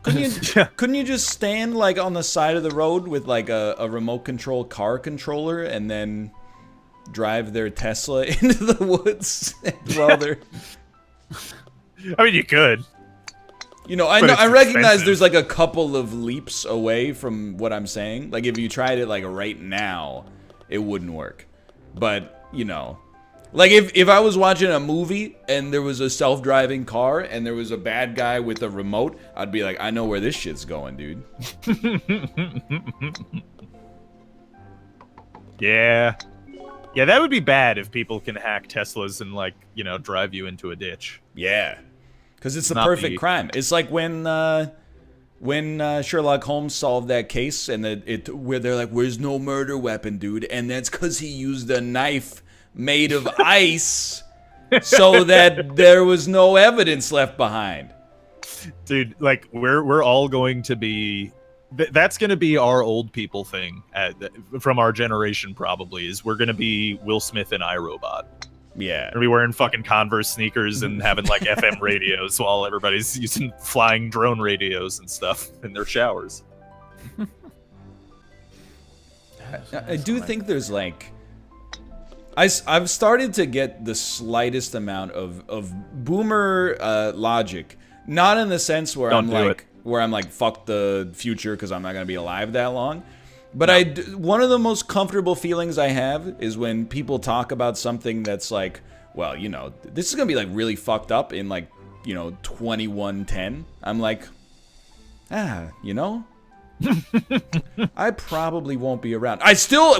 Couldn't you just stand like on the side of the road with like a remote control car controller and then drive their Tesla into the woods while they're? I mean, you could. I recognize there's like a couple of leaps away from what I'm saying. Like, if you tried it like right now, it wouldn't work. But like if I was watching a movie and there was a self-driving car and there was a bad guy with a remote, I'd be like, I know where this shit's going, dude. Yeah, that would be bad if people can hack Teslas and drive you into a ditch. Yeah, because it's the perfect crime. It's like when Sherlock Holmes solved that case and where they're like, "Where's no murder weapon, dude?" And that's because he used a knife made of ice, so that there was no evidence left behind. Dude, like we're all going to be. That's going to be our old people thing from our generation. Probably is we're going to be Will Smith and iRobot. Yeah, and we wearing fucking Converse sneakers and having like FM radios while everybody's using flying drone radios and stuff in their showers. I do think there's like, I've started to get the slightest amount of boomer logic, not in the sense where I'm like fuck the future because I'm not gonna be alive that long. But one of the most comfortable feelings I have is when people talk about something that's like, well, this is gonna be like really fucked up in like, 2110. I'm like, I probably won't be around.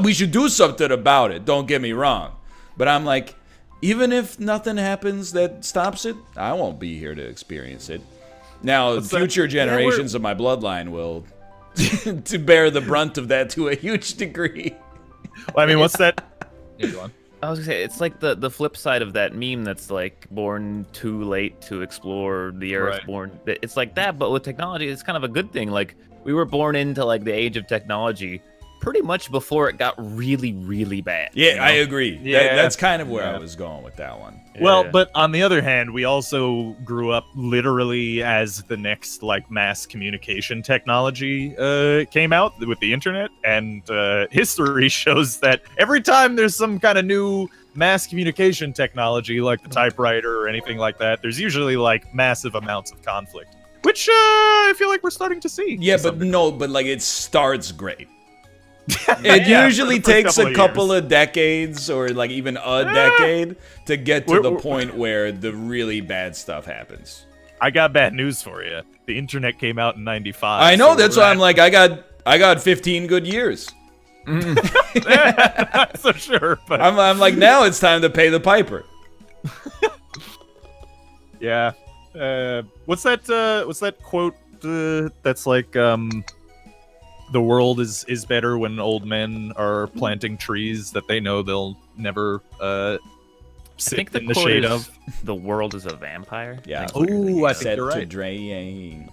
We should do something about it. Don't get me wrong. But I'm like, even if nothing happens that stops it, I won't be here to experience it. Now, future generations of my bloodline will to bear the brunt of that to a huge degree. Well, I mean, what's that? Yeah, go on. I was gonna say, it's like the flip side of that meme that's like born too late to explore the earth. Right. Born, it's like that, but with technology, it's kind of a good thing. Like, we were born into like the age of technology pretty much before it got really, really bad. Yeah, I agree. Yeah. That's kind of where I was going with that one. Well, but on the other hand, we also grew up literally as the next like mass communication technology came out with the internet, and history shows that every time there's some kind of new mass communication technology like the typewriter or anything like that, there's usually like massive amounts of conflict, which I feel like we're starting to see. Yeah, but like it starts great. It usually takes a couple of decades or like even a decade to get to the point where the really bad stuff happens. I got bad news for you. The internet came out in '95. I know, that's why I'm like, I got 15 good years. Not so sure, but I'm like, now it's time to pay the piper. Yeah. What's that quote that's like the world is better when old men are planting trees that they know they'll never sit in the shade of. The world is a vampire. Yeah. Ooh, I think Set you're to right. drain.